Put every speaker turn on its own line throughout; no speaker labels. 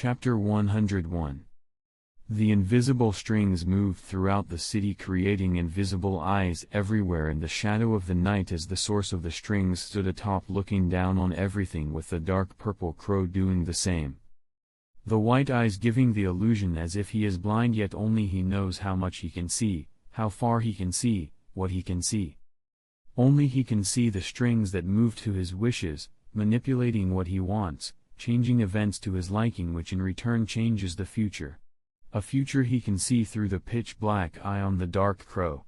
Chapter 101. The invisible strings moved throughout the city, creating invisible eyes everywhere in the shadow of the night as the source of the strings stood atop, looking down on everything, with the dark purple crow doing the same. The white eyes giving the illusion as if he is blind, yet only he knows how much he can see, how far he can see, what he can see. Only he can see the strings that move to his wishes, manipulating what he wants, changing events to his liking, which in return changes the future. A future he can see through the pitch-black eye on the dark crow.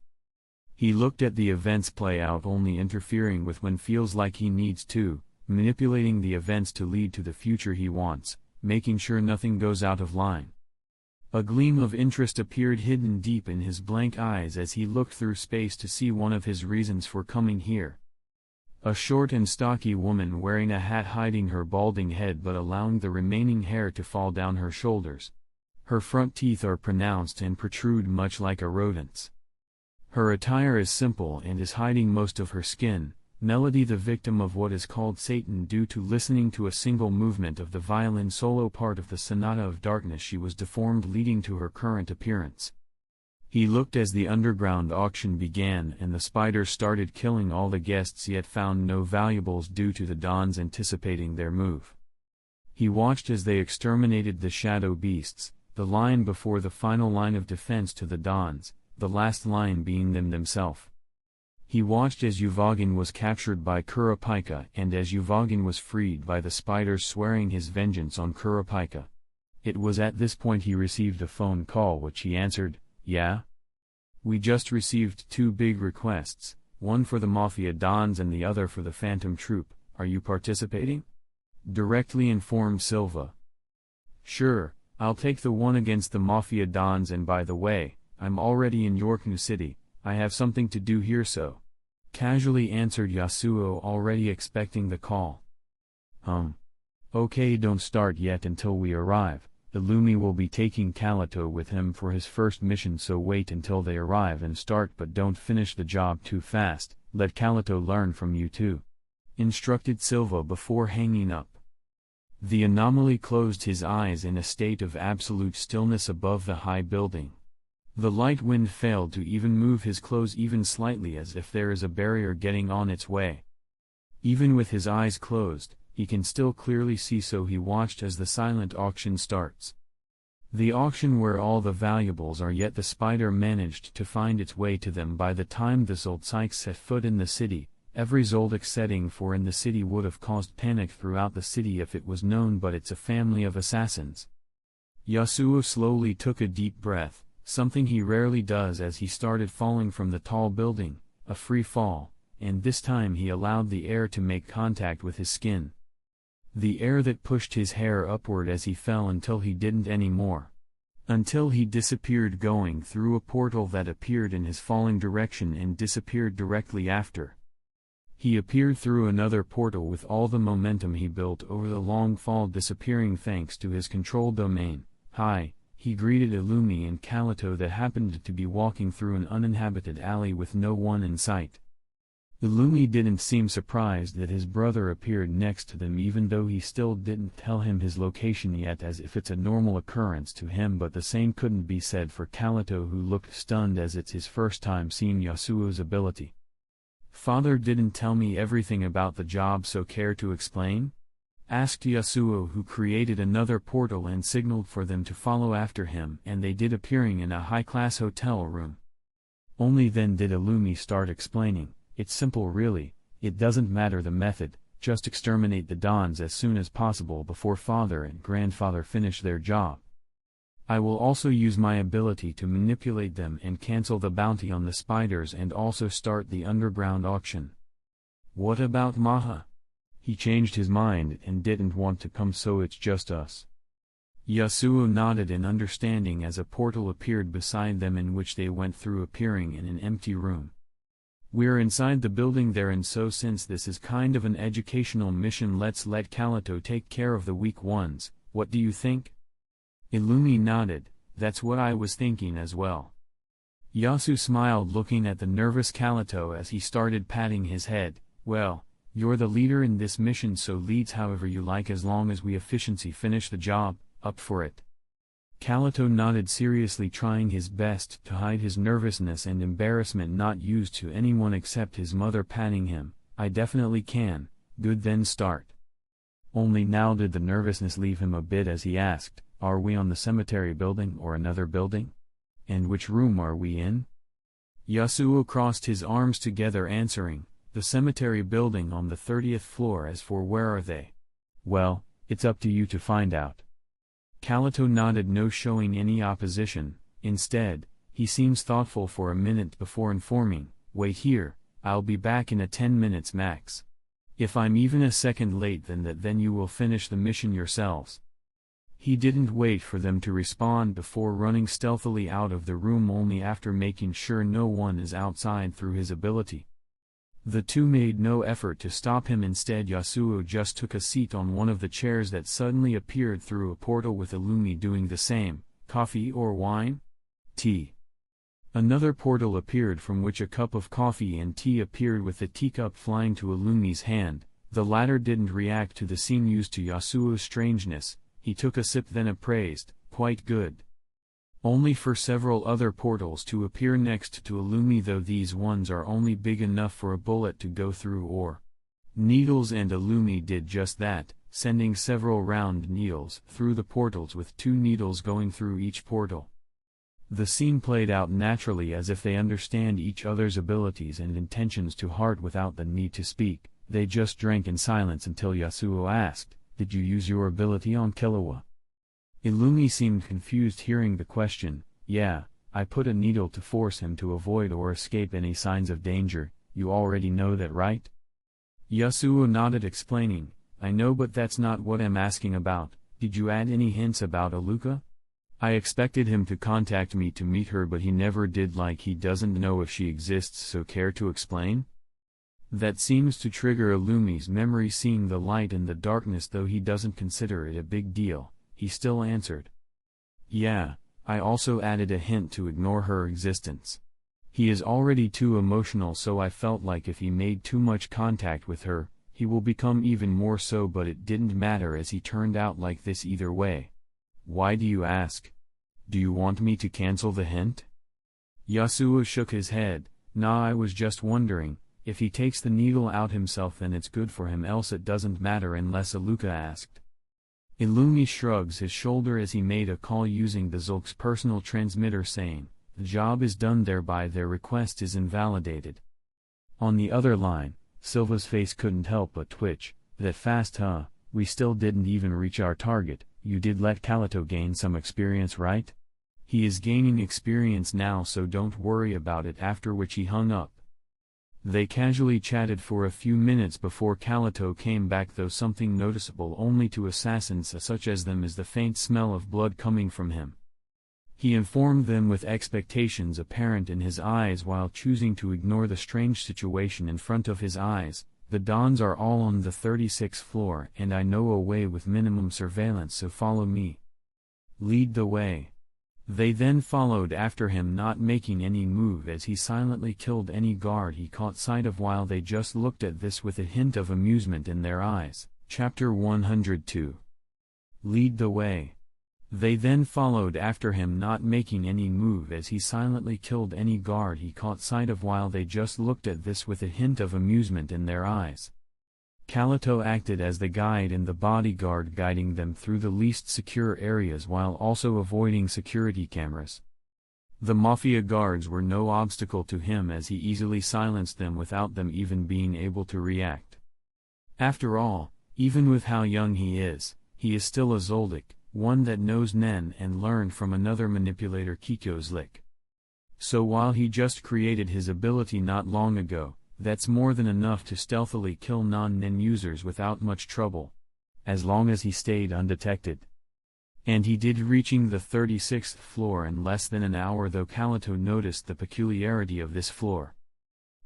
He looked at the events play out, only interfering with when feels like he needs to, manipulating the events to lead to the future he wants, making sure nothing goes out of line. A gleam of interest appeared hidden deep in his blank eyes as he looked through space to see one of his reasons for coming here. A short and stocky woman wearing a hat hiding her balding head but allowing the remaining hair to fall down her shoulders. Her front teeth are pronounced and protrude much like a rodent's. Her attire is simple and is hiding most of her skin. Melody, the victim of what is called Satan due to listening to a single movement of the violin solo part of the Sonata of Darkness, she was deformed, leading to her current appearance. He looked as the underground auction began and the spiders started killing all the guests, yet found no valuables due to the dons anticipating their move. He watched as they exterminated the shadow beasts, the line before the final line of defense to the dons, the last line being themselves. He watched as Uvagin was captured by Kurapika and as Uvagin was freed by the spiders, swearing his vengeance on Kurapika. It was at this point he received a phone call, which he answered. Yeah? We just received 2 big requests, one for the Mafia Dons and the other for the Phantom Troop. Are you participating? Directly informed Silva. Sure, I'll take the one against the Mafia Dons, and by the way, I'm already in York New City, I have something to do here, so. Casually answered Yasuo, already expecting the call. Okay, don't start yet until we arrive. Illumi will be taking Kalito with him for his first mission, so wait until they arrive and start, but don't finish the job too fast. Let Kalito learn from you too. Instructed Silva before hanging up. The anomaly closed his eyes in a state of absolute stillness above the high building. The light wind failed to even move his clothes even slightly, as if there is a barrier getting on its way. Even with his eyes closed, he can still clearly see, so he watched as the silent auction starts. The auction where all the valuables are, yet the spider managed to find its way to them by the time the Zoldycks set foot in the city. Every Zoldyck setting foot in the city would have caused panic throughout the city if it was known, but it's a family of assassins. Yasuo slowly took a deep breath, something he rarely does, as he started falling from the tall building, a free fall, and this time he allowed the air to make contact with his skin. The air that pushed his hair upward as he fell until he didn't anymore. Until he disappeared, going through a portal that appeared in his falling direction and disappeared directly after. He appeared through another portal with all the momentum he built over the long fall disappearing thanks to his control domain. Hi, he greeted Illumi and Kalito that happened to be walking through an uninhabited alley with no one in sight. Illumi didn't seem surprised that his brother appeared next to them, even though he still didn't tell him his location yet, as if it's a normal occurrence to him, but the same couldn't be said for Kalito, who looked stunned as it's his first time seeing Yasuo's ability. Father didn't tell me everything about the job, so care to explain? Asked Yasuo, who created another portal and signaled for them to follow after him, and they did, appearing in a high-class hotel room. Only then did Illumi start explaining. It's simple really, it doesn't matter the method, just exterminate the Dons as soon as possible before father and grandfather finish their job. I will also use my ability to manipulate them and cancel the bounty on the spiders and also start the underground auction. What about Maha? He changed his mind and didn't want to come, so it's just us. Yasuo nodded in understanding as a portal appeared beside them, in which they went through, appearing in an empty room. We're inside the building there, and so since this is kind of an educational mission, let's let Kalito take care of the weak ones. What do you think? Illumi nodded. That's what I was thinking as well. Yasu smiled, looking at the nervous Kalito as he started patting his head. Well, you're the leader in this mission, so leads however you like, as long as we efficiently finish the job. Up for it? Calato nodded seriously, trying his best to hide his nervousness and embarrassment, not used to anyone except his mother patting him. I definitely can. Good, then start. Only now did the nervousness leave him a bit as he asked, are we on the cemetery building or another building? And which room are we in? Yasuo crossed his arms together, answering, the cemetery building on the 30th floor. As for where are they? Well, it's up to you to find out. Calato nodded, no showing any opposition. Instead, he seems thoughtful for a minute before informing, wait here, I'll be back in 10 minutes max. If I'm even a second late then you will finish the mission yourselves. He didn't wait for them to respond before running stealthily out of the room, only after making sure no one is outside through his ability. The two made no effort to stop him. Instead, Yasuo just took a seat on one of the chairs that suddenly appeared through a portal, with Illumi doing the same. Coffee or wine? Tea. Another portal appeared from which a cup of coffee and tea appeared, with the teacup flying to Illumi's hand. The latter didn't react to the scene, used to Yasuo's strangeness. He took a sip, then appraised, quite good. Only for several other portals to appear next to Illumi, though these ones are only big enough for a bullet to go through or needles, and Illumi did just that, sending several round needles through the portals, with 2 needles going through each portal. The scene played out naturally, as if they understand each other's abilities and intentions to heart without the need to speak. They just drank in silence until Yasuo asked, did you use your ability on Killua? Illumi seemed confused hearing the question. Yeah, I put a needle to force him to avoid or escape any signs of danger. You already know that, right? Yasuo nodded, explaining, I know, but that's not what I'm asking about. Did you add any hints about Aluka? I expected him to contact me to meet her, but he never did, like he doesn't know if she exists, so care to explain? That seems to trigger Illumi's memory, seeing the light in the darkness, though he doesn't consider it a big deal. He still answered. Yeah, I also added a hint to ignore her existence. He is already too emotional, so I felt like if he made too much contact with her, he will become even more so, but it didn't matter as he turned out like this either way. Why do you ask? Do you want me to cancel the hint? Yasuo shook his head. Nah, I was just wondering, if he takes the needle out himself then it's good for him, else it doesn't matter unless Aluka asked. Illumi shrugs his shoulder as he made a call using the Zulk's personal transmitter, saying, the job is done, thereby their request is invalidated. On the other line, Silva's face couldn't help but twitch. That fast, huh? We still didn't even reach our target. You did let Calato gain some experience, right? He is gaining experience now, so don't worry about it, after which he hung up. They casually chatted for a few minutes before Calato came back, though something noticeable only to assassins such as them is the faint smell of blood coming from him. He informed them with expectations apparent in his eyes, while choosing to ignore the strange situation in front of his eyes. The Dons are all on the 36th floor, and I know a way with minimum surveillance, so follow me. Lead the way. They then followed after him, not making any move, as he silently killed any guard he caught sight of, while they just looked at this with a hint of amusement in their eyes. Chapter 102. Lead the way. They then followed after him, not making any move, as he silently killed any guard he caught sight of, while they just looked at this with a hint of amusement in their eyes. Calato acted as the guide and the bodyguard, guiding them through the least secure areas while also avoiding security cameras. The Mafia guards were no obstacle to him, as he easily silenced them without them even being able to react. After all, even with how young he is still a Zoldyck, one that knows Nen and learned from another manipulator, Kiko's lick. So while he just created his ability not long ago, that's more than enough to stealthily kill non-Nen users without much trouble, as long as he stayed undetected. And he did, reaching the 36th floor in less than an hour, though Calato noticed the peculiarity of this floor.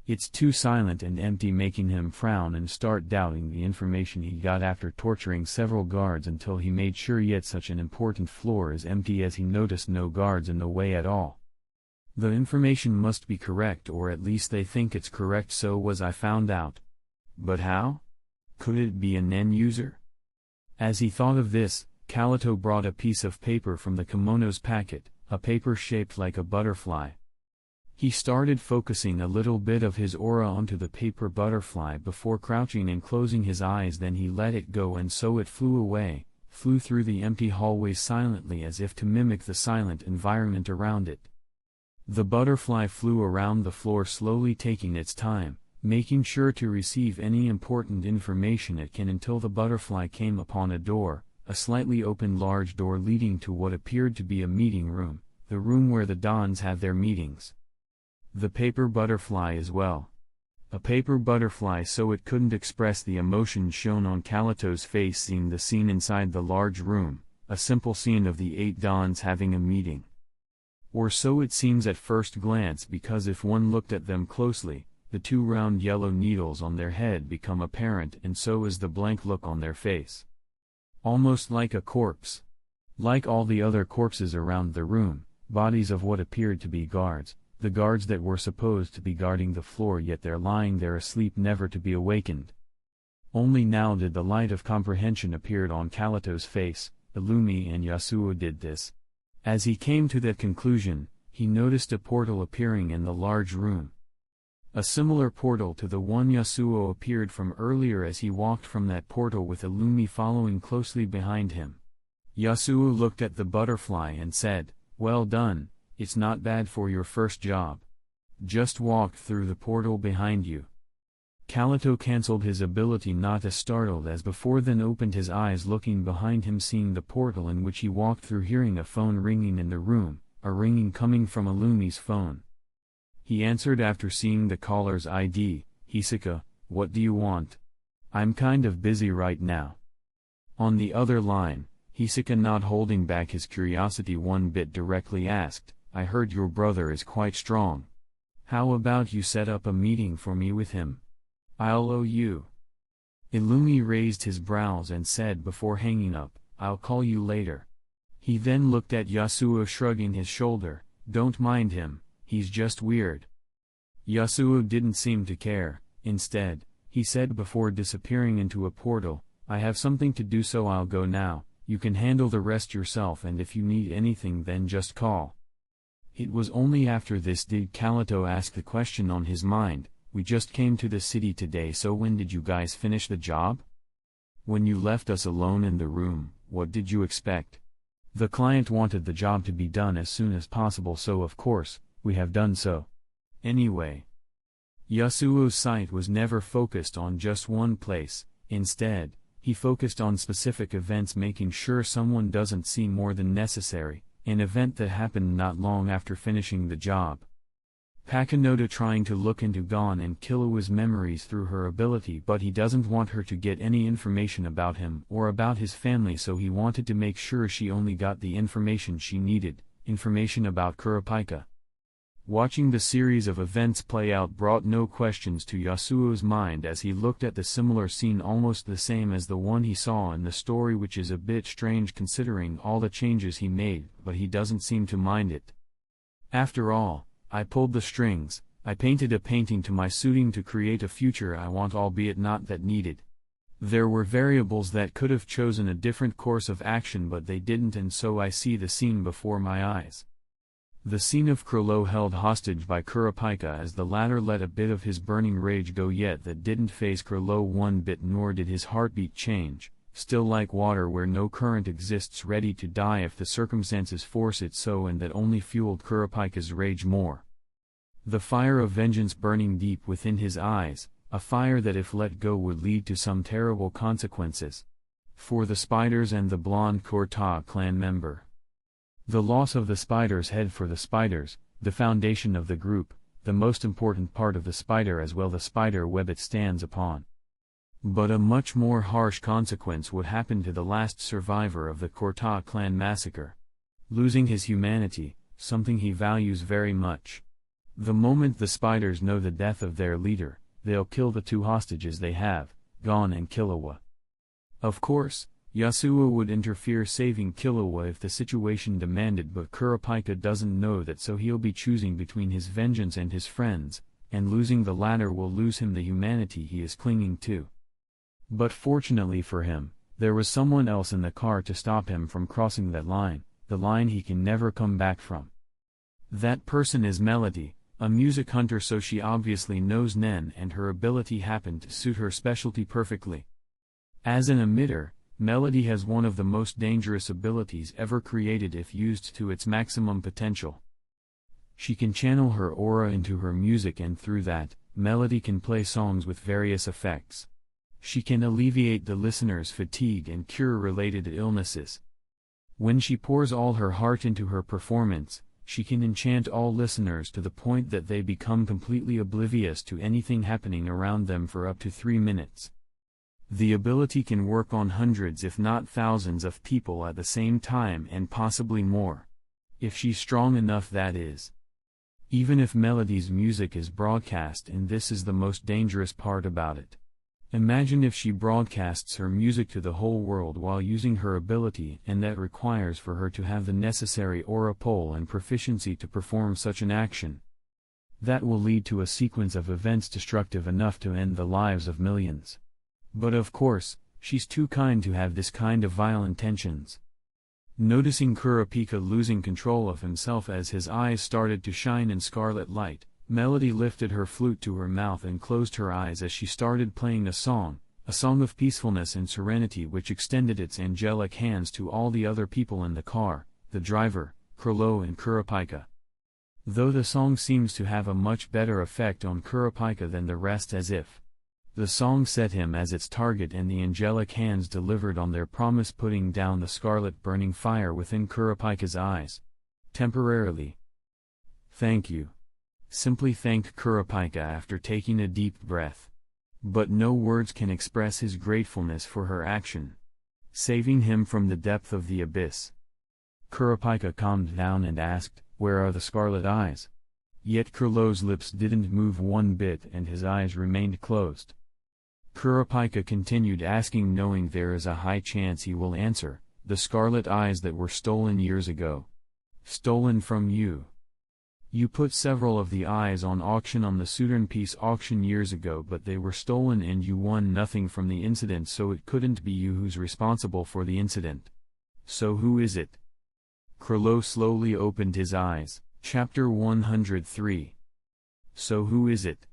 It's too silent and empty, making him frown and start doubting the information he got after torturing several guards until he made sure yet such an important floor is empty, as he noticed no guards in the way at all. The information must be correct, or at least they think it's correct, so was I found out. But how? Could it be a Nen user? As he thought of this, Calato brought a piece of paper from the kimono's packet, a paper shaped like a butterfly. He started focusing a little bit of his aura onto the paper butterfly before crouching and closing his eyes. Then he let it go, and so it flew away, flew through the empty hallway silently as if to mimic the silent environment around it. The butterfly flew around the floor slowly, taking its time, making sure to receive any important information it can, until the butterfly came upon a door, a slightly open large door leading to what appeared to be a meeting room, the room where the Dons have their meetings. The paper butterfly as well. A paper butterfly, so it couldn't express the emotion shown on Calato's face seeing the scene inside the large room, a simple scene of the 8 Dons having a meeting. Or so it seems at first glance, because if one looked at them closely, the 2 round yellow needles on their head become apparent, and so is the blank look on their face. Almost like a corpse. Like all the other corpses around the room, bodies of what appeared to be guards, the guards that were supposed to be guarding the floor, yet they're lying there asleep, never to be awakened. Only now did the light of comprehension appear on Calato's face. Illumi and Yasuo did this. As he came to that conclusion, he noticed a portal appearing in the large room. A similar portal to the one Yasuo appeared from earlier as he walked from that portal, with Illumi following closely behind him. Yasuo looked at the butterfly and said, "Well done, it's not bad for your first job. Just walk through the portal behind you." Calato cancelled his ability, not as startled as before, then opened his eyes, looking behind him, seeing the portal in which he walked through, hearing a phone ringing in the room, a ringing coming from Illumi's phone. He answered after seeing the caller's ID. "Hisaka, what do you want? I'm kind of busy right now." On the other line, Hisaka, not holding back his curiosity one bit, directly asked, "I heard your brother is quite strong. How about you set up a meeting for me with him? I'll owe you." Illumi raised his brows and said before hanging up, "I'll call you later." He then looked at Yasuo, shrugging his shoulder, "Don't mind him, he's just weird." Yasuo didn't seem to care. Instead, he said before disappearing into a portal, "I have something to do, so I'll go now. You can handle the rest yourself, and if you need anything then just call." It was only after this did Calato ask the question on his mind, "We just came to the city today, so when did you guys finish the job? When you left us alone in the room, what did you expect?" The client wanted the job to be done as soon as possible, so of course, we have done so. Anyway, Yasuo's sight was never focused on just one place. Instead, he focused on specific events, making sure someone doesn't see more than necessary, an event that happened not long after finishing the job. Pakinoda trying to look into Gon and Killua's memories through her ability, but he doesn't want her to get any information about him or about his family, so he wanted to make sure she only got the information she needed, information about Kurapika. Watching the series of events play out brought no questions to Yasuo's mind as he looked at the similar scene, almost the same as the one he saw in the story, which is a bit strange considering all the changes he made, but he doesn't seem to mind it. "After all, I pulled the strings, I painted a painting to my suiting to create a future I want, albeit not that needed. There were variables that could have chosen a different course of action, but they didn't, and so I see the scene before my eyes." The scene of Krollo held hostage by Kurapika as the latter let a bit of his burning rage go, yet that didn't faze Krollo one bit, nor did his heartbeat change, still like water where no current exists, ready to die if the circumstances force it so, and that only fueled Kurapika's rage more. The fire of vengeance burning deep within his eyes, a fire that if let go would lead to some terrible consequences. For the spiders and the blonde Korta clan member. The loss of the spider's head for the spiders, the foundation of the group, the most important part of the spider as well, the spider web it stands upon. But a much more harsh consequence would happen to the last survivor of the Korta clan massacre. Losing his humanity, something he values very much. The moment the spiders know the death of their leader, they'll kill the 2 hostages they have, Gon and Killua. Of course, Yasuo would interfere, saving Killua if the situation demanded, but Kurapika doesn't know that, so he'll be choosing between his vengeance and his friends, and losing the latter will lose him the humanity he is clinging to. But fortunately for him, There was someone else in the car to stop him from crossing that line, the line he can never come back from. That person is Melody, a music hunter, so she obviously knows Nen, and her ability happened to suit her specialty perfectly. As an emitter, Melody has one of the most dangerous abilities ever created if used to its maximum potential. She can channel her aura into her music, and through that, Melody can play songs with various effects. She can alleviate the listener's fatigue and cure related illnesses. When she pours all her heart into her performance, she can enchant all listeners to the point that they become completely oblivious to anything happening around them for up to 3 minutes. The ability can work on hundreds if not thousands of people at the same time, and possibly more. If she's strong enough, that is. Even if Melody's music is broadcast, and this is the most dangerous part about it. Imagine if she broadcasts her music to the whole world while using her ability, and that requires for her to have the necessary aura pull and proficiency to perform such an action. That will lead to a sequence of events destructive enough to end the lives of millions. But of course, she's too kind to have this kind of vile intentions. Noticing Kurapika losing control of himself as his eyes started to shine in scarlet light, Melody lifted her flute to her mouth and closed her eyes as she started playing a song of peacefulness and serenity, which extended its angelic hands to all the other people in the car, the driver, Kurlo and Kurapika. Though the song seems to have a much better effect on Kurapika than the rest, as if the song set him as its target, and the angelic hands delivered on their promise, putting down the scarlet burning fire within Kurapika's eyes. Temporarily. "Thank you." Simply thanked Kurapika after taking a deep breath. But no words can express his gratefulness for her action, saving him from the depth of the abyss. Kurapika calmed down and asked, "Where are the scarlet eyes?" Yet Kurlo's lips didn't move one bit, and his eyes remained closed. Kurapika continued asking, knowing there is a high chance he will answer, "The scarlet eyes that were stolen years ago." "Stolen from you? You put several of the eyes on auction on the Southern Peace auction years ago, but they were stolen and you won nothing from the incident, so it couldn't be you who's responsible for the incident. So who is it?" Kurlo slowly opened his eyes. Chapter 103. So who is it?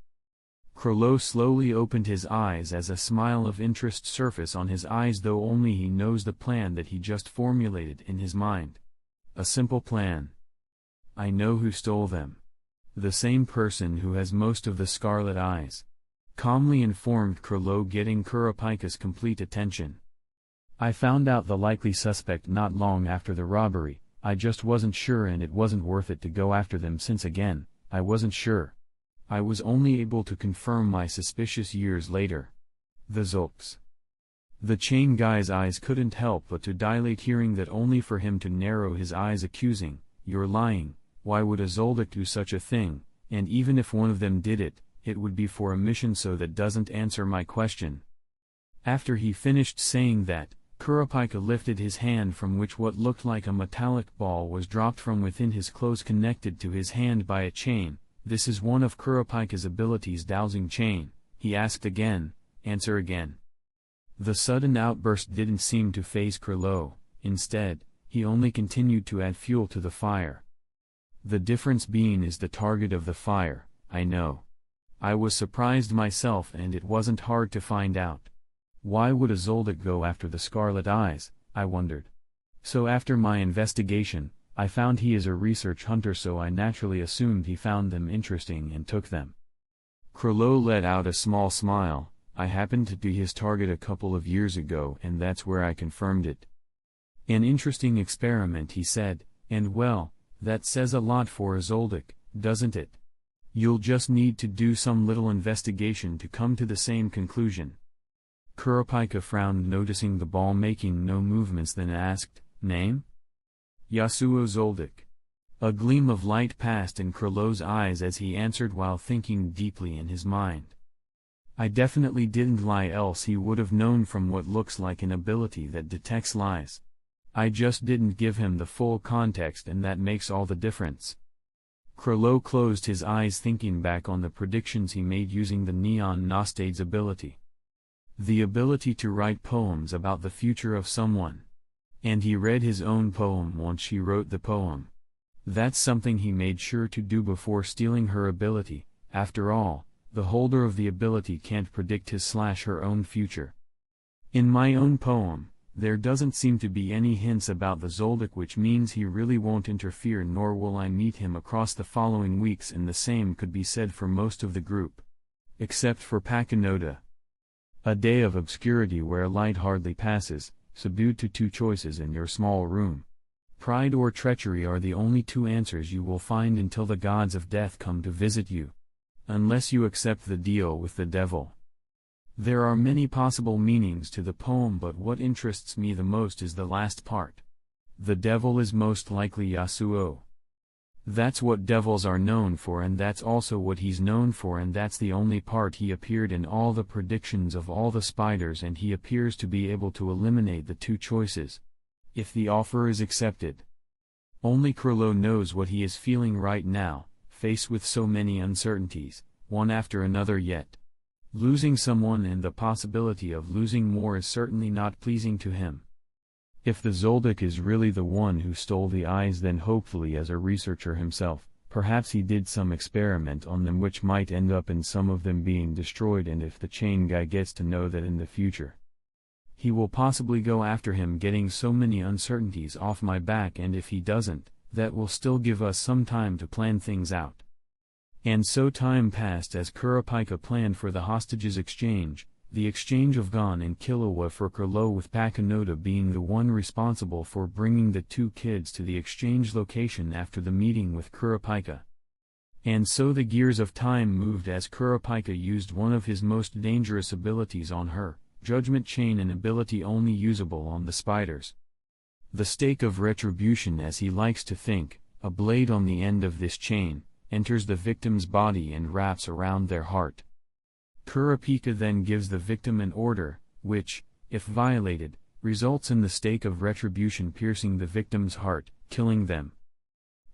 Kurlo slowly opened his eyes as a smile of interest surfaced on his eyes, though only he knows the plan that he just formulated in his mind. A simple plan. "I know who stole them. The same person who has most of the scarlet eyes," calmly informed Kurlo, getting Kurapika's complete attention. "I found out the likely suspect not long after the robbery. I just wasn't sure, and it wasn't worth it to go after them, since again, I wasn't sure. I was only able to confirm my suspicious years later." The Zulks. The chain guy's eyes couldn't help but to dilate, hearing that only for him to narrow his eyes, accusing, "You're lying. Why would a Zoldyck do such a thing, and even if one of them did it, it would be for a mission, so that doesn't answer my question." After he finished saying that, Kurapika lifted his hand, from which what looked like a metallic ball was dropped from within his clothes, connected to his hand by a chain. "This is one of Kurapika's abilities, dowsing chain?" he asked again. "Answer again." The sudden outburst didn't seem to faze Kurlo. Instead, he only continued to add fuel to the fire. "The difference being is the target of the fire, I know. I was surprised myself, and it wasn't hard to find out. Why would a Zoldyck go after the scarlet eyes, I wondered. So after my investigation, I found he is a research hunter, so I naturally assumed he found them interesting and took them." Kurlo let out a small smile. "I happened to be his target a couple of years ago, and that's where I confirmed it." "An interesting experiment," he said, "and well, that says a lot for a Zoldyck, doesn't it? You'll just need to do some little investigation to come to the same conclusion." Kurapika frowned, noticing the ball making no movements, then asked, "Name?" "Yasuo Zoldyck." A gleam of light passed in Kurlo's eyes as he answered, while thinking deeply in his mind. "I definitely didn't lie, else he would have known from what looks like an ability that detects lies. I just didn't give him the full context, and that makes all the difference." Kurlo closed his eyes, thinking back on the predictions he made using the Neon Nostade's ability. The ability to write poems about the future of someone. And he read his own poem once she wrote the poem. That's something he made sure to do before stealing her ability. After all, the holder of the ability can't predict his/her own future. In my own poem, there doesn't seem to be any hints about the Zoldyck, which means he really won't interfere, nor will I meet him across the following weeks, and the same could be said for most of the group. Except for Packanoda. A day of obscurity where light hardly passes, subdued to two choices in your small room. Pride or treachery are the only two answers you will find until the gods of death come to visit you. Unless you accept the deal with the devil. There are many possible meanings to the poem, but what interests me the most is the last part. The devil is most likely Yasuo. That's what devils are known for, and that's also what he's known for, and that's the only part he appeared in all the predictions of all the spiders, and he appears to be able to eliminate the two choices. If the offer is accepted. Only Krilo knows what he is feeling right now, faced with so many uncertainties, one after another yet. Losing someone and the possibility of losing more is certainly not pleasing to him. If the Zoldyck is really the one who stole the eyes, then hopefully as a researcher himself, perhaps he did some experiment on them which might end up in some of them being destroyed, and if the chain guy gets to know that in the future, he will possibly go after him, getting so many uncertainties off my back, and if he doesn't, that will still give us some time to plan things out. And so time passed as Kurapika planned for the hostages exchange, the exchange of Gon and Killua for Krilo, with Packanoda being the one responsible for bringing the two kids to the exchange location after the meeting with Kurapika. And so the gears of time moved as Kurapika used one of his most dangerous abilities on her, Judgment Chain, an ability only usable on the spiders. The stake of retribution, as he likes to think, a blade on the end of this chain, enters the victim's body and wraps around their heart. Kurapika then gives the victim an order, which, if violated, results in the stake of retribution piercing the victim's heart, killing them.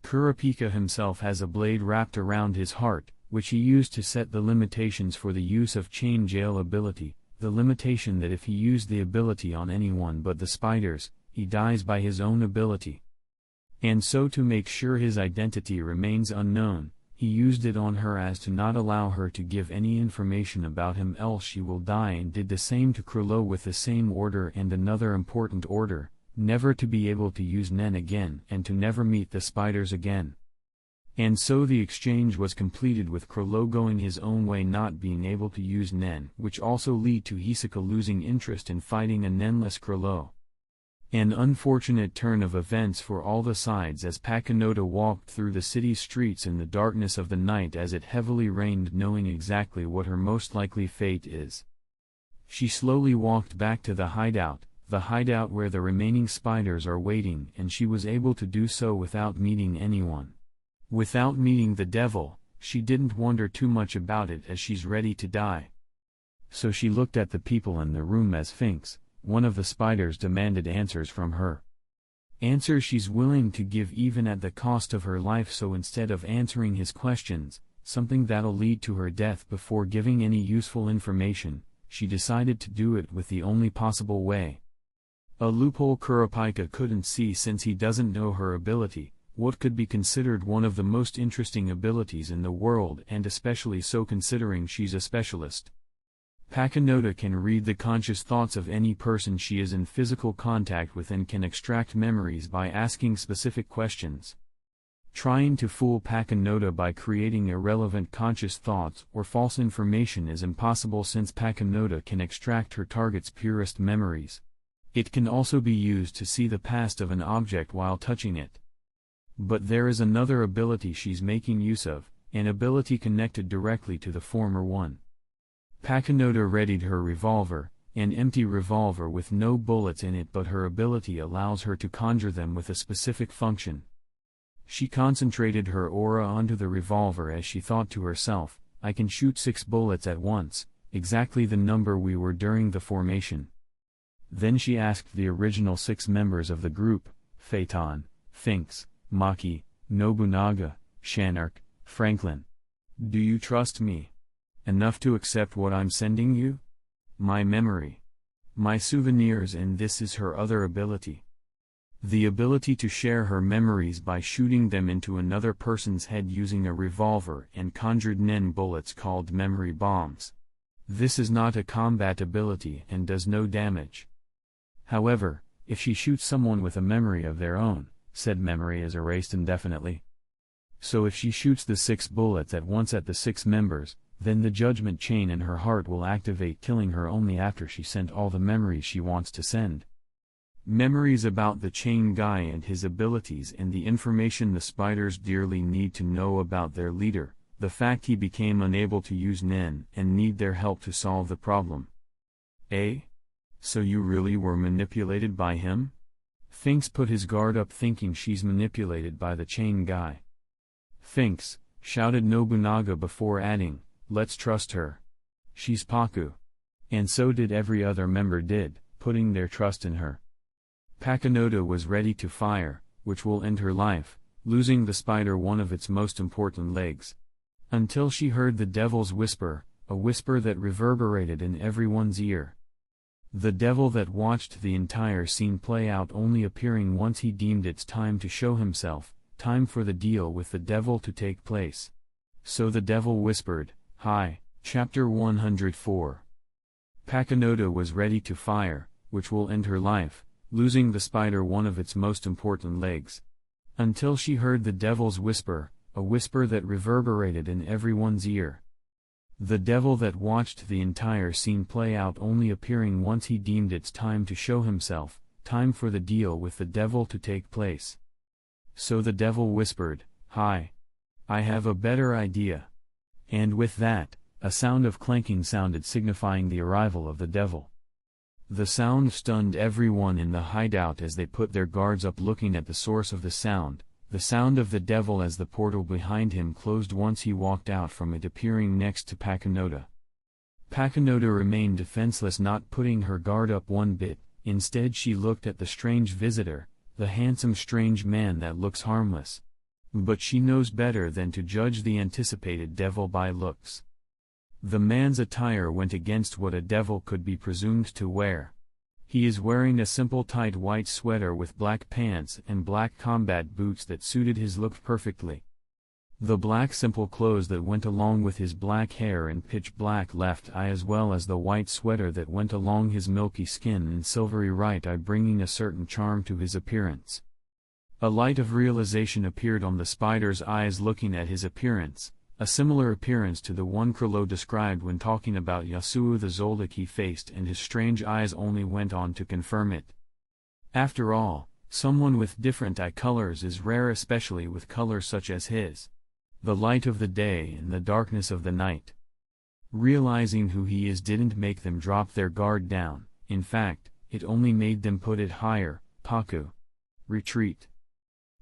Kurapika himself has a blade wrapped around his heart, which he used to set the limitations for the use of Chain Jail ability, the limitation that if he used the ability on anyone but the spiders, he dies by his own ability. And so to make sure his identity remains unknown, he used it on her as to not allow her to give any information about him, else she will die, and did the same to Krilo with the same order and another important order, never to be able to use Nen again and to never meet the spiders again. And so the exchange was completed with Krilo going his own way, not being able to use Nen, which also lead to Hisoka losing interest in fighting a Nenless Krilo. An unfortunate turn of events for all the sides as Packanoda walked through the city streets in the darkness of the night as it heavily rained, knowing exactly what her most likely fate is. She slowly walked back to the hideout where the remaining spiders are waiting, and she was able to do so without meeting anyone. Without meeting the devil, she didn't wonder too much about it as she's ready to die. So she looked at the people in the room as Finks, one of the spiders, demanded answers from her. Answers she's willing to give even at the cost of her life, so instead of answering his questions, something that'll lead to her death before giving any useful information, she decided to do it with the only possible way. A loophole Kurapika couldn't see since he doesn't know her ability, what could be considered one of the most interesting abilities in the world, and especially so considering she's a specialist. Packanoda can read the conscious thoughts of any person she is in physical contact with and can extract memories by asking specific questions. Trying to fool Packanoda by creating irrelevant conscious thoughts or false information is impossible, since Packanoda can extract her target's purest memories. It can also be used to see the past of an object while touching it. But there is another ability she's making use of, an ability connected directly to the former one. Packanoda readied her revolver, an empty revolver with no bullets in it, but her ability allows her to conjure them with a specific function. She concentrated her aura onto the revolver as she thought to herself, I can shoot 6 bullets at once, exactly the number we were during the formation. Then she asked the original 6 members of the group, Phaeton, Finks, Maki, Nobunaga, Shanark, Franklin. Do you trust me enough to accept what I'm sending you? my memory, my souvenirs, and this is her other ability. The ability to share her memories by shooting them into another person's head using a revolver and conjured nen bullets called memory bombs. This is not a combat ability and does no damage. However, if she shoots someone with a memory of their own, said memory is erased indefinitely. So if she shoots the 6 bullets at once at the 6 members, then the judgment chain in her heart will activate, killing her only after she sent all the memories she wants to send. Memories about the chain guy and his abilities and the information the spiders dearly need to know about their leader, the fact he became unable to use Nen and need their help to solve the problem. Eh? So you really were manipulated by him? Finks put his guard up thinking she's manipulated by the chain guy. Finks, shouted Nobunaga before adding, let's trust her. She's Paku. And so did every other member did, putting their trust in her. Pakanoda was ready to fire, which will end her life, losing the spider one of its most important legs. Until she heard the devil's whisper, a whisper that reverberated in everyone's ear. The devil that watched the entire scene play out, only appearing once he deemed it's time to show himself, time for the deal with the devil to take place. So the devil whispered, "Hi." Chapter 104. Pakanoda was ready to fire, which will end her life, losing the spider one of its most important legs. Until she heard the devil's whisper, a whisper that reverberated in everyone's ear. The devil that watched the entire scene play out, only appearing once he deemed it's time to show himself, time for the deal with the devil to take place. So the devil whispered, "Hi. I have a better idea." And with that, a sound of clanking sounded, signifying the arrival of the devil. The sound stunned everyone in the hideout as they put their guards up, looking at the source of the sound of the devil as the portal behind him closed once he walked out from it, appearing next to Pakanoda. Pakanoda remained defenseless, not putting her guard up one bit. Instead she looked at the strange visitor, the handsome strange man that looks harmless. But she knows better than to judge the anticipated devil by looks. The man's attire went against what a devil could be presumed to wear. He is wearing a simple tight white sweater with black pants and black combat boots that suited his look perfectly. The black simple clothes that went along with his black hair and pitch black left eye, as well as the white sweater that went along his milky skin and silvery right eye, bringing a certain charm to his appearance. A light of realization appeared on the spider's eyes looking at his appearance, a similar appearance to the one Krilo described when talking about Yasuo the Zoldyck he faced, and his strange eyes only went on to confirm it. After all, someone with different eye colors is rare, especially with colors such as his. The light of the day and the darkness of the night. Realizing who he is didn't make them drop their guard down, in fact, it only made them put it higher. Paku. Retreat.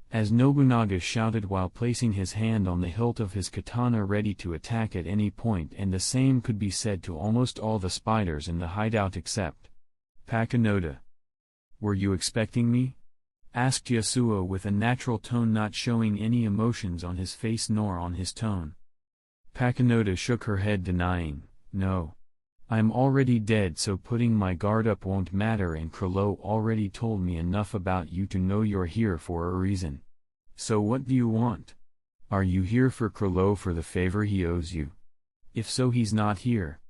As Nobunaga shouted while placing his hand on the hilt of his katana ready to attack at any point, and the same could be said to almost all the spiders in the hideout except Pakanoda. "Were you expecting me?" asked Yasuo with a natural tone, not showing any emotions on his face nor on his tone. Pakanoda shook her head, denying, "No. I'm already dead, so putting my guard up won't matter, and Krilo already told me enough about you to know you're here for a reason. So what do you want? Are you here for Krilo for the favor he owes you? If so, he's not here."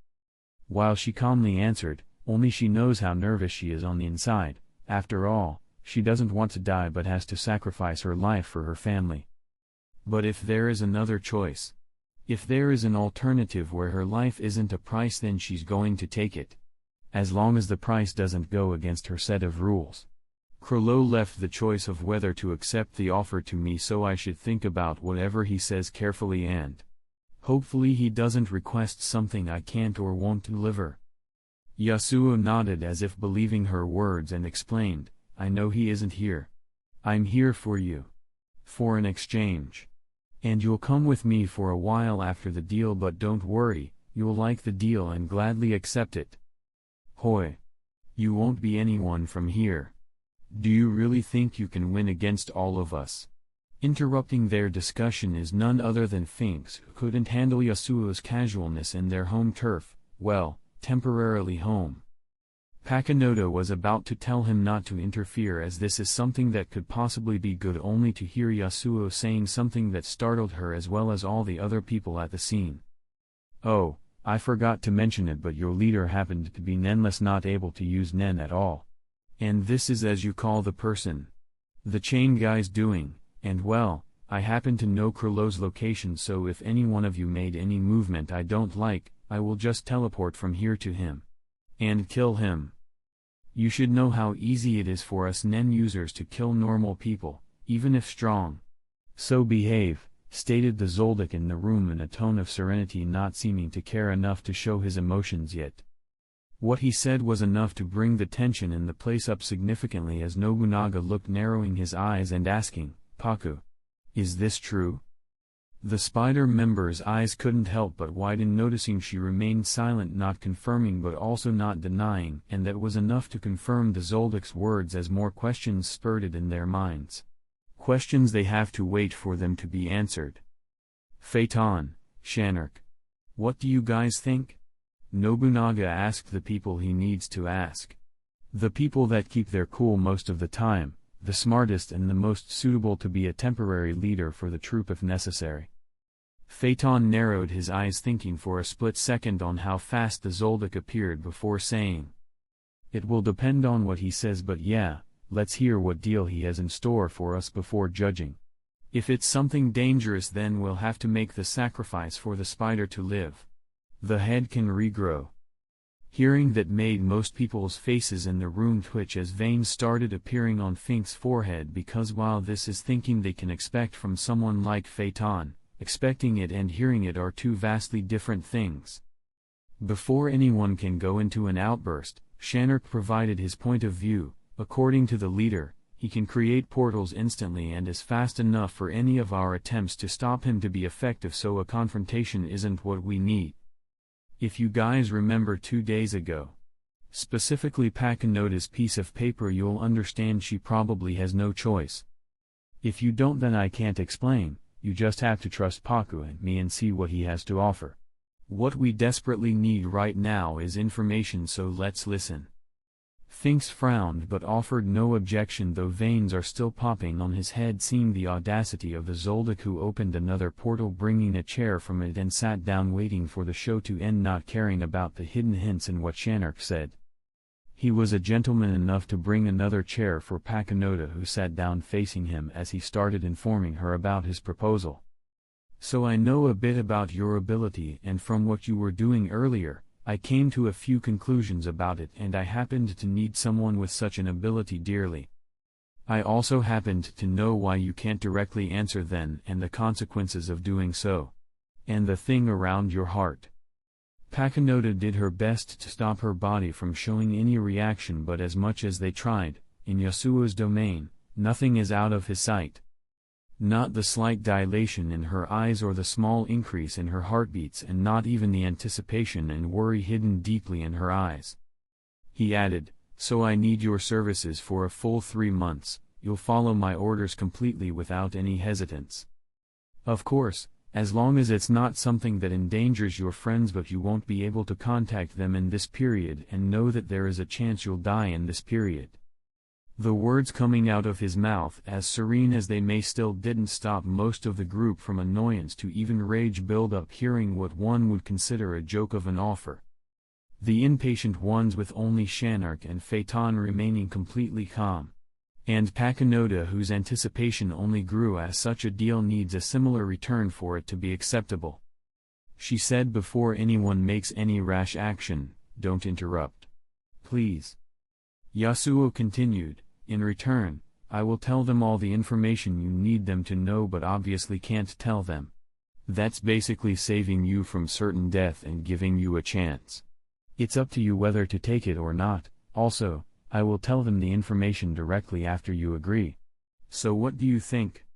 While she calmly answered, only she knows how nervous she is on the inside. After all, she doesn't want to die but has to sacrifice her life for her family. But if there is another choice, if there is an alternative where her life isn't a price, then she's going to take it. As long as the price doesn't go against her set of rules. Krilo left the choice of whether to accept the offer to me, so I should think about whatever he says carefully, and hopefully he doesn't request something I can't or won't deliver. Yasuo nodded as if believing her words and explained, "I know he isn't here. I'm here for you. For an exchange. And you'll come with me for a while after the deal, but don't worry, you'll like the deal and gladly accept it." "Hoi. You won't be anyone from here. Do you really think you can win against all of us?" Interrupting their discussion is none other than Finks, who couldn't handle Yasuo's casualness in their home turf. "Well, temporarily home. Pakinoda was about to tell him not to interfere, as this is something that could possibly be good, only to hear Yasuo saying something that startled her as well as all the other people at the scene. "Oh, I forgot to mention it, but your leader happened to be Nenless, not able to use Nen at all. And this is as you call the person the chain guy's doing, and well, I happen to know Krillow's location, so if any one of you made any movement I don't like, I will just teleport from here to him and kill him. You should know how easy it is for us Nen users to kill normal people, even if strong. So behave," stated the Zoldyck in the room in a tone of serenity, not seeming to care enough to show his emotions yet. What he said was enough to bring the tension in the place up significantly, as Nobunaga looked, narrowing his eyes and asking, "Paku, is this true?" The spider member's eyes couldn't help but widen, noticing she remained silent, not confirming but also not denying, and that was enough to confirm the Zoldyck's words as more questions spurted in their minds. Questions they have to wait for them to be answered. "Phaeton, Shanark, what do you guys think?" Nobunaga asked the people he needs to ask. The people that keep their cool most of the time, the smartest and the most suitable to be a temporary leader for the troop if necessary. Phaeton narrowed his eyes, thinking for a split second on how fast the Zoldyck appeared before saying, "It will depend on what he says, but yeah, let's hear what deal he has in store for us before judging. If it's something dangerous, then we'll have to make the sacrifice for the spider to live. The head can regrow." Hearing that made most people's faces in the room twitch as veins started appearing on Fink's forehead, because while this is thinking they can expect from someone like Phaeton, expecting it and hearing it are two vastly different things. Before anyone can go into an outburst, Shanark provided his point of view. According to the leader, he can create portals instantly and is fast enough for any of our attempts to stop him to be effective, so a confrontation isn't what we need. If you guys remember 2 days ago, specifically Pakinoda's piece of paper, you'll understand she probably has no choice. If you don't, then I can't explain, you just have to trust Paku and me and see what he has to offer. What we desperately need right now is information, so let's listen. Finks frowned but offered no objection, though veins are still popping on his head, seeing the audacity of the Zoldyck, who opened another portal, bringing a chair from it and sat down, waiting for the show to end, not caring about the hidden hints in what Shanark said. He was a gentleman enough to bring another chair for Pakinoda, who sat down facing him as he started informing her about his proposal. "So I know a bit about your ability, and from what you were doing earlier, I came to a few conclusions about it, and I happened to need someone with such an ability dearly. I also happened to know why you can't directly answer then, and the consequences of doing so. And the thing around your heart." Pakinoda did her best to stop her body from showing any reaction, but as much as they tried, in Yasuo's domain, nothing is out of his sight. Not the slight dilation in her eyes or the small increase in her heartbeats, and not even the anticipation and worry hidden deeply in her eyes. He added, "So I need your services for a full 3 months, you'll follow my orders completely without any hesitance. Of course, as long as it's not something that endangers your friends, but you won't be able to contact them in this period, and know that there is a chance you'll die in this period." The words coming out of his mouth, as serene as they may still, didn't stop most of the group from annoyance to even rage build up, hearing what one would consider a joke of an offer. The impatient ones, with only Shanark and Phaeton remaining completely calm. And Pakinoda, whose anticipation only grew as such a deal needs a similar return for it to be acceptable. She said, "Before anyone makes any rash action, don't interrupt, please." Yasuo continued, "In return, I will tell them all the information you need them to know, but obviously can't tell them. That's basically saving you from certain death and giving you a chance. It's up to you whether to take it or not. Also, I will tell them the information directly after you agree. So what do you think?"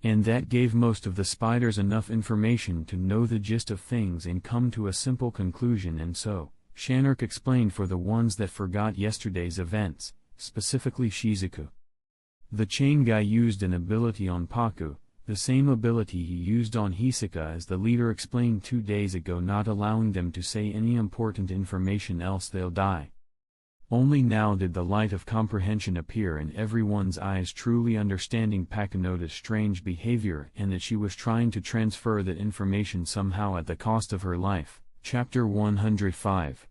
And that gave most of the spiders enough information to know the gist of things and come to a simple conclusion, and so Shanark explained for the ones that forgot yesterday's events, specifically Shizuku. The chain guy used an ability on Paku, The same ability he used on Hisoka as the leader explained 2 days ago, not allowing them to say any important information else they'll die. Only now did the light of comprehension appear in everyone's eyes, truly understanding Pakinota's strange behavior and that she was trying to transfer that information somehow at the cost of her life. Chapter 105.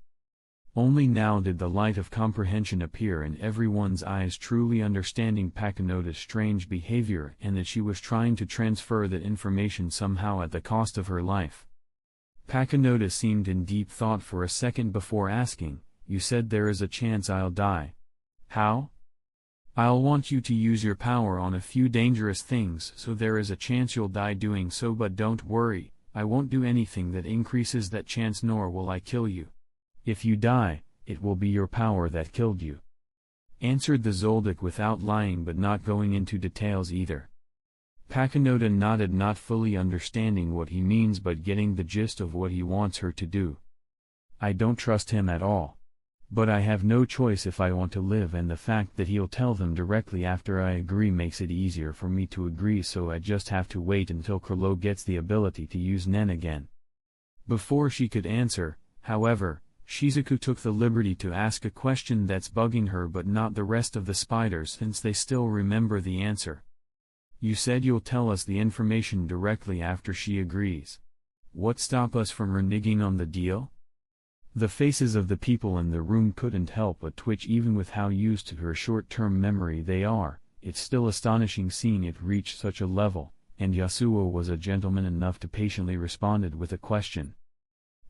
Only now did the light of comprehension appear in everyone's eyes, truly understanding Pakinota's strange behavior and that she was trying to transfer that information somehow at the cost of her life. Pakinota seemed in deep thought for a second before asking, "You said there is a chance I'll die. How?" "I'll want you to use your power on a few dangerous things, so there is a chance you'll die doing so, but don't worry, I won't do anything that increases that chance, nor will I kill you. If you die, it will be your power that killed you," answered the Zoldyck without lying but not going into details either. Pakinota nodded, not fully understanding what he means but getting the gist of what he wants her to do. "I don't trust him at all. But I have no choice if I want to live, and the fact that he'll tell them directly after I agree makes it easier for me to agree, so I just have to wait until Kurlo gets the ability to use Nen again." Before she could answer, however, Shizuku took the liberty to ask a question that's bugging her but not the rest of the spiders, since they still remember the answer. "You said you'll tell us the information directly after she agrees. What stop us from reneging on the deal?" The faces of the people in the room couldn't help but twitch. Even with how used to her short-term memory they are, it's still astonishing seeing it reach such a level, and Yasuo was a gentleman enough to patiently responded with a question.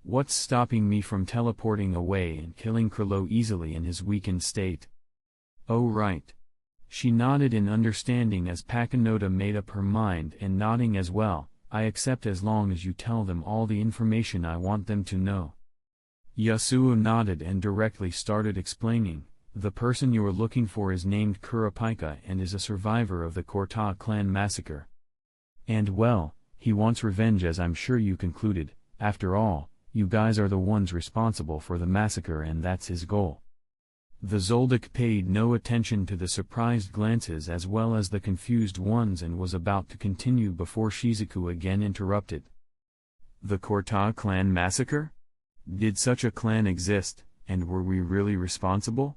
"What's stopping me from teleporting away and killing Kurlo easily in his weakened state?" "Oh right." She nodded in understanding as Pakinota made up her mind, and nodding as well, "I accept as long as you tell them all the information I want them to know." Yasuo nodded and directly started explaining, "The person you're looking for is named Kurapika and is a survivor of the Korta clan massacre. And well, he wants revenge, as I'm sure you concluded. After all, you guys are the ones responsible for the massacre and that's his goal." The Zoldyck paid no attention to the surprised glances as well as the confused ones and was about to continue before Shizuku again interrupted. "The Korta clan massacre? Did such a clan exist, and were we really responsible?"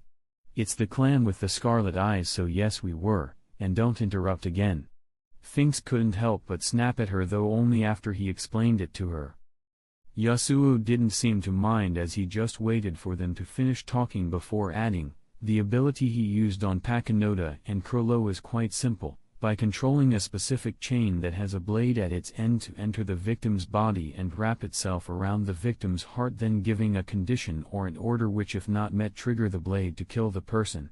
"It's the clan with the scarlet eyes, so yes we were," and don't interrupt again. Finks couldn't help but snap at her, though only after he explained it to her. Yasuo didn't seem to mind as he just waited for them to finish talking before adding, "The ability he used on Pakinota and Kurlo is quite simple. By controlling a specific chain that has a blade at its end to enter the victim's body and wrap itself around the victim's heart, then giving a condition or an order which if not met trigger the blade to kill the person.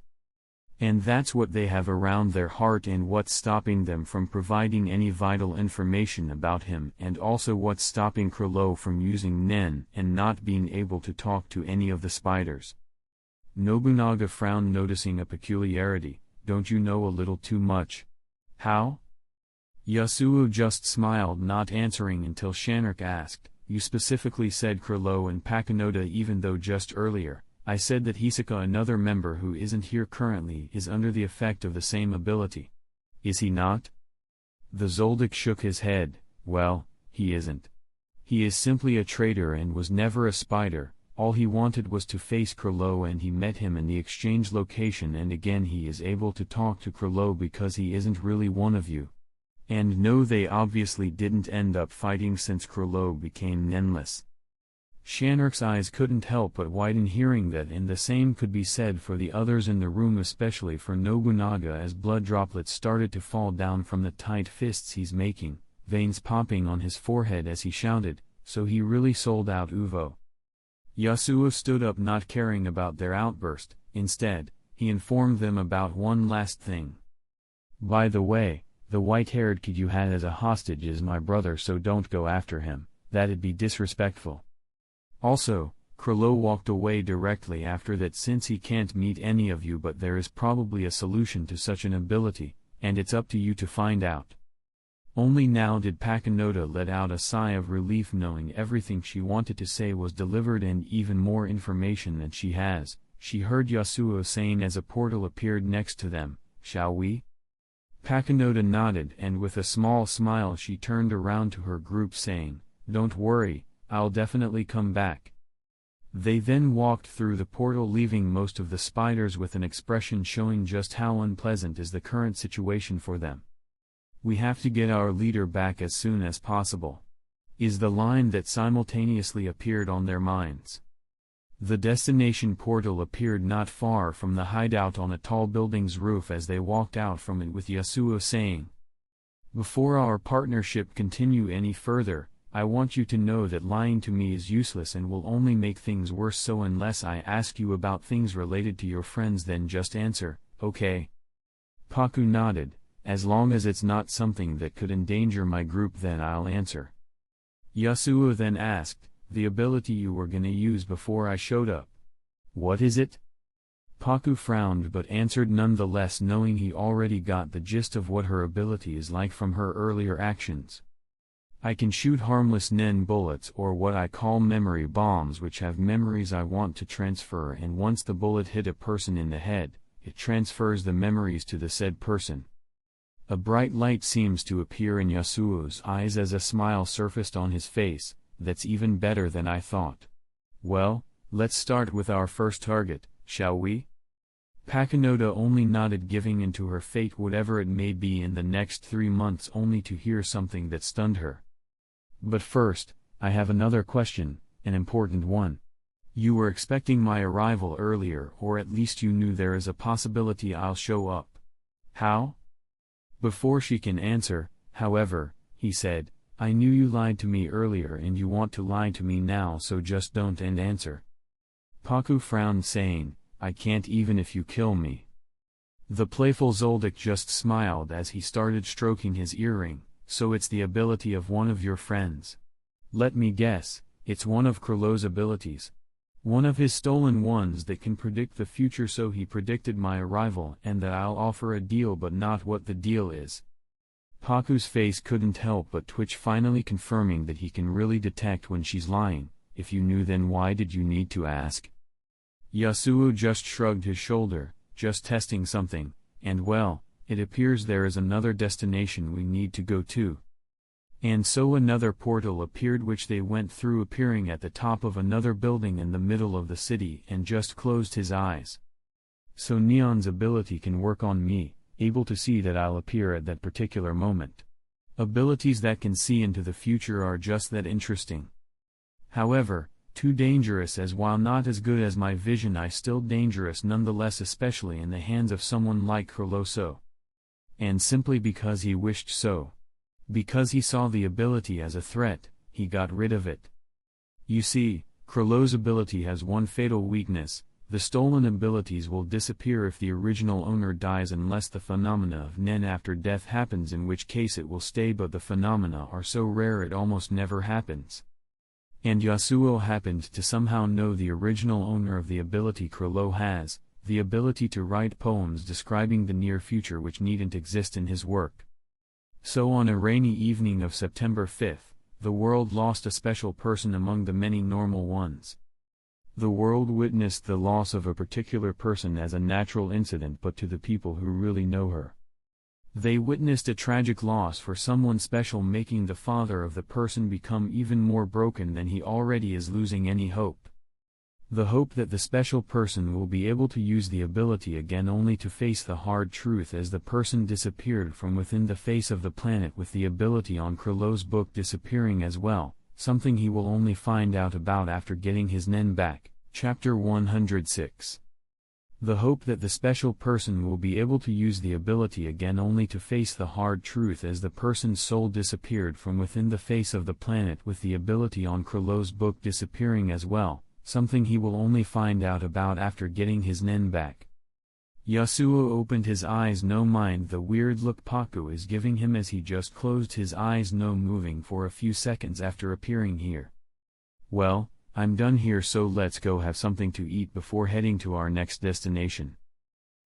And that's what they have around their heart, and what's stopping them from providing any vital information about him, and also what's stopping Kurlo from using Nen and not being able to talk to any of the spiders." Nobunaga frowned, noticing a peculiarity. "Don't you know a little too much?" "How?" Yasuo just smiled, not answering until Shanark asked, "You specifically said Kurlo and Pakinota, even though just earlier I said that Hisoka, another member who isn't here currently, is under the effect of the same ability. Is he not?" The Zoldyck shook his head. "Well, he isn't. He is simply a traitor and was never a spider. All he wanted was to face Kurlo, and he met him in the exchange location, and again he is able to talk to Kurlo because he isn't really one of you. And no, they obviously didn't end up fighting since Kurlo became Nenless." Shanark's eyes couldn't help but widen hearing that, and the same could be said for the others in the room, especially for Nobunaga, as blood droplets started to fall down from the tight fists he's making, veins popping on his forehead as he shouted, "So he really sold out Uvo." Yasuo stood up, not caring about their outburst. Instead, he informed them about one last thing. "By the way, the white-haired kid you had as a hostage is my brother, so don't go after him, that'd be disrespectful. Also, Kurlo walked away directly after that since he can't meet any of you, but there is probably a solution to such an ability, and it's up to you to find out." Only now did Pakinota let out a sigh of relief, knowing everything she wanted to say was delivered and even more information than she has. She heard Yasuo saying as a portal appeared next to them, "Shall we?" Pakunoda nodded, and with a small smile she turned around to her group saying, "Don't worry, I'll definitely come back." They then walked through the portal, leaving most of the spiders with an expression showing just how unpleasant is the current situation for them. "We have to get our leader back as soon as possible," is the line that simultaneously appeared on their minds. The destination portal appeared not far from the hideout on a tall building's roof as they walked out from it, with Yasuo saying, "Before our partnership continue any further, I want you to know that lying to me is useless and will only make things worse, so unless I ask you about things related to your friends, then just answer, okay?" Paku nodded. "As long as it's not something that could endanger my group, then I'll answer." Yasuo then asked, "The ability you were gonna use before I showed up. What is it?" Paku frowned but answered nonetheless, knowing he already got the gist of what her ability is like from her earlier actions. "I can shoot harmless nen bullets, or what I call memory bombs, which have memories I want to transfer, and once the bullet hit a person in the head, it transfers the memories to the said person." A bright light seems to appear in Yasuo's eyes as a smile surfaced on his face. "That's even better than I thought. Well, let's start with our first target, shall we?" Pakunoda only nodded, giving into her fate, whatever it may be in the next 3 months, only to hear something that stunned her. "But first, I have another question, an important one. You were expecting my arrival earlier, or at least you knew there is a possibility I'll show up. How?" Before she can answer, however, he said, "I knew you lied to me earlier and you want to lie to me now, so just don't and answer." Paku frowned, saying, "I can't even if you kill me." The playful Zoldyck just smiled as he started stroking his earring. "So it's the ability of one of your friends. Let me guess, it's one of Krolo's abilities. One of his stolen ones that can predict the future, so he predicted my arrival and that I'll offer a deal, but not what the deal is." Paku's face couldn't help but twitch, finally confirming that he can really detect when she's lying. "If you knew, then why did you need to ask?" Yasuo just shrugged his shoulder, "Just testing something, and well, it appears there is another destination we need to go to." And so another portal appeared, which they went through, appearing at the top of another building in the middle of the city, and just closed his eyes. "So Neon's ability can work on me, able to see that I'll appear at that particular moment. Abilities that can see into the future are just that interesting. However, too dangerous, as while not as good as my vision, I still dangerous nonetheless, especially in the hands of someone like Krolo. And simply because he wished so. Because he saw the ability as a threat, he got rid of it. You see, Krolo's ability has one fatal weakness: the stolen abilities will disappear if the original owner dies, unless the phenomena of Nen after death happens, in which case it will stay, but the phenomena are so rare it almost never happens. And Yasuo happened to somehow know the original owner of the ability Krolo has, the ability to write poems describing the near future which needn't exist in his work. So on a rainy evening of September 5th, the world lost a special person among the many normal ones. The world witnessed the loss of a particular person as a natural incident, but to the people who really know her, they witnessed a tragic loss for someone special, making the father of the person become even more broken than he already is, losing any hope. The hope that the special person will be able to use the ability again, only to face the hard truth as the person disappeared from within the face of the planet, with the ability on Krolo's book disappearing as well, something he will only find out about after getting his Nen back. Chapter 106. The hope that the special person will be able to use the ability again, only to face the hard truth as the person's soul disappeared from within the face of the planet, with the ability on Krolo's book disappearing as well, something he will only find out about after getting his Nen back. Yasuo opened his eyes, no mind the weird look Paku is giving him as he just closed his eyes, no moving for a few seconds after appearing here. "Well, I'm done here, so let's go have something to eat before heading to our next destination."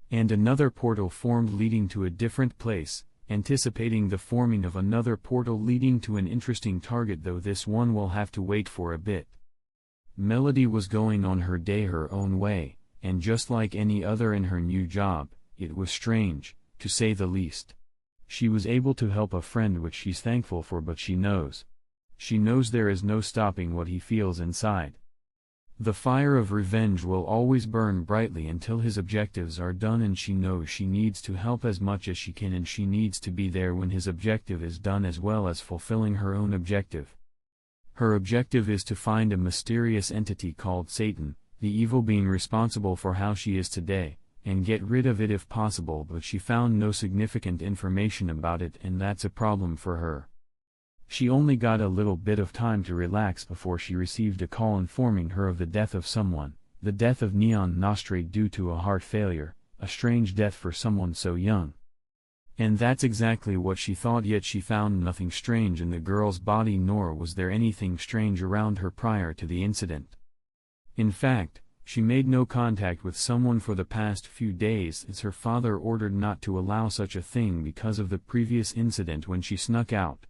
And another portal formed, leading to a different place, anticipating the forming of another portal leading to an interesting target, though this one will have to wait for a bit. Melody was going on her day her own way, and just like any other in her new job, it was strange, to say the least. She was able to help a friend, which she's thankful for, but she knows there is no stopping what he feels inside. The fire of revenge will always burn brightly until his objectives are done, and she knows she needs to help as much as she can, and she needs to be there when his objective is done, as well as fulfilling her own objective. Her objective is to find a mysterious entity called Satan, the evil being responsible for how she is today, and get rid of it if possible, but she found no significant information about it, and that's a problem for her. She only got a little bit of time to relax before she received a call informing her of the death of someone, the death of Neon Nostre due to a heart failure, a strange death for someone so young. And that's exactly what she thought, yet she found nothing strange in the girl's body, nor was there anything strange around her prior to the incident. In fact, she made no contact with someone for the past few days, as her father ordered not to allow such a thing because of the previous incident when she snuck out.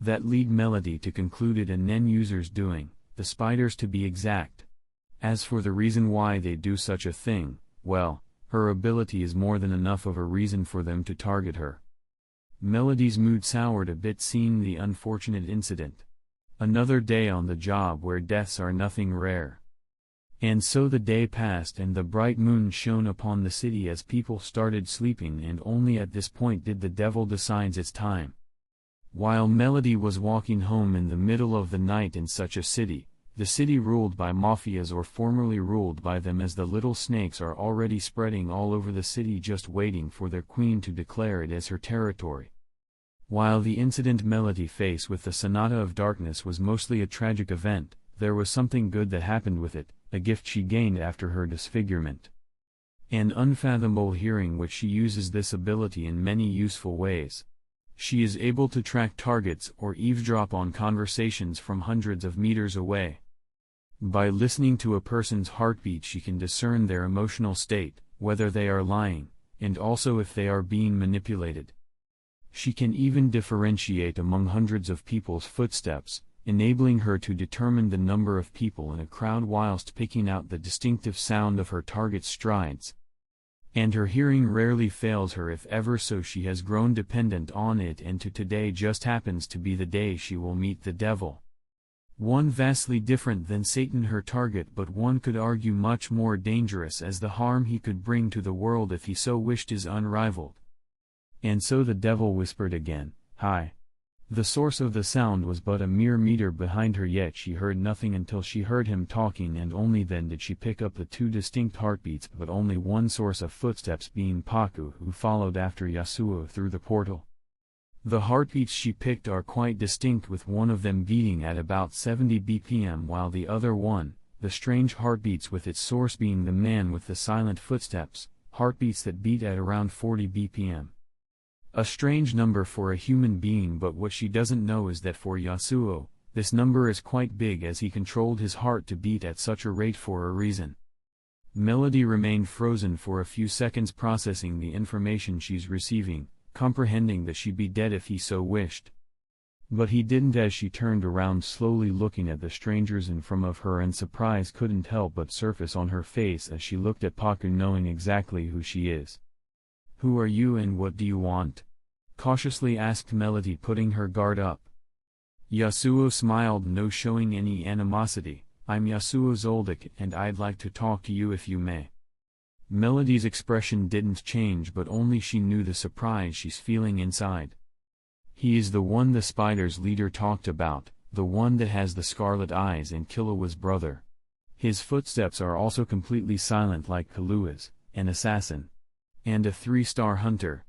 That lead Melody to concluded an end user's doing, the spiders to be exact. As for the reason why they do such a thing, well, her ability is more than enough of a reason for them to target her. Melody's mood soured a bit seeing the unfortunate incident. Another day on the job where deaths are nothing rare. And so the day passed, and the bright moon shone upon the city as people started sleeping, and only at this point did the devil decide its time. While Melody was walking home in the middle of the night in such a city, the city ruled by mafias or formerly ruled by them, as the little snakes are already spreading all over the city, just waiting for their queen to declare it as her territory. While the incident Melody faced with the Sonata of Darkness was mostly a tragic event, there was something good that happened with it, a gift she gained after her disfigurement. An unfathomable hearing, which she uses this ability in many useful ways. She is able to track targets or eavesdrop on conversations from hundreds of meters away. By listening to a person's heartbeat, she can discern their emotional state, whether they are lying, and also if they are being manipulated. She can even differentiate among hundreds of people's footsteps, enabling her to determine the number of people in a crowd whilst picking out the distinctive sound of her target's strides. And her hearing rarely fails her if ever, so she has grown dependent on it, and today just happens to be the day she will meet the devil. One vastly different than Satan, her target, but one could argue much more dangerous, as the harm he could bring to the world if he so wished is unrivaled. And so the devil whispered again, "Hi." The source of the sound was but a mere meter behind her, yet she heard nothing until she heard him talking, and only then did she pick up the two distinct heartbeats, but only one source of footsteps, being Paku, who followed after Yasuo through the portal. The heartbeats she picked are quite distinct, with one of them beating at about 70 BPM while the other one, the strange heartbeats with its source being the man with the silent footsteps, heartbeats that beat at around 40 BPM. A strange number for a human being, but what she doesn't know is that for Yasuo, this number is quite big, as he controlled his heart to beat at such a rate for a reason. Melody remained frozen for a few seconds, processing the information she's receiving, comprehending that she'd be dead if he so wished. But he didn't, as she turned around slowly, looking at the strangers in front of her, and surprise couldn't help but surface on her face as she looked at Paku, knowing exactly who she is. "Who are you and what do you want?" cautiously asked Melody, putting her guard up. Yasuo smiled, no showing any animosity. "I'm Yasuo Zoldyck, and I'd like to talk to you if you may." Melody's expression didn't change, but only she knew the surprise she's feeling inside. He is the one the spider's leader talked about, the one that has the scarlet eyes and Killua's brother. His footsteps are also completely silent like Killua's, an assassin. And a 3-star hunter.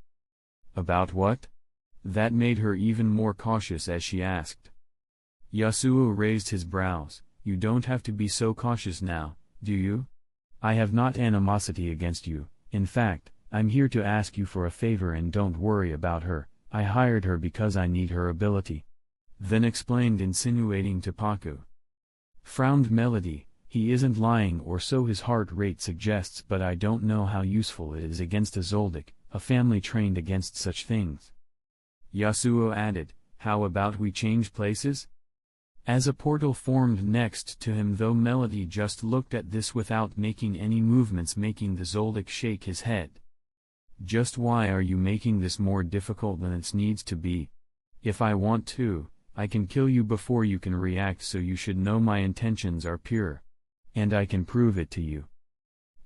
About what? That made her even more cautious as she asked. Yasuo raised his brows. "You don't have to be so cautious now, do you? I have not animosity against you. In fact, I'm here to ask you for a favor, and don't worry about her. I hired her because I need her ability." Then explained, insinuating to Paku. Frowned Melody. "He isn't lying, or so his heart rate suggests, but I don't know how useful it is against a Zoldyck, a family trained against such things." Yasuo added, "How about we change places?" As a portal formed next to him, though Melody just looked at this without making any movements, making the Zoldyck shake his head. Just why are you making this more difficult than it needs to be? If I want to, I can kill you before you can react, so you should know my intentions are pure. And I can prove it to you.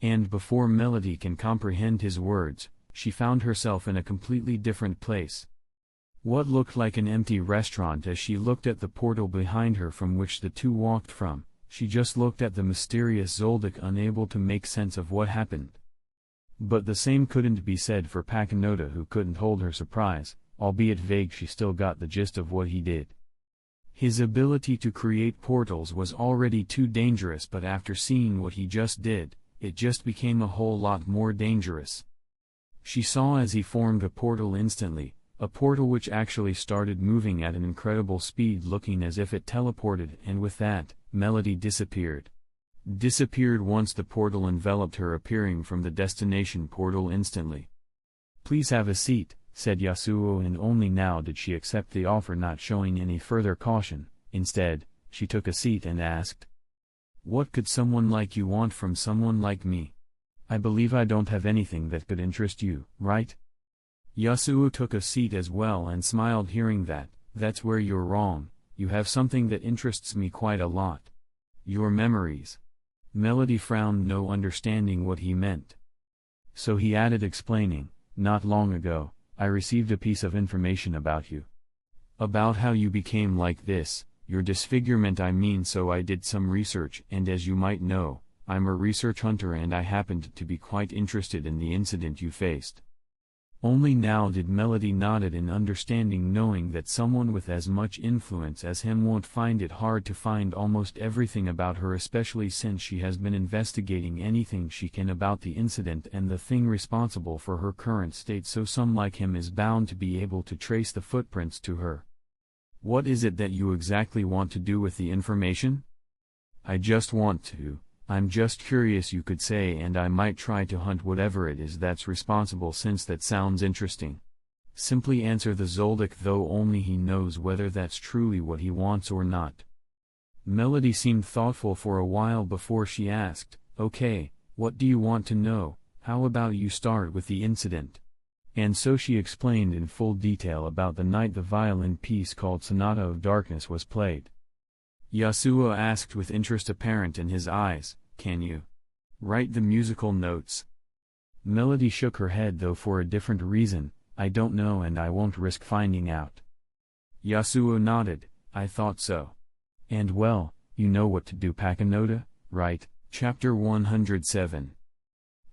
And before Melody can comprehend his words, she found herself in a completely different place. What looked like an empty restaurant as she looked at the portal behind her from which the two walked from, she just looked at the mysterious Zoldyck, unable to make sense of what happened. But the same couldn't be said for Packnoda, who couldn't hold her surprise, albeit vague. She still got the gist of what he did. His ability to create portals was already too dangerous, but after seeing what he just did, it just became a whole lot more dangerous. She saw as he formed a portal instantly, a portal which actually started moving at an incredible speed, looking as if it teleported, and with that, Melody disappeared. Disappeared once the portal enveloped her, appearing from the destination portal instantly. "Please have a seat," said Yasuo, and only now did she accept the offer, not showing any further caution. Instead, she took a seat and asked, "What could someone like you want from someone like me? I believe I don't have anything that could interest you, right?" Yasuo took a seat as well and smiled, hearing that. "That's where you're wrong. You have something that interests me quite a lot. Your memories." Melody frowned, no understanding what he meant. So he added, explaining, "Not long ago, I received a piece of information about you. About how you became like this, your disfigurement I mean, so I did some research, and as you might know, I'm a research hunter and I happened to be quite interested in the incident you faced." Only now did Melody nodded in understanding, knowing that someone with as much influence as him won't find it hard to find almost everything about her, especially since she has been investigating anything she can about the incident and the thing responsible for her current state, so some like him is bound to be able to trace the footprints to her. "What is it that you exactly want to do with the information?" "I just want to. I'm just curious, you could say, and I might try to hunt whatever it is that's responsible, since that sounds interesting." Simply answer the Zoldyck, though only he knows whether that's truly what he wants or not. Melody seemed thoughtful for a while before she asked, "Okay, what do you want to know? How about you start with the incident?" And so she explained in full detail about the night the violin piece called Sonata of Darkness was played. Yasuo asked with interest apparent in his eyes, "Can you write the musical notes?" Melody shook her head, though for a different reason. "I don't know and I won't risk finding out." Yasuo nodded, "I thought so. And well, you know what to do, Packnoda, right?" Chapter 107.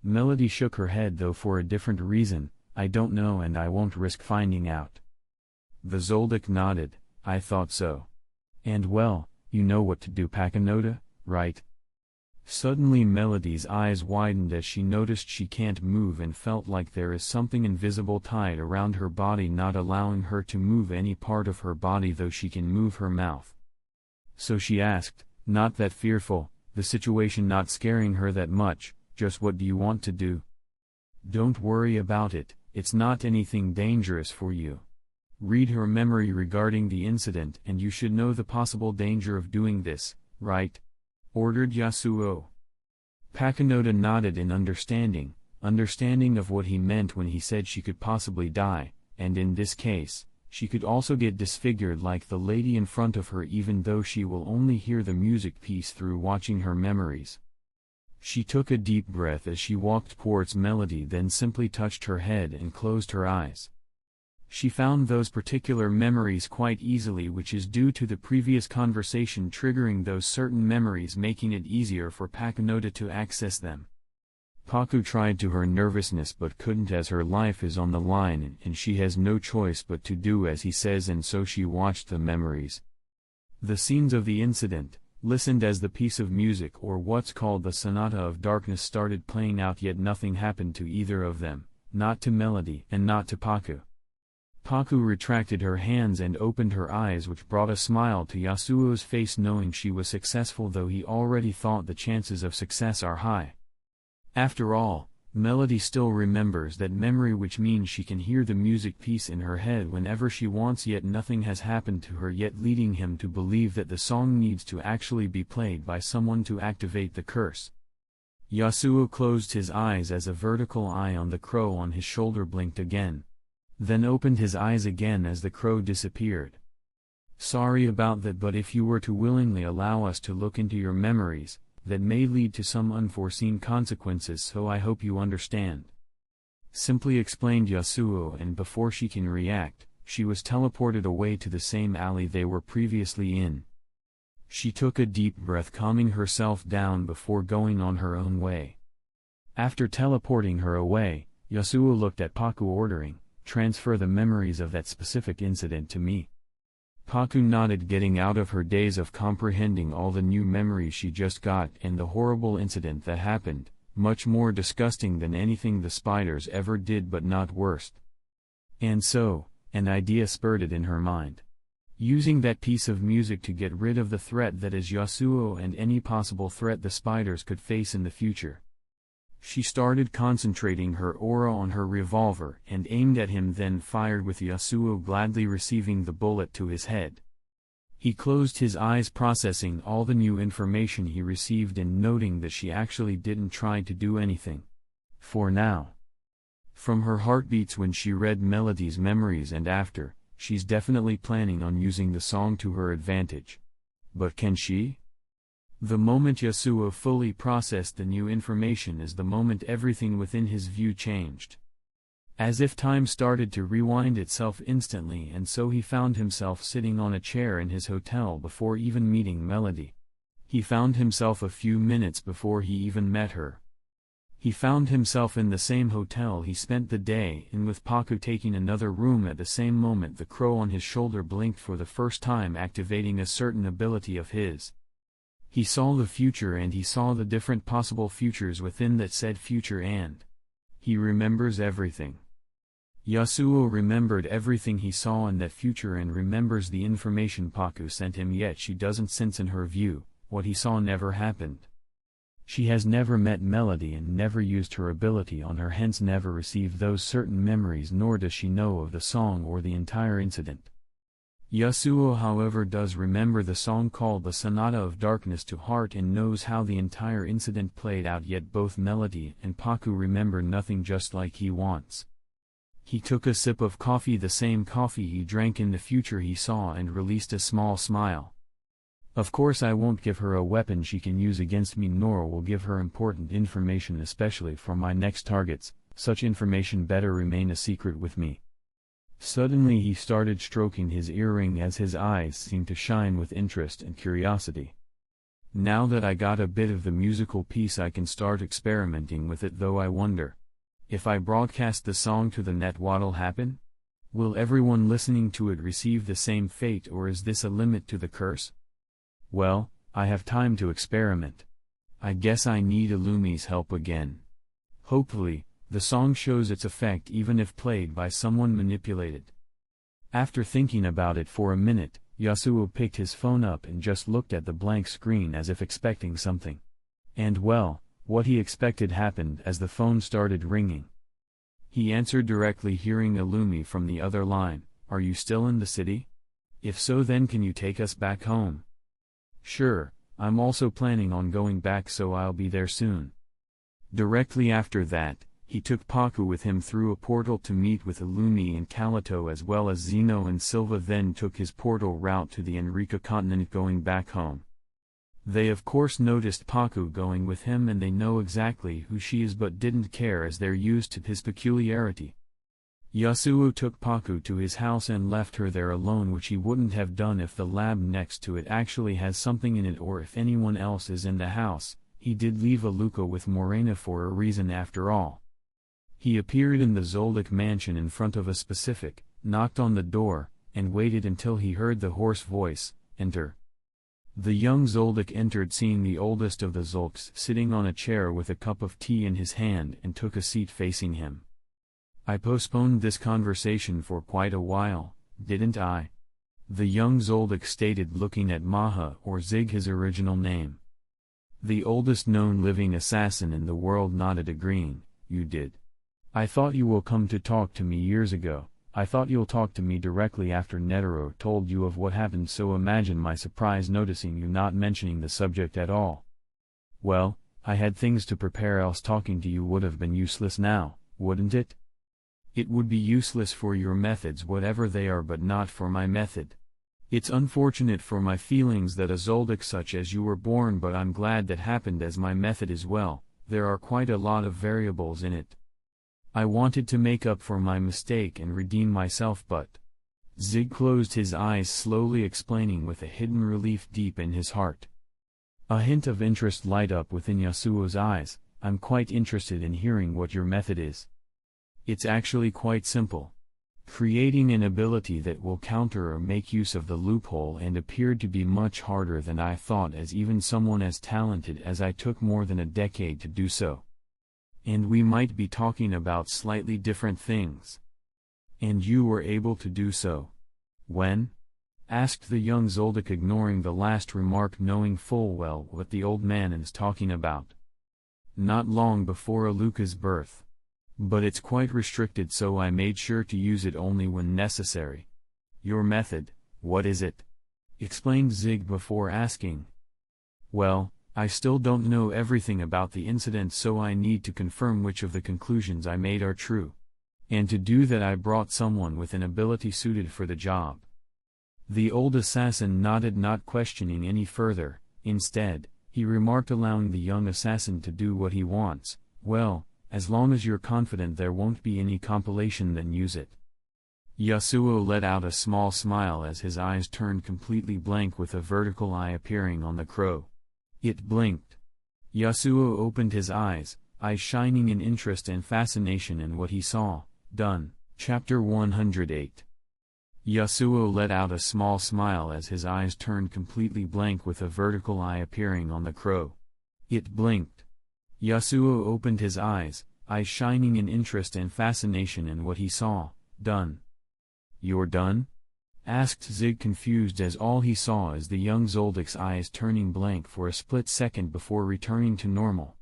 Melody shook her head, though for a different reason. "I don't know and I won't risk finding out." The Zoldyck nodded, "I thought so. And well, you know what to do, Packnoda, right?" Suddenly Melody's eyes widened as she noticed she can't move and felt like there is something invisible tied around her body, not allowing her to move any part of her body, though she can move her mouth. So she asked, not that fearful, the situation not scaring her that much, "Just what do you want to do?" "Don't worry about it, it's not anything dangerous for you. Read her memory regarding the incident and you should know the possible danger of doing this, right?" ordered Yasuo. Packnoda nodded in understanding of what he meant when he said she could possibly die, and in this case, she could also get disfigured like the lady in front of her, even though she will only hear the music piece through watching her memories. She took a deep breath as she walked towards Melody, then simply touched her head and closed her eyes. She found those particular memories quite easily, which is due to the previous conversation triggering those certain memories, making it easier for Packnoda to access them. Paku tried to her nervousness but couldn't, as her life is on the line and she has no choice but to do as he says, and so she watched the memories. The scenes of the incident, listened as the piece of music, or what's called the Sonata of Darkness, started playing out, yet nothing happened to either of them, not to Melody and not to Paku. Paku retracted her hands and opened her eyes, which brought a smile to Yasuo's face, knowing she was successful, though he already thought the chances of success are high. After all, Melody still remembers that memory, which means she can hear the music piece in her head whenever she wants, yet nothing has happened to her yet, leading him to believe that the song needs to actually be played by someone to activate the curse. Yasuo closed his eyes as a vertical eye on the crow on his shoulder blinked again. Then opened his eyes again as the crow disappeared. Sorry about that, but if you were to willingly allow us to look into your memories, that may lead to some unforeseen consequences, so I hope you understand. Simply explained Yasuo, and before she can react, she was teleported away to the same alley they were previously in. She took a deep breath, calming herself down before going on her own way. After teleporting her away, Yasuo looked at Paku, ordering, "Transfer the memories of that specific incident to me." Paku nodded, getting out of her daze of comprehending all the new memories she just got and the horrible incident that happened, much more disgusting than anything the spiders ever did, but not worse. And so, an idea spurted in her mind. Using that piece of music to get rid of the threat that is Yasuo and any possible threat the spiders could face in the future. She started concentrating her aura on her revolver and aimed at him, then fired, with Yasuo gladly receiving the bullet to his head. He closed his eyes, processing all the new information he received and noting that she actually didn't try to do anything. For now. From her heartbeats when she read Melody's memories and after, she's definitely planning on using the song to her advantage. But can she? The moment Yasuo fully processed the new information is the moment everything within his view changed. As if time started to rewind itself instantly, and so he found himself sitting on a chair in his hotel before even meeting Melody. He found himself a few minutes before he even met her. He found himself in the same hotel he spent the day in, with Paku taking another room at the same moment the crow on his shoulder blinked for the first time, activating a certain ability of his. He saw the future, and he saw the different possible futures within that said future, and he remembers everything. Yasuo remembered everything he saw in that future and remembers the information Paku sent him, yet she doesn't sense in her view, what he saw never happened. She has never met Melody and never used her ability on her, hence never received those certain memories, nor does she know of the song or the entire incident. Yasuo, however, does remember the song called the Sonata of Darkness to heart and knows how the entire incident played out, yet both Melody and Paku remember nothing, just like he wants. He took a sip of coffee, the same coffee he drank in the future he saw, and released a small smile. Of course I won't give her a weapon she can use against me, nor will give her important information, especially for my next targets. Such information better remain a secret with me. Suddenly he started stroking his earring as his eyes seemed to shine with interest and curiosity. Now that I got a bit of the musical piece, I can start experimenting with it, though I wonder, if I broadcast the song to the net, what'll happen? Will everyone listening to it receive the same fate, or is this a limit to the curse? Well, I have time to experiment. I guess I need Illumi's help again. Hopefully, the song shows its effect even if played by someone manipulated. After thinking about it for a minute, Yasuo picked his phone up and just looked at the blank screen as if expecting something. And well, what he expected happened as the phone started ringing. He answered directly, hearing Illumi from the other line. "Are you still in the city? If so, then can you take us back home?" "Sure, I'm also planning on going back, so I'll be there soon." Directly after that, he took Paku with him through a portal to meet with Illumi and Calito as well as Zeno and Silva, then took his portal route to the Enrica continent, going back home. They of course noticed Paku going with him, and they know exactly who she is but didn't care as they're used to his peculiarity. Yasuo took Paku to his house and left her there alone, which he wouldn't have done if the lab next to it actually has something in it or if anyone else is in the house. He did leave Aluka with Morena for a reason after all. He appeared in the Zoldyck mansion in front of a specific, knocked on the door, and waited until he heard the hoarse voice, "Enter." The young Zoldyck entered, seeing the oldest of the Zoldycks sitting on a chair with a cup of tea in his hand, and took a seat facing him. "I postponed this conversation for quite a while, didn't I?" The young Zoldyck stated, looking at Maha, or Zig, his original name. The oldest known living assassin in the world, nodded, agreeing. "You did. I thought you will come to talk to me years ago. I thought you'll talk to me directly after Netero told you of what happened, so imagine my surprise noticing you not mentioning the subject at all." "Well, I had things to prepare, else talking to you would have been useless now, wouldn't it? It would be useless for your methods whatever they are, but not for my method. It's unfortunate for my feelings that a Zoldyck such as you were born, but I'm glad that happened, as my method is, well, there are quite a lot of variables in it. I wanted to make up for my mistake and redeem myself, but... Zig closed his eyes, slowly explaining with a hidden relief deep in his heart. A hint of interest light up within Yasuo's eyes. I'm quite interested in hearing what your method is. It's actually quite simple. Creating an ability that will counter or make use of the loophole, and appeared to be much harder than I thought, as even someone as talented as I took more than a decade to do so. And we might be talking about slightly different things. And you were able to do so. When? Asked the young Zoldyck, ignoring the last remark, knowing full well what the old man is talking about. Not long before Aluka's birth. But it's quite restricted, so I made sure to use it only when necessary. Your method, what is it? Explained Zig before asking. Well, I still don't know everything about the incident, so I need to confirm which of the conclusions I made are true. And to do that I brought someone with an ability suited for the job. The old assassin nodded, not questioning any further. Instead, he remarked, allowing the young assassin to do what he wants. Well, as long as you're confident there won't be any compilation, then use it. Yasuo let out a small smile as his eyes turned completely blank, with a vertical eye appearing on the crow. It blinked. Yasuo opened his eyes shining in interest and fascination in what he saw. Done. Chapter 108. Yasuo let out a small smile as his eyes turned completely blank, with a vertical eye appearing on the crow. It blinked. Yasuo opened his eyes shining in interest and fascination in what he saw. Done. You're done? Asked Zig, confused, as all he saw is the young Zoldyck's eyes turning blank for a split second before returning to normal.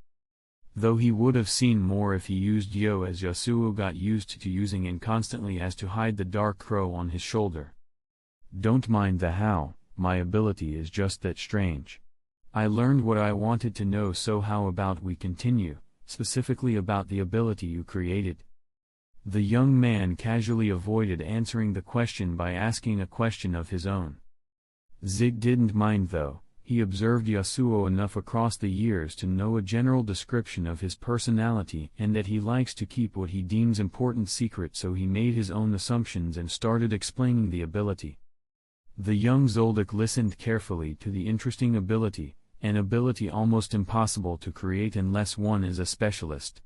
Though he would have seen more if he used Yo, as Yasuo got used to using it constantly as to hide the dark crow on his shoulder. Don't mind the how, my ability is just that strange. I learned what I wanted to know, so how about we continue, specifically about the ability you created? The young man casually avoided answering the question by asking a question of his own. Zig didn't mind though. He observed Yasuo enough across the years to know a general description of his personality, and that he likes to keep what he deems important secret, so he made his own assumptions and started explaining the ability. The young Zoldyck listened carefully to the interesting ability, an ability almost impossible to create unless one is a specialist.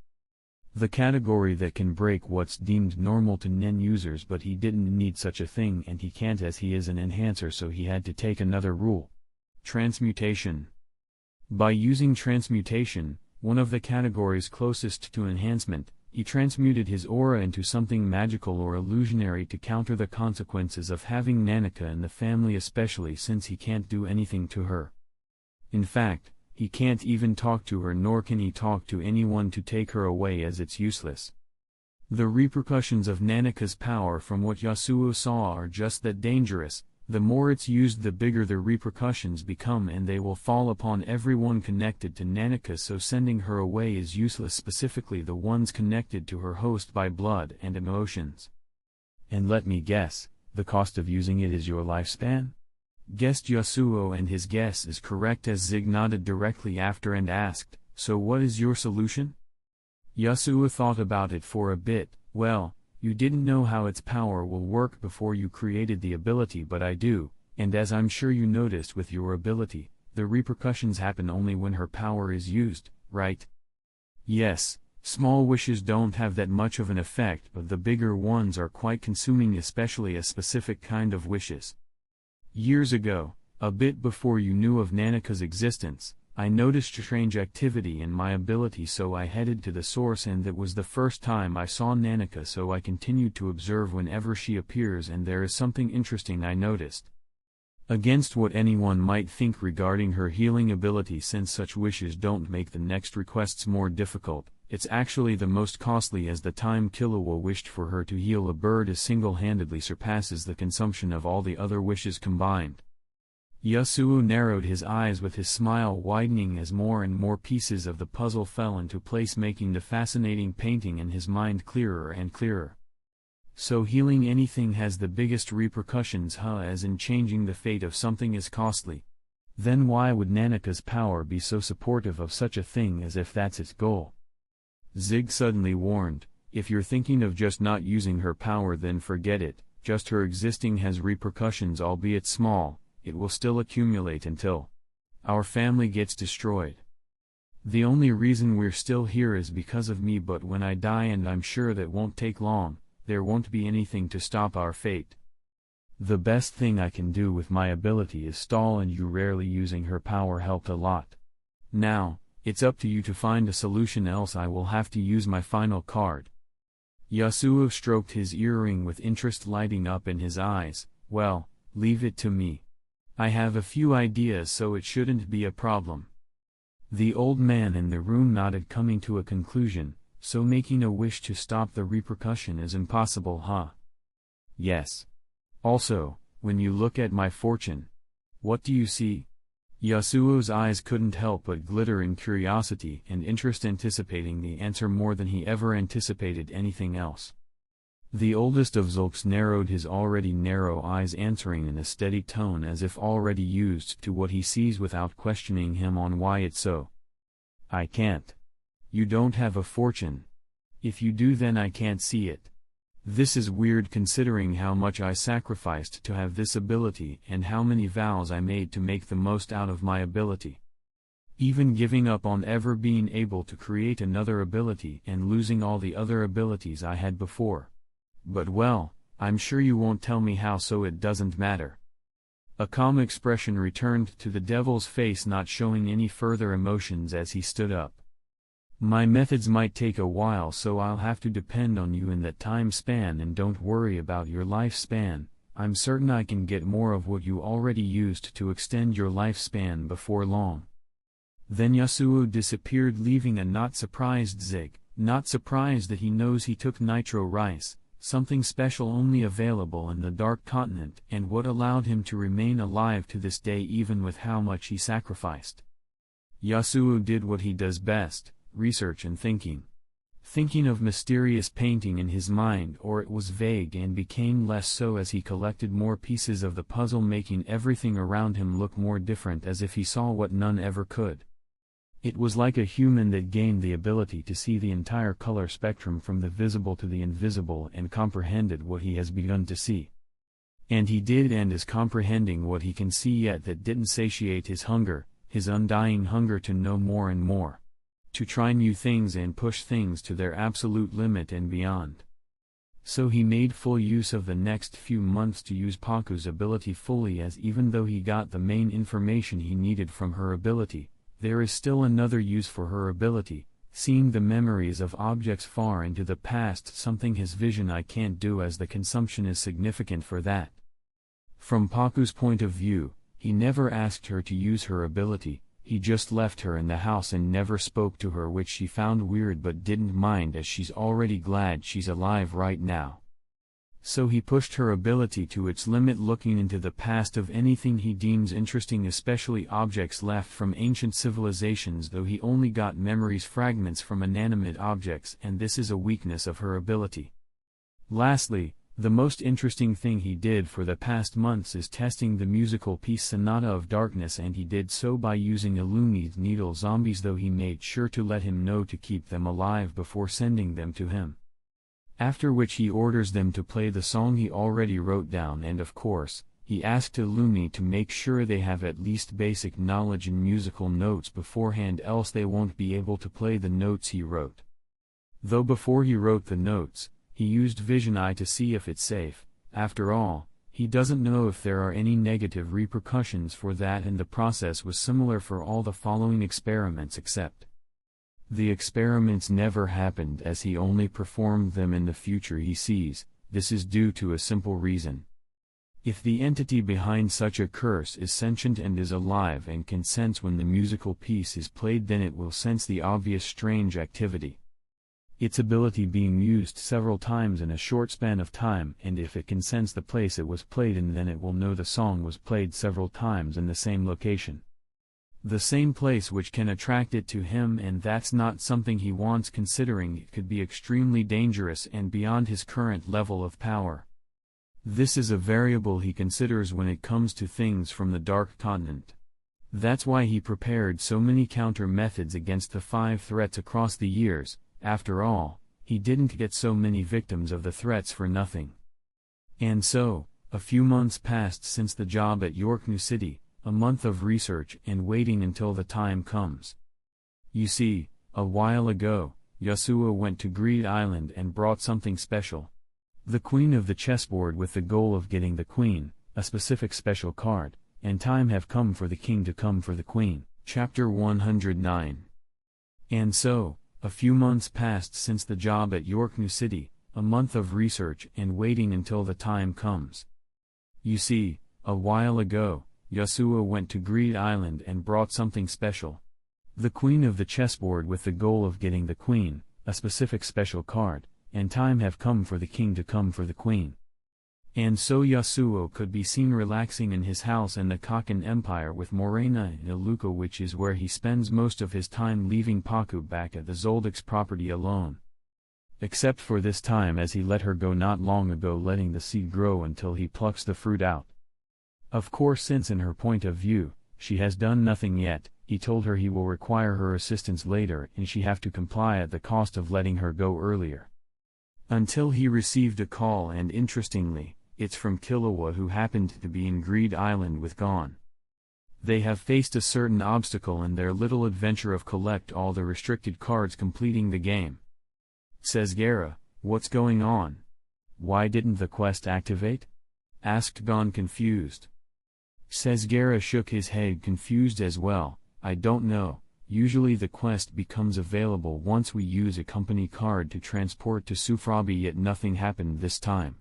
The category that can break what's deemed normal to non-users, but he didn't need such a thing, and he can't, as he is an enhancer, so he had to take another rule. Transmutation. By using transmutation, one of the categories closest to enhancement, he transmuted his aura into something magical or illusionary to counter the consequences of having Nanika in the family, especially since he can't do anything to her. In fact, he can't even talk to her, nor can he talk to anyone to take her away, as it's useless. The repercussions of Nanika's power, from what Yasuo saw, are just that dangerous. The more it's used, the bigger the repercussions become, and they will fall upon everyone connected to Nanika, so sending her away is useless, specifically the ones connected to her host by blood and emotions. And let me guess, the cost of using it is your lifespan? Guessed Yasuo, and his guess is correct, as Zig nodded directly after and asked, so what is your solution? Yasuo thought about it for a bit. Well, you didn't know how its power will work before you created the ability, but I do, and as I'm sure you noticed with your ability, the repercussions happen only when her power is used, right? Yes, small wishes don't have that much of an effect, but the bigger ones are quite consuming, especially a specific kind of wishes. Years ago, a bit before you knew of Nanika's existence, I noticed strange activity in my ability, so I headed to the source, and that was the first time I saw Nanika, so I continued to observe whenever she appears, and there is something interesting I noticed. Against what anyone might think regarding her healing ability, since such wishes don't make the next requests more difficult, it's actually the most costly, as the time Killua wished for her to heal a bird single-handedly surpasses the consumption of all the other wishes combined. Yasuo narrowed his eyes with his smile widening as more and more pieces of the puzzle fell into place, making the fascinating painting in his mind clearer and clearer. So healing anything has the biggest repercussions, as in changing the fate of something is costly. Then why would Nanaka's power be so supportive of such a thing as if that's its goal? Zig suddenly warned, if you're thinking of just not using her power, then forget it. Just her existing has repercussions, albeit small. It will still accumulate until our family gets destroyed. The only reason we're still here is because of me, but when I die, and I'm sure that won't take long, there won't be anything to stop our fate. The best thing I can do with my ability is stall, and you rarely using her power helped a lot. Now, it's up to you to find a solution, else I will have to use my final card. Yasuo stroked his earring with interest lighting up in his eyes. Well, leave it to me. I have a few ideas, so it shouldn't be a problem. The old man in the room nodded, coming to a conclusion. So making a wish to stop the repercussion is impossible, huh? Yes. Also, when you look at my fortune, what do you see? Yasuo's eyes couldn't help but glitter in curiosity and interest, anticipating the answer more than he ever anticipated anything else. The oldest of Zulks narrowed his already narrow eyes, answering in a steady tone as if already used to what he sees, without questioning him on why it's so. I can't. You don't have a fortune. If you do, then I can't see it. This is weird, considering how much I sacrificed to have this ability and how many vows I made to make the most out of my ability. Even giving up on ever being able to create another ability and losing all the other abilities I had before. But well, I'm sure you won't tell me how, so it doesn't matter. A calm expression returned to the devil's face, not showing any further emotions as he stood up. My methods might take a while, so I'll have to depend on you in that time span, and don't worry about your lifespan. I'm certain I can get more of what you already used to extend your lifespan before long. Then Yasuo disappeared, leaving a not surprised Zig, not surprised that he knows he took nitro rice, something special only available in the Dark Continent, and what allowed him to remain alive to this day even with how much he sacrificed. Yasuo did what he does best, research and thinking. Thinking of mysterious painting in his mind, or it was vague and became less so as he collected more pieces of the puzzle, making everything around him look more different, as if he saw what none ever could. It was like a human that gained the ability to see the entire color spectrum from the visible to the invisible, and comprehended what he has begun to see. And he did and is comprehending what he can see, yet that didn't satiate his hunger, his undying hunger to know more and more. To try new things and push things to their absolute limit and beyond. So he made full use of the next few months to use Paku's ability fully, as even though he got the main information he needed from her ability, there is still another use for her ability, seeing the memories of objects far into the past, something his vision eye can't do, as the consumption is significant for that. From Paku's point of view, he never asked her to use her ability. He just left her in the house and never spoke to her, which she found weird but didn't mind, as she's already glad she's alive right now. So he pushed her ability to its limit, looking into the past of anything he deems interesting, especially objects left from ancient civilizations, though he only got memories fragments from inanimate objects, and this is a weakness of her ability. Lastly, the most interesting thing he did for the past months is testing the musical piece Sonata of Darkness, and he did so by using Illumi's needle zombies, though he made sure to let him know to keep them alive before sending them to him. After which he orders them to play the song he already wrote down, and of course, he asked Illumi to make sure they have at least basic knowledge in musical notes beforehand, else they won't be able to play the notes he wrote. Though before he wrote the notes, he used Vision Eye to see if it's safe. After all, he doesn't know if there are any negative repercussions for that, and the process was similar for all the following experiments, except the experiments never happened, as he only performed them in the future he sees. This is due to a simple reason. If the entity behind such a curse is sentient and is alive and can sense when the musical piece is played, then it will sense the obvious strange activity. its ability being used several times in a short span of time, and if it can sense the place it was played in, then it will know the song was played several times in the same location. The same place, which can attract it to him, and that's not something he wants, considering it could be extremely dangerous and beyond his current level of power. This is a variable he considers when it comes to things from the Dark Continent. That's why he prepared so many counter methods against the 5 threats across the years. After all, he didn't get so many victims of the threats for nothing. And so, a few months passed since the job at York New City, a month of research and waiting until the time comes. You see, a while ago, Yasuo went to Greed Island and brought something special. The queen of the chessboard, with the goal of getting the queen, a specific special card, and time have come for the king to come for the queen. Chapter 109. And so, a few months passed since the job at York New City, a month of research and waiting until the time comes. You see, a while ago, Yasuo went to Greed Island and brought something special. The queen of the chessboard, with the goal of getting the queen, a specific special card, and time have come for the king to come for the queen. And so Yasuo could be seen relaxing in his house in the Kaken Empire with Morena and Iluka, which is where he spends most of his time, leaving Paku back at the Zoldik's property alone. Except for this time, as he let her go not long ago, letting the seed grow until he plucks the fruit out. Of course, since in her point of view, she has done nothing yet, he told her he will require her assistance later and she have to comply at the cost of letting her go earlier. Until he received a call, and interestingly, it's from Killua, who happened to be in Greed Island with Gon. They have faced a certain obstacle in their little adventure of collect all the restricted cards completing the game. Says Gara, "What's going on? Why didn't the quest activate?" asked Gon, confused. Says Gara shook his head, confused as well. "I don't know, usually the quest becomes available once we use a company card to transport to Sufrabi, yet nothing happened this time.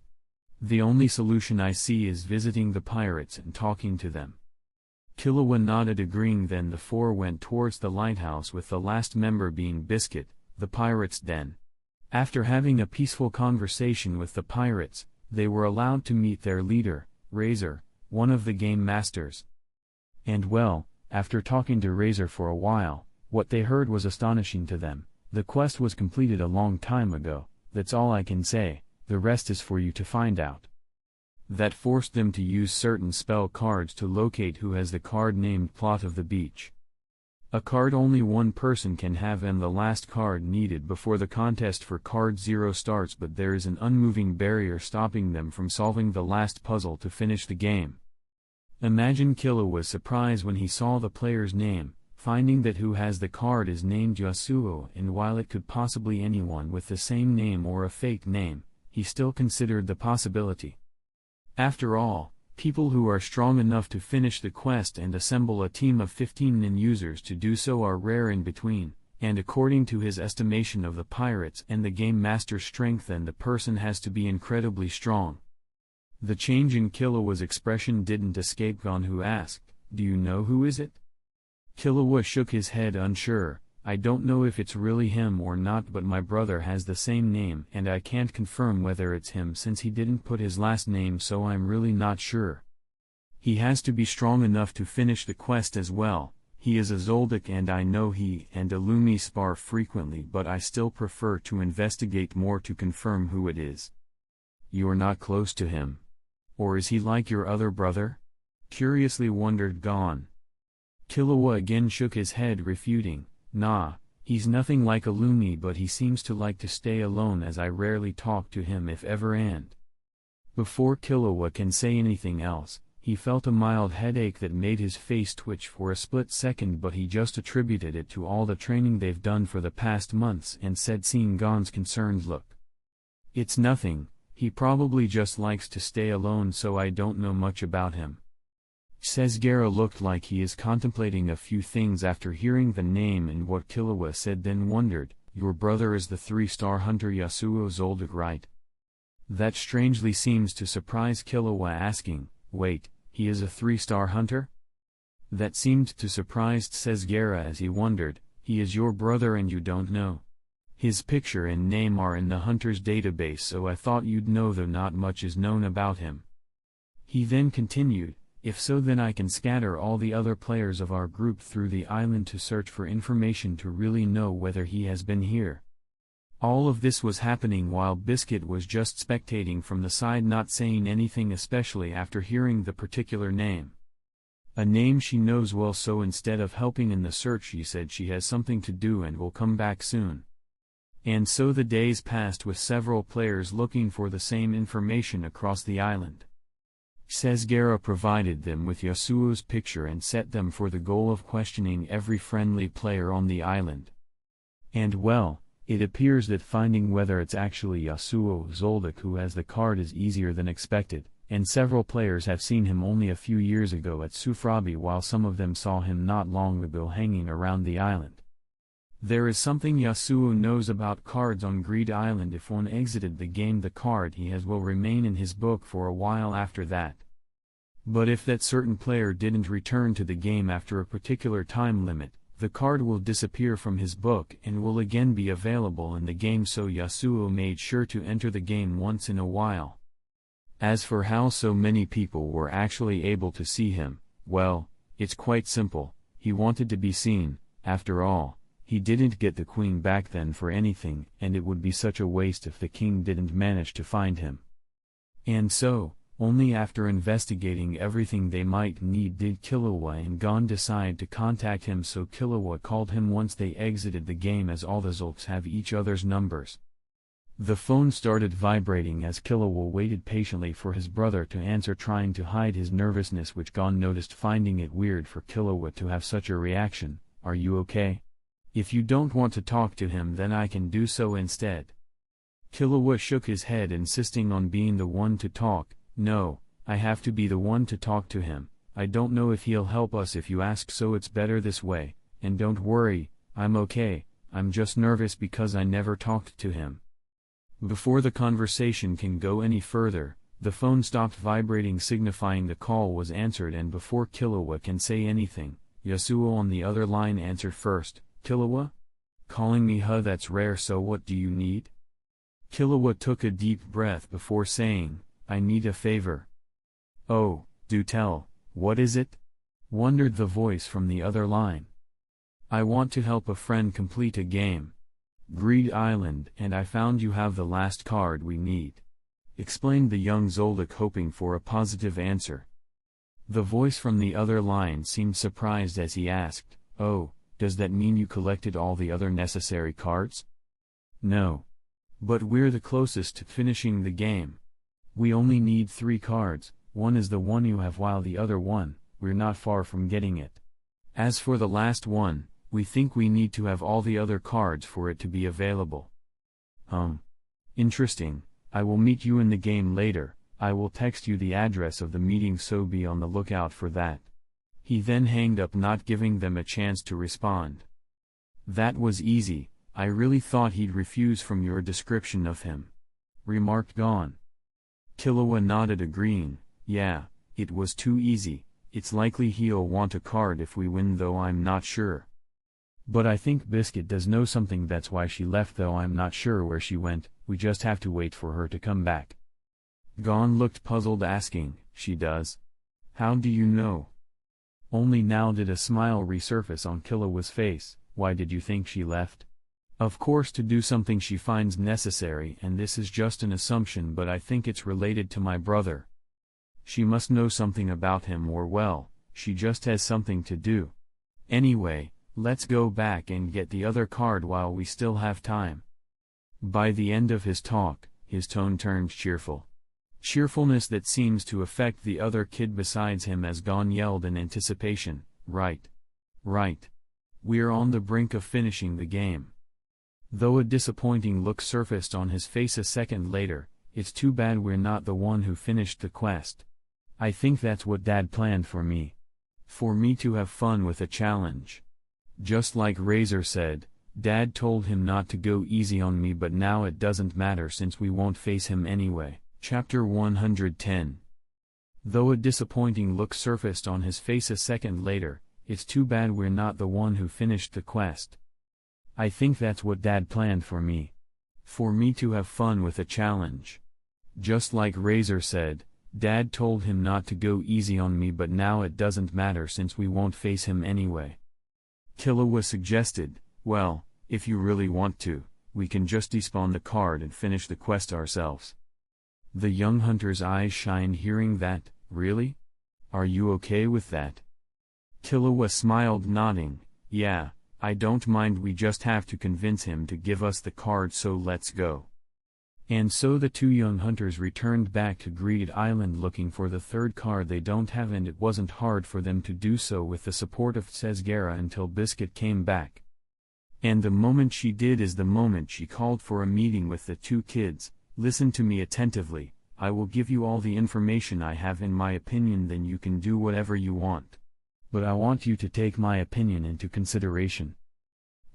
The only solution I see is visiting the pirates and talking to them." Killua nodded, agreeing. Then the 4 went towards the lighthouse, with the last member being Biscuit, the pirate's den. After having a peaceful conversation with the pirates, they were allowed to meet their leader, Razor, one of the game masters. And well, after talking to Razor for a while, what they heard was astonishing to them. The quest was completed a long time ago. That's all I can say, the rest is for you to find out. That forced them to use certain spell cards to locate who has the card named Plot of the Beach. A card only one person can have, and the last card needed before the contest for card 0 starts, but there is an unmoving barrier stopping them from solving the last puzzle to finish the game. Imagine Killua's surprise when he saw the player's name, finding that who has the card is named Yasuo, and while it could possibly anyone with the same name or a fake name, he still considered the possibility. After all, people who are strong enough to finish the quest and assemble a team of 15 nin users to do so are rare in between, and according to his estimation of the pirates and the game master's strength, then the person has to be incredibly strong. The change in Killua's expression didn't escape Gon, who asked, "Do you know who is it?" Killua shook his head, unsure. "I don't know if it's really him or not, but my brother has the same name and I can't confirm whether it's him since he didn't put his last name, so I'm really not sure. He has to be strong enough to finish the quest as well. He is a Zoldyck and I know he and Illumi spar frequently, but I still prefer to investigate more to confirm who it is." "You're not close to him? Or is he like your other brother?" curiously wondered Gon. Killua again shook his head, refuting, "Nah, he's nothing like Illumi, but he seems to like to stay alone, as I rarely talk to him if ever." And before Killua can say anything else, he felt a mild headache that made his face twitch for a split second, but he just attributed it to all the training they've done for the past months and said, seeing Gon's concerned look, "It's nothing, he probably just likes to stay alone, so I don't know much about him." Says Gara looked like he is contemplating a few things after hearing the name and what Killua said, then wondered, "Your brother is the 3-star hunter Yasuo Zoldyck, right?" That strangely seems to surprise Killua, asking, "Wait, he is a 3-star hunter?" That seemed to surprise Says Gara as he wondered, "He is your brother and you don't know?" His picture and name are in the hunter's database, so I thought you'd know, though not much is known about him. He then continued, if so, then I can scatter all the other players of our group through the island to search for information to really know whether he has been here. All of this was happening while Biscuit was just spectating from the side, not saying anything, especially after hearing the particular name. A name she knows well, so instead of helping in the search, she said she has something to do and will come back soon. And so the days passed with several players looking for the same information across the island. Sesgera provided them with Yasuo's picture and set them for the goal of questioning every friendly player on the island. And well, it appears that finding whether it's actually Yasuo Zoldyck who has the card is easier than expected, and several players have seen him only a few years ago at Sufrabi, while some of them saw him not long ago hanging around the island. There is something Yasuo knows about cards on Greed Island. If one exited the game, the card he has will remain in his book for a while after that. But if that certain player didn't return to the game after a particular time limit, the card will disappear from his book and will again be available in the game, so Yasuo made sure to enter the game once in a while. As for how so many people were actually able to see him, well, it's quite simple. He wanted to be seen. After all, he didn't get the queen back then for anything, and it would be such a waste if the king didn't manage to find him. And so, only after investigating everything they might need did Killua and Gon decide to contact him, so Killua called him once they exited the game, as all the Zoldycks have each other's numbers. The phone started vibrating as Killua waited patiently for his brother to answer, trying to hide his nervousness, which Gon noticed, finding it weird for Killua to have such a reaction. Are you okay? If you don't want to talk to him, then I can do so instead. Killua shook his head, insisting on being the one to talk. No, I have to be the one to talk to him. I don't know if he'll help us if you ask, so it's better this way. And don't worry, I'm okay. I'm just nervous because I never talked to him. Before the conversation can go any further, the phone stopped vibrating, signifying the call was answered, and before Killua can say anything, Yasuo on the other line answered first. Killua? Calling me? Huh, that's rare, so what do you need? Killua took a deep breath before saying, I need a favor. Oh, do tell, what is it? Wondered the voice from the other line. I want to help a friend complete a game. Greed Island, and I found you have the last card we need. Explained the young Zoldyck, hoping for a positive answer. The voice from the other line seemed surprised as he asked, oh, does that mean you collected all the other necessary cards? No. But we're the closest to finishing the game. We only need 3 cards, one is the one you have, while the other one, we're not far from getting it. As for the last one, we think we need to have all the other cards for it to be available. Interesting. I will meet you in the game later. I will text you the address of the meeting, so be on the lookout for that. He then hanged up, not giving them a chance to respond. That was easy. I really thought he'd refuse from your description of him. Remarked Gon. Killua nodded, agreeing. Yeah, it was too easy. It's likely he'll want a card if we win, though I'm not sure. But I think Biscuit does know something, that's why she left, though I'm not sure where she went. We just have to wait for her to come back. Gon looked puzzled, asking, she does? How do you know? Only now did a smile resurface on Killua's face. Why did you think she left? Of course, to do something she finds necessary, and this is just an assumption, but I think it's related to my brother. She must know something about him, or well, she just has something to do. Anyway, let's go back and get the other card while we still have time. By the end of his talk, his tone turned cheerful. Cheerfulness that seems to affect the other kid besides him, as Gon yelled in anticipation, right. Right. We're on the brink of finishing the game. Though a disappointing look surfaced on his face a second later, it's too bad we're not the one who finished the quest. I think that's what Dad planned for me. For me to have fun with a challenge. Just like Razor said, Dad told him not to go easy on me, but now it doesn't matter since we won't face him anyway. Chapter 110. Though a disappointing look surfaced on his face a second later, it's too bad we're not the one who finished the quest. I think that's what Dad planned for me. For me to have fun with a challenge. Just like Razor said, Dad told him not to go easy on me, but now it doesn't matter since we won't face him anyway. Killua suggested, well, if you really want to, we can just despawn the card and finish the quest ourselves. The young hunter's eyes shined hearing that. Really? Are you okay with that? Killua smiled, nodding, yeah, I don't mind, we just have to convince him to give us the card, so let's go. And so the two young hunters returned back to Greed Island looking for the third card they don't have, and it wasn't hard for them to do so with the support of Sesgara until Biscuit came back. And the moment she did is the moment she called for a meeting with the two kids. Listen to me attentively, I will give you all the information I have in my opinion, then you can do whatever you want. But I want you to take my opinion into consideration.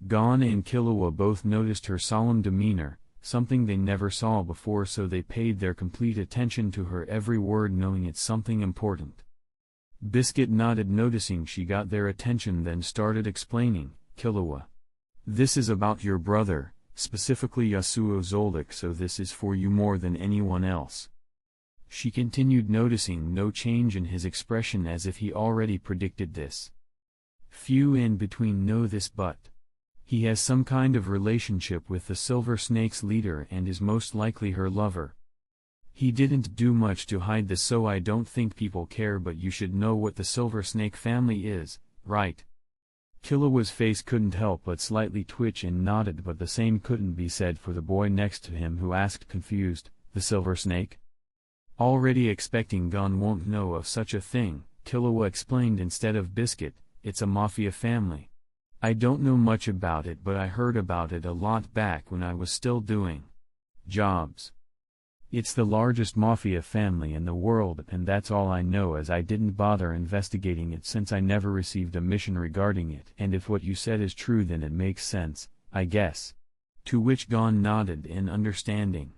Gon and Killua both noticed her solemn demeanor, something they never saw before, so they paid their complete attention to her every word, knowing it's something important. Biscuit nodded, noticing she got their attention, then started explaining, Killua. This is about your brother, specifically Yasuo Zoldyck, so this is for you more than anyone else. She continued, noticing no change in his expression as if he already predicted this. Few in between know this, but he has some kind of relationship with the Silver Snake's leader and is most likely her lover. He didn't do much to hide this, so I don't think people care, but you should know what the Silver Snake family is, right? Killua's face couldn't help but slightly twitch and nodded, but the same couldn't be said for the boy next to him, who asked confused, the Silver Snake? Already expecting Gon won't know of such a thing, Killua explained instead of Biscuit, it's a mafia family. I don't know much about it, but I heard about it a lot back when I was still doing jobs. It's the largest mafia family in the world, and that's all I know, as I didn't bother investigating it since I never received a mission regarding it. And if what you said is true, then it makes sense, I guess. To which Gon nodded in understanding.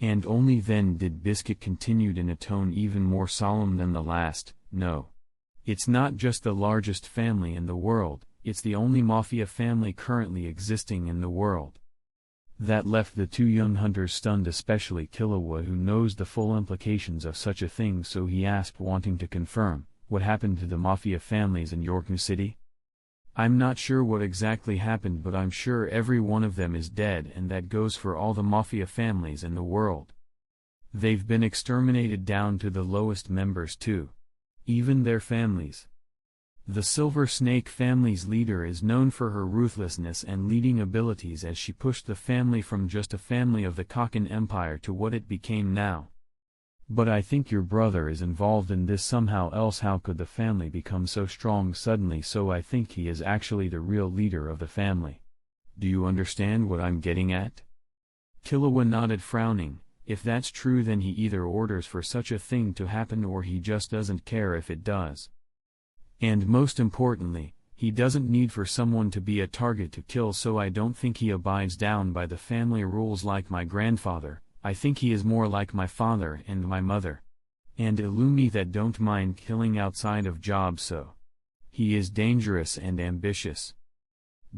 And only then did Biscuit continued in a tone even more solemn than the last, no. It's not just the largest family in the world, it's the only mafia family currently existing in the world. That left the two young hunters stunned, especially Killua, who knows the full implications of such a thing, so he asked, wanting to confirm, what happened to the mafia families in Yorku City? I'm not sure what exactly happened, but I'm sure every one of them is dead, and that goes for all the mafia families in the world. They've been exterminated down to the lowest members too. Even their families. The Silver Snake family's leader is known for her ruthlessness and leading abilities, as she pushed the family from just a family of the Kaken Empire to what it became now. But I think your brother is involved in this somehow, else how could the family become so strong suddenly? So I think he is actually the real leader of the family. Do you understand what I'm getting at? Killua nodded, frowning. If that's true, then he either orders for such a thing to happen, or he just doesn't care if it does. And most importantly, he doesn't need for someone to be a target to kill, so I don't think he abides down by the family rules like my grandfather. I think he is more like my father and my mother. And Illumi that don't mind killing outside of jobs, so he is dangerous and ambitious.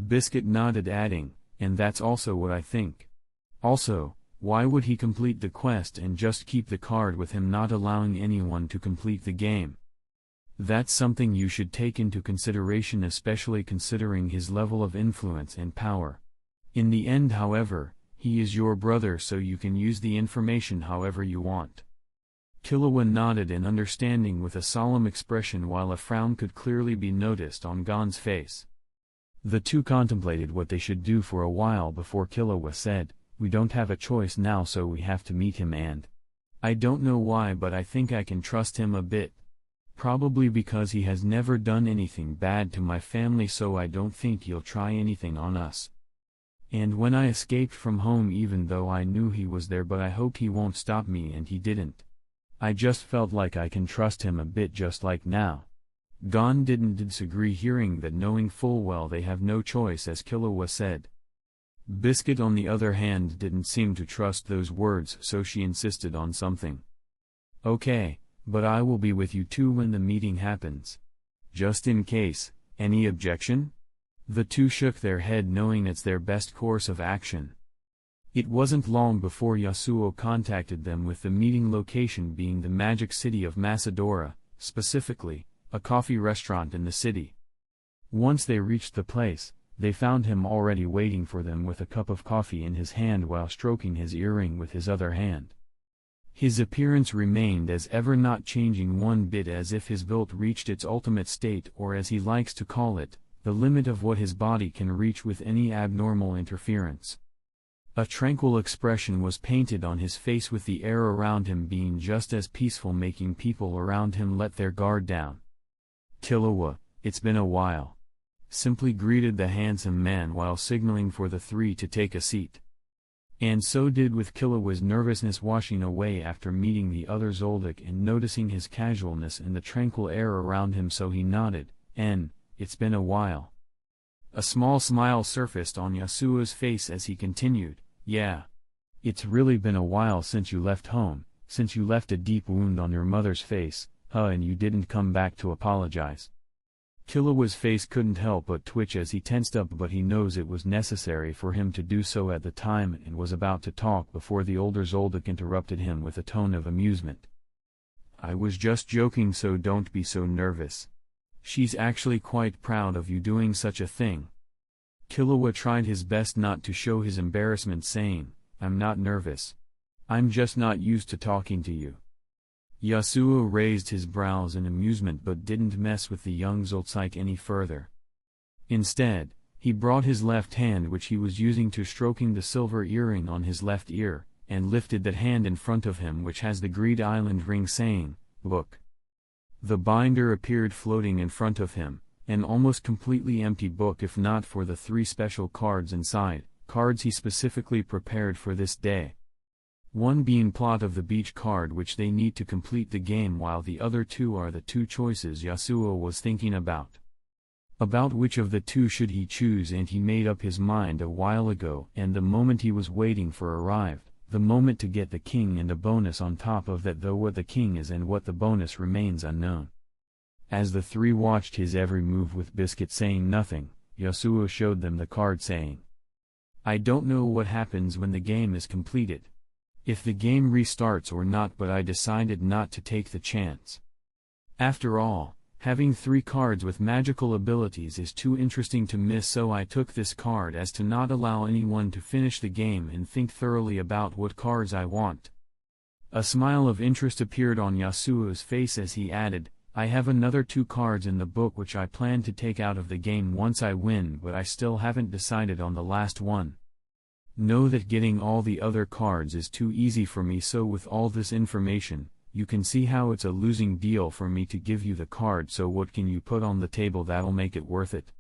Biscuit nodded, adding, and that's also what I think. Also, why would he complete the quest and just keep the card with him, not allowing anyone to complete the game? That's something you should take into consideration, especially considering his level of influence and power. In the end, however, he is your brother, so you can use the information however you want. Killua nodded in understanding with a solemn expression, while a frown could clearly be noticed on Gon's face. The two contemplated what they should do for a while before Killua said, we don't have a choice now, so we have to meet him, and I don't know why, but I think I can trust him a bit. Probably because he has never done anything bad to my family, so I don't think he'll try anything on us. And when I escaped from home, even though I knew he was there, but I hope he won't stop me, and he didn't. I just felt like I can trust him a bit, just like now. Gon didn't disagree, hearing that, knowing full well they have no choice, as Killua said. Biscuit on the other hand didn't seem to trust those words, so she insisted on something. Okay, but I will be with you too when the meeting happens. Just in case, any objection? The two shook their head knowing it's their best course of action. It wasn't long before Yasuo contacted them with the meeting location being the magic city of Macedora, specifically, a coffee restaurant in the city. Once they reached the place, they found him already waiting for them with a cup of coffee in his hand while stroking his earring with his other hand. His appearance remained as ever, not changing one bit, as if his build reached its ultimate state, or as he likes to call it, the limit of what his body can reach with any abnormal interference. A tranquil expression was painted on his face, with the air around him being just as peaceful, making people around him let their guard down. "Killua, it's been a while," simply greeted the handsome man while signaling for the three to take a seat. And so did with Killua's nervousness washing away after meeting the other Zoldyck and noticing his casualness and the tranquil air around him, so he nodded, "It's been a while." A small smile surfaced on Yasuo's face as he continued, "Yeah. It's really been a while since you left home, since you left a deep wound on your mother's face, and you didn't come back to apologize." Killua's face couldn't help but twitch as he tensed up, but he knows it was necessary for him to do so at the time, and was about to talk before the older Zoldyck interrupted him with a tone of amusement. "I was just joking, so don't be so nervous. She's actually quite proud of you doing such a thing." Killua tried his best not to show his embarrassment, saying, "I'm not nervous. I'm just not used to talking to you." Yasuo raised his brows in amusement but didn't mess with the young Zoldyck any further. Instead, he brought his left hand, which he was using to stroking the silver earring on his left ear, and lifted that hand in front of him which has the Greed Island ring, saying, "Look." The binder appeared floating in front of him, an almost completely empty book if not for the 3 special cards inside, cards he specifically prepared for this day. One being Plot of the Beach card, which they need to complete the game, while the other 2 are the 2 choices Yasuo was thinking about. About which of the 2 should he choose, and he made up his mind a while ago, and the moment he was waiting for arrived, the moment to get the king and a bonus on top of that, though what the king is and what the bonus remains unknown. As the 3 watched his every move with Biscuit saying nothing, Yasuo showed them the card, saying, "I don't know what happens when the game is completed. If the game restarts or not, but I decided not to take the chance. After all, having 3 cards with magical abilities is too interesting to miss, so I took this card as to not allow anyone to finish the game and think thoroughly about what cards I want." A smile of interest appeared on Yasuo's face as he added, "I have another 2 cards in the book which I plan to take out of the game once I win, but I still haven't decided on the last one. Know that getting all the other cards is too easy for me, so with all this information, you can see how it's a losing deal for me to give you the card, so what can you put on the table that'll make it worth it?"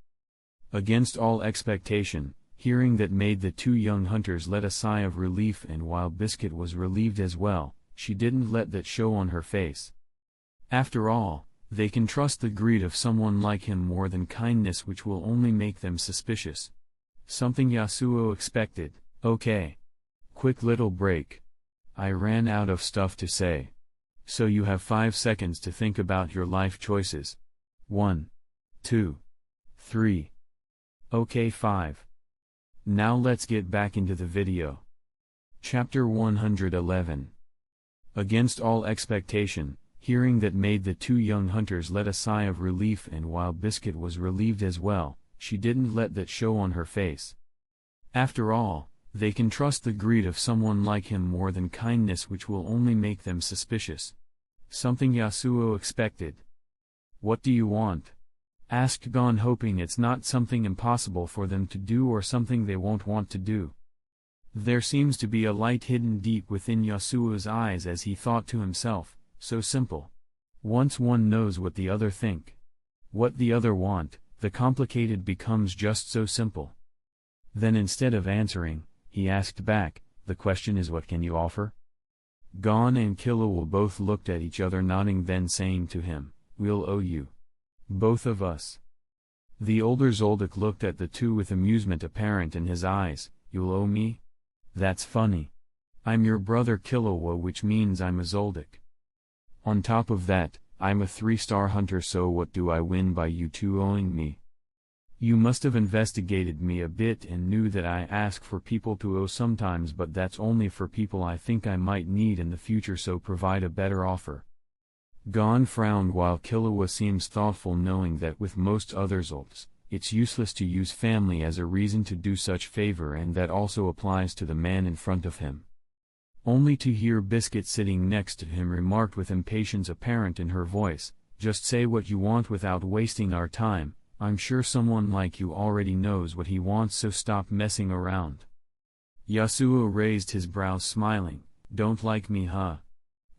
Against all expectation, hearing that made the 2 young hunters let a sigh of relief, and while Biscuit was relieved as well, she didn't let that show on her face. After all, they can trust the greed of someone like him more than kindness, which will only make them suspicious. Something Yasuo expected. "Okay. Quick little break. I ran out of stuff to say. So you have 5 seconds to think about your life choices. 1, 2, 3. Okay, 5. Now let's get back into the video." Chapter 111. Against all expectation, hearing that made the 2 young hunters let a sigh of relief, and while Biscuit was relieved as well, she didn't let that show on her face. After all, they can trust the greed of someone like him more than kindness, which will only make them suspicious. Something Yasuo expected. "What do you want?" asked Gon, hoping it's not something impossible for them to do or something they won't want to do. There seems to be a light hidden deep within Yasuo's eyes as he thought to himself, so simple. Once one knows what the other think, what the other want, the complicated becomes just so simple. Then instead of answering, he asked back, "The question is, what can you offer?" Gon and Killua both looked at each other, nodding, then saying to him, "We'll owe you. Both of us." The older Zoldyck looked at the 2 with amusement apparent in his eyes. "You'll owe me? That's funny. I'm your brother Killua, which means I'm a Zoldyck. On top of that, I'm a 3-star hunter, so what do I win by you 2 owing me?" You must have investigated me a bit and knew that I ask for people to owe sometimes, but that's only for people I think I might need in the future, so provide a better offer. Gon frowned while Killua seems thoughtful, knowing that with most others it's useless to use family as a reason to do such favor, and that also applies to the man in front of him. Only to hear Biscuit sitting next to him remarked with impatience apparent in her voice, "Just say what you want without wasting our time. I'm sure someone like you already knows what he wants, so stop messing around." Yasuo raised his brows smiling. "Don't like me, huh?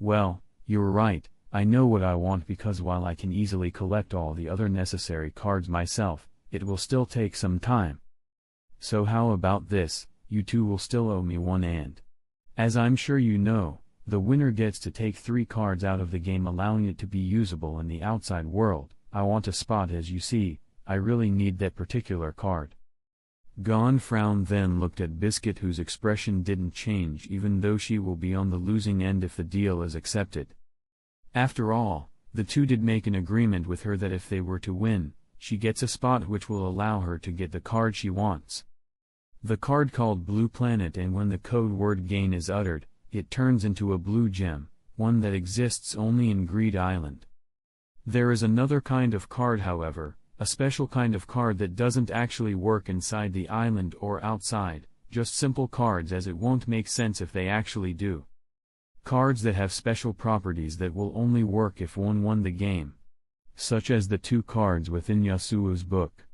Well, you're right, I know what I want, because while I can easily collect all the other necessary cards myself, it will still take some time. So how about this, you two will still owe me one, and as I'm sure you know, the winner gets to take 3 cards out of the game, allowing it to be usable in the outside world. I want a spot, as you see, I really need that particular card." Gon frowned, then looked at Biscuit, whose expression didn't change even though she will be on the losing end if the deal is accepted. After all, the two did make an agreement with her that if they were to win, she gets a spot which will allow her to get the card she wants. The card called Blue Planet, and when the code word GAIN is uttered, it turns into a blue gem, one that exists only in Greed Island. There is another kind of card, however, a special kind of card that doesn't actually work inside the island or outside, just simple cards, as it won't make sense if they actually do. Cards that have special properties that will only work if one won the game. Such as the 2 cards within Yasuo's book.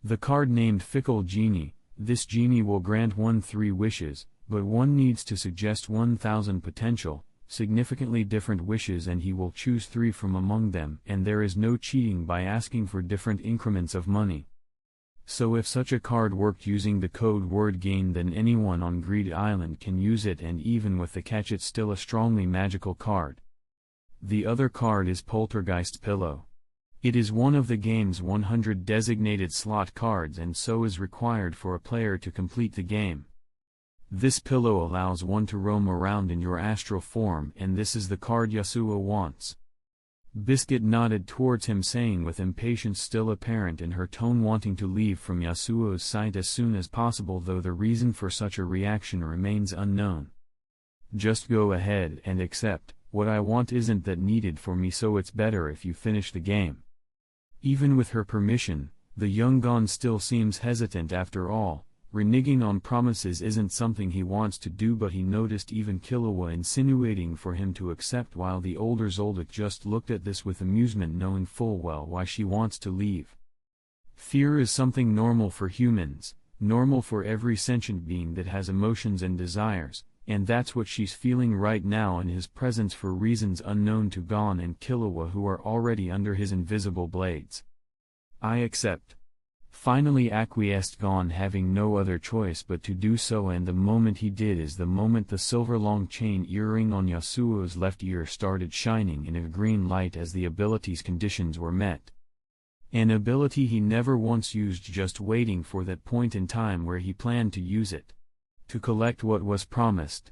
The card named Fickle Genie. This genie will grant one 3 wishes, but one needs to suggest 1,000 potential, significantly different wishes, and he will choose 3 from among them, and there is no cheating by asking for different increments of money. So if such a card worked using the code word GAIN, then anyone on Greed Island can use it, and even with the catch, it's still a strongly magical card. The other card is Poltergeist Pillow. It is one of the game's 100 designated slot cards, and so is required for a player to complete the game. This pillow allows one to roam around in your astral form, and this is the card Yasuo wants. Biscuit nodded towards him, saying with impatience still apparent in her tone, wanting to leave from Yasuo's sight as soon as possible, though the reason for such a reaction remains unknown. "Just go ahead and accept. What I want isn't that needed for me, so it's better if you finish the game." Even with her permission, the young Gon still seems hesitant. After all, reneging on promises isn't something he wants to do, but he noticed even Killua insinuating for him to accept, while the older Zoldyck just looked at this with amusement, knowing full well why she wants to leave. Fear is something normal for humans, normal for every sentient being that has emotions and desires, and that's what she's feeling right now in his presence, for reasons unknown to Gon and Killua, who are already under his invisible blades. "I accept." Finally acquiesced Gon, having no other choice but to do so, and the moment he did is the moment the silver long chain earring on Yasuo's left ear started shining in a green light as the ability's conditions were met. An ability he never once used, just waiting for that point in time where he planned to use it. To collect what was promised.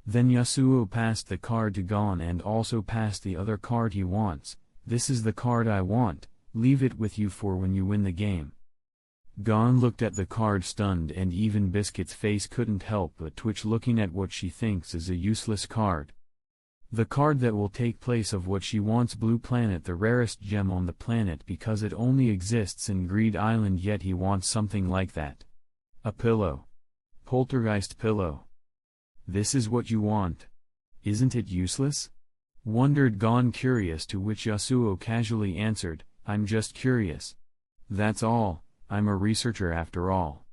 Then Yasuo passed the card to Gon and also passed the other card he wants. "This is the card I want, leave it with you for when you win the game." Gon looked at the card stunned, and even Biscuit's face couldn't help but twitch looking at what she thinks is a useless card. The card that will take place of what she wants, Blue Planet, the rarest gem on the planet because it only exists in Greed Island, yet he wants something like that. A pillow. Poltergeist Pillow. This is what you want. Isn't it useless? Wondered Gon, curious, to which Yasuo casually answered, "I'm just curious. That's all, I'm a researcher after all."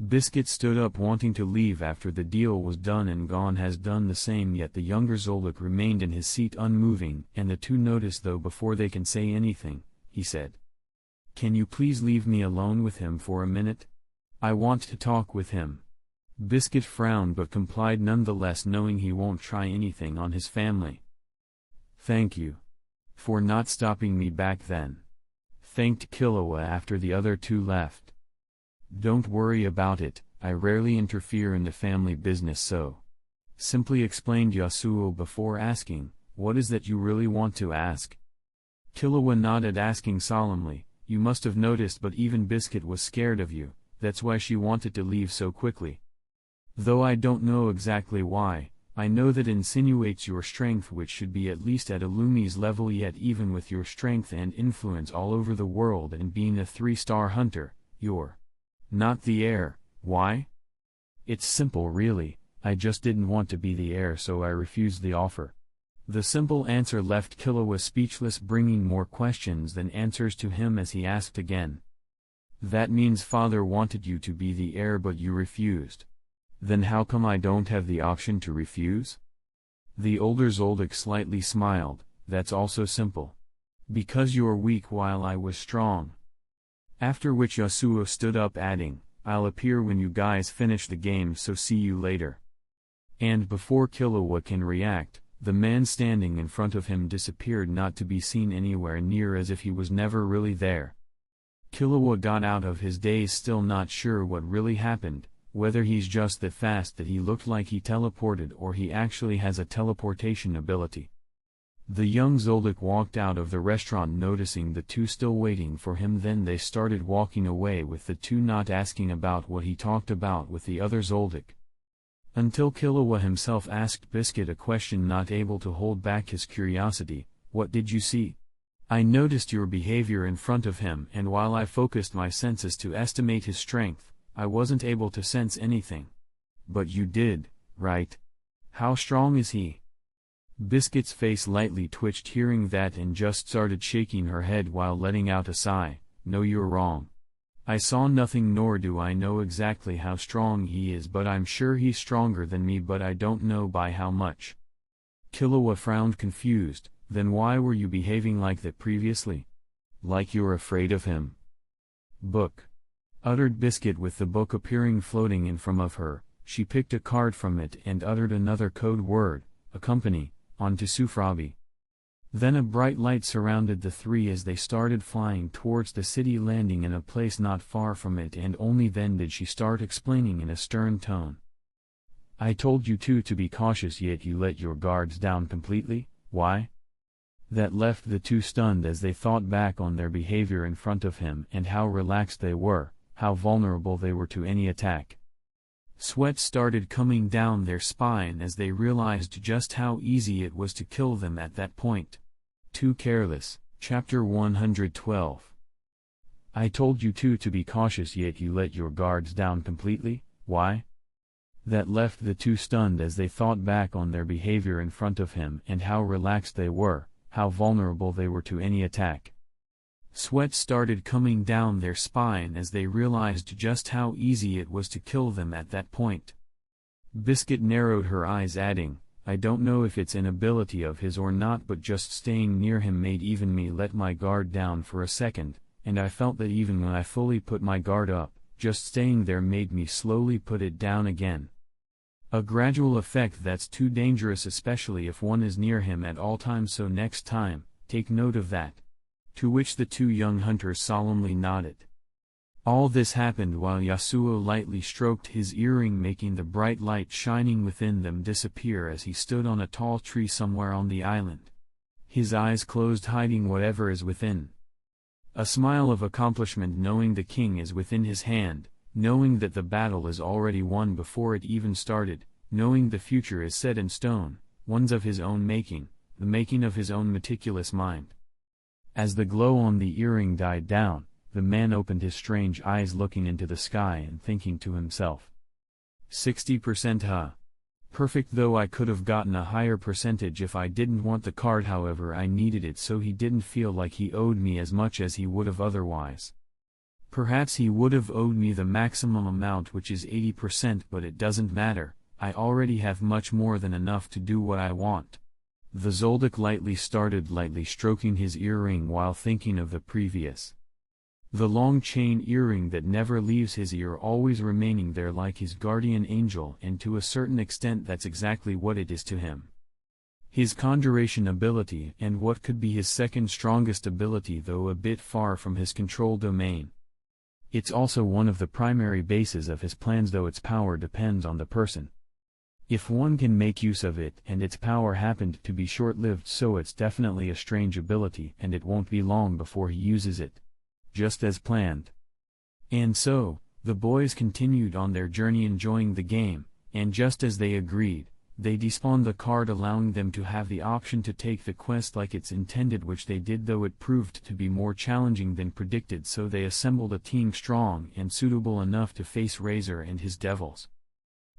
Biscuit stood up, wanting to leave after the deal was done, and Gon has done the same, yet the younger Zoldyck remained in his seat unmoving, and the two noticed, though before they can say anything, he said, "Can you please leave me alone with him for a minute? I want to talk with him." Biscuit frowned but complied nonetheless, knowing he won't try anything on his family. "Thank you for not stopping me back then," thanked Killua after the other two left. "Don't worry about it, I rarely interfere in the family business, so," simply explained Yasuo before asking, "What is that you really want to ask?" Killua nodded, asking solemnly, you must have noticed, but even Biscuit was scared of you, that's why she wanted to leave so quickly. Though I don't know exactly why, I know that insinuates your strength, which should be at least at Illumi's level, yet even with your strength and influence all over the world and being a 3-star hunter, you're not the heir. Why? It's simple really, I just didn't want to be the heir, so I refused the offer. The simple answer left Killua speechless, bringing more questions than answers to him as he asked again. That means father wanted you to be the heir but you refused. Then how come I don't have the option to refuse? The older Zoldyck slightly smiled. That's also simple. Because you're weak while I was strong. After which Yasuo stood up, adding, I'll appear when you guys finish the game, so see you later. And before Killua can react, the man standing in front of him disappeared, not to be seen anywhere near, as if he was never really there. Killua got out of his daze, still not sure what really happened, whether he's just that fast that he looked like he teleported or he actually has a teleportation ability. The young Zoldyck walked out of the restaurant, noticing the two still waiting for him. Then they started walking away, with the two not asking about what he talked about with the other Zoldyck. Until Killua himself asked Biscuit a question, not able to hold back his curiosity. What did you see? I noticed your behavior in front of him, and while I focused my senses to estimate his strength, I wasn't able to sense anything. But you did, right? How strong is he? Biscuit's face lightly twitched hearing that and just started shaking her head while letting out a sigh. No, you're wrong. I saw nothing, nor do I know exactly how strong he is, but I'm sure he's stronger than me, but I don't know by how much. Killua frowned, confused. Then why were you behaving like that previously? Like you're afraid of him? Book. Uttered Biscuit, with the book appearing floating in front of her. She picked a card from it and uttered another code word, accompany, onto Sufrabi. Then a bright light surrounded the three as they started flying towards the city, landing in a place not far from it, and only then did she start explaining in a stern tone. I told you two to be cautious, yet you let your guards down completely. Why? That left the two stunned as they thought back on their behavior in front of him and how relaxed they were, how vulnerable they were to any attack. Sweat started coming down their spine as they realized just how easy it was to kill them at that point. Too careless. Chapter 112. I told you two to be cautious, yet you let your guards down completely. Why? That left the two stunned as they thought back on their behavior in front of him and how relaxed they were, how vulnerable they were to any attack. Sweat started coming down their spine as they realized just how easy it was to kill them at that point. Biscuit narrowed her eyes, adding, I don't know if it's an ability of his or not, but just staying near him made even me let my guard down for a second, and I felt that even when I fully put my guard up, just staying there made me slowly put it down again. A gradual effect that's too dangerous, especially if one is near him at all times, so next time, take note of that. To which the two young hunters solemnly nodded. All this happened while Yasuo lightly stroked his earring, making the bright light shining within them disappear as he stood on a tall tree somewhere on the island. His eyes closed, hiding whatever is within. A smile of accomplishment, knowing the king is within his hand, knowing that the battle is already won before it even started, knowing the future is set in stone, one's of his own making, the making of his own meticulous mind. As the glow on the earring died down, the man opened his strange eyes, looking into the sky and thinking to himself. 60%, huh? Perfect, though I could have gotten a higher percentage if I didn't want the card, however I needed it so he didn't feel like he owed me as much as he would have otherwise. Perhaps he would have owed me the maximum amount, which is 80%, but it doesn't matter, I already have much more than enough to do what I want. The Zoldyck started lightly stroking his earring while thinking of the previous. The long chain earring that never leaves his ear, always remaining there like his guardian angel, and to a certain extent that's exactly what it is to him. His conjuration ability, and what could be his second strongest ability, though a bit far from his control domain. It's also one of the primary bases of his plans, though its power depends on the person. If one can make use of it, and its power happened to be short-lived, so it's definitely a strange ability and it won't be long before he uses it. just as planned. And so, the boys continued on their journey enjoying the game, and just as they agreed, they despawned the card allowing them to have the option to take the quest like it's intended, which they did, though it proved to be more challenging than predicted, so they assembled a team strong and suitable enough to face Razor and his devils.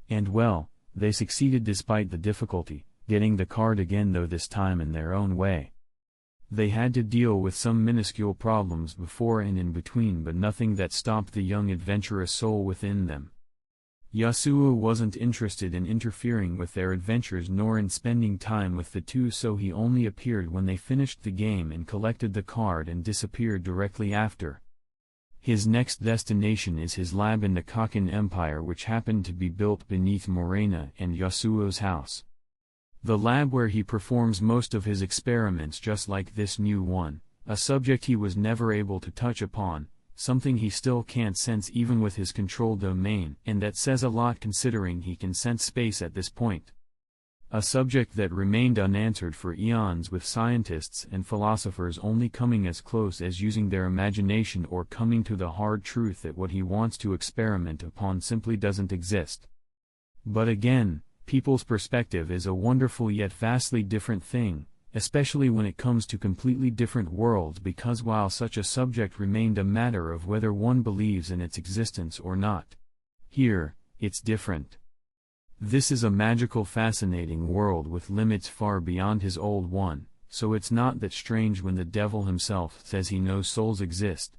And well, they succeeded despite the difficulty, getting the card again, though this time in their own way. They had to deal with some minuscule problems before and in between, but nothing that stopped the young adventurous soul within them. Yasuo wasn't interested in interfering with their adventures nor in spending time with the two, so he only appeared when they finished the game and collected the card and disappeared directly after. His next destination is his lab in the Kakin Empire, which happened to be built beneath Morena and Yasuo's house. The lab where he performs most of his experiments, just like this new one, a subject he was never able to touch upon, something he still can't sense even with his control domain, and that says a lot considering he can sense space at this point. A subject that remained unanswered for eons, with scientists and philosophers only coming as close as using their imagination or coming to the hard truth that what he wants to experiment upon simply doesn't exist. But again, people's perspective is a wonderful yet vastly different thing, especially when it comes to completely different worlds, because while such a subject remained a matter of whether one believes in its existence or not, here, it's different. This is a magical, fascinating world with limits far beyond his old one, so it's not that strange when the devil himself says he knows souls exist.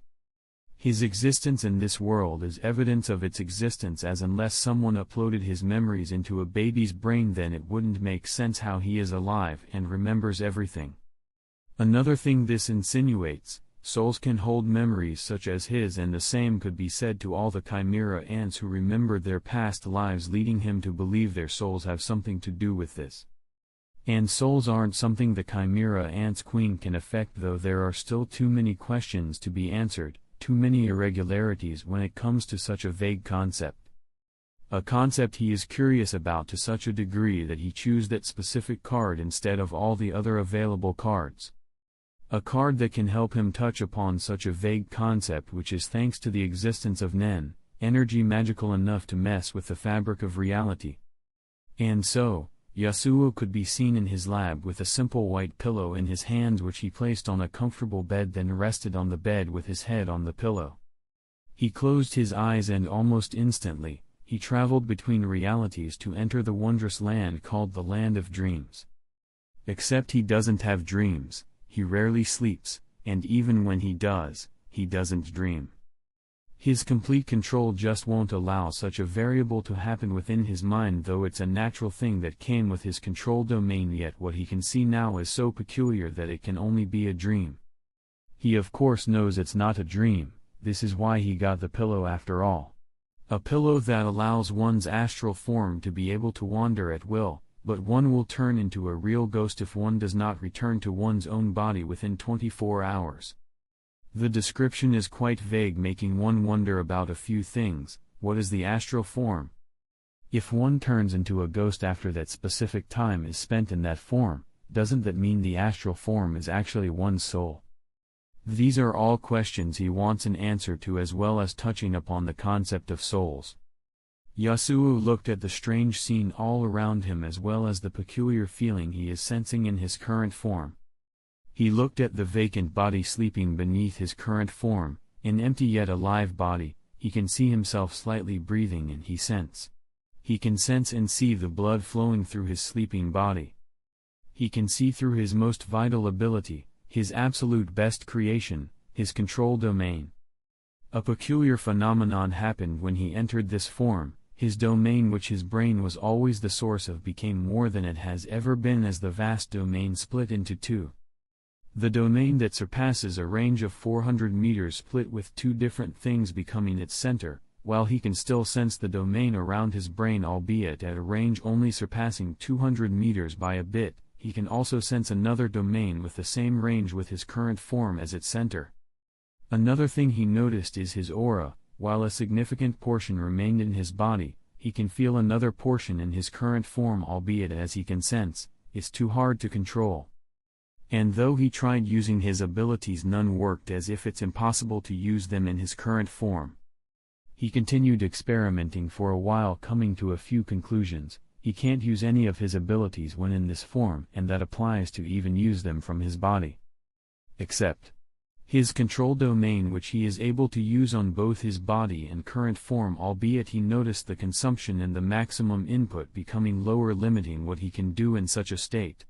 His existence in this world is evidence of its existence, as unless someone uploaded his memories into a baby's brain, then it wouldn't make sense how he is alive and remembers everything. Another thing this insinuates, souls can hold memories such as his, and the same could be said to all the chimera ants who remembered their past lives, leading him to believe their souls have something to do with this. And souls aren't something the chimera ant's queen can affect, though there are still too many questions to be answered. Too many irregularities when it comes to such a vague concept. A concept he is curious about to such a degree that he chose that specific card instead of all the other available cards. A card that can help him touch upon such a vague concept, which is, thanks to the existence of Nen, energy magical enough to mess with the fabric of reality. And so, Yasuo could be seen in his lab with a simple white pillow in his hands, which he placed on a comfortable bed, then rested on the bed with his head on the pillow. He closed his eyes and almost instantly, he traveled between realities to enter the wondrous land called the Land of Dreams. Except he doesn't have dreams, he rarely sleeps, and even when he does, he doesn't dream. His complete control just won't allow such a variable to happen within his mind, though it's a natural thing that came with his control domain, yet what he can see now is so peculiar that it can only be a dream. He of course knows it's not a dream, this is why he got the pillow after all. A pillow that allows one's astral form to be able to wander at will, but one will turn into a real ghost if one does not return to one's own body within 24 hours. The description is quite vague, making one wonder about a few things. What is the astral form? If one turns into a ghost after that specific time is spent in that form, doesn't that mean the astral form is actually one's soul? These are all questions he wants an answer to, as well as touching upon the concept of souls. Yasuo looked at the strange scene all around him, as well as the peculiar feeling he is sensing in his current form. He looked at the vacant body sleeping beneath his current form, an empty yet alive body. He can see himself slightly breathing, and he can sense and see the blood flowing through his sleeping body. He can see through his most vital ability, his absolute best creation, his control domain. A peculiar phenomenon happened when he entered this form. His domain, which his brain was always the source of, became more than it has ever been, as the vast domain split into two. The domain that surpasses a range of 400 meters split, with two different things becoming its center, while he can still sense the domain around his brain, albeit at a range only surpassing 200 meters by a bit. He can also sense another domain with the same range with his current form as its center. Another thing he noticed is his aura. While a significant portion remained in his body, he can feel another portion in his current form, albeit, as he can sense, it's too hard to control. And though he tried using his abilities, none worked, as if it's impossible to use them in his current form. He continued experimenting for a while, coming to a few conclusions. He can't use any of his abilities when in this form, and that applies to even use them from his body. Except his control domain, which he is able to use on both his body and current form, albeit he noticed the consumption and the maximum input becoming lower, limiting what he can do in such a state.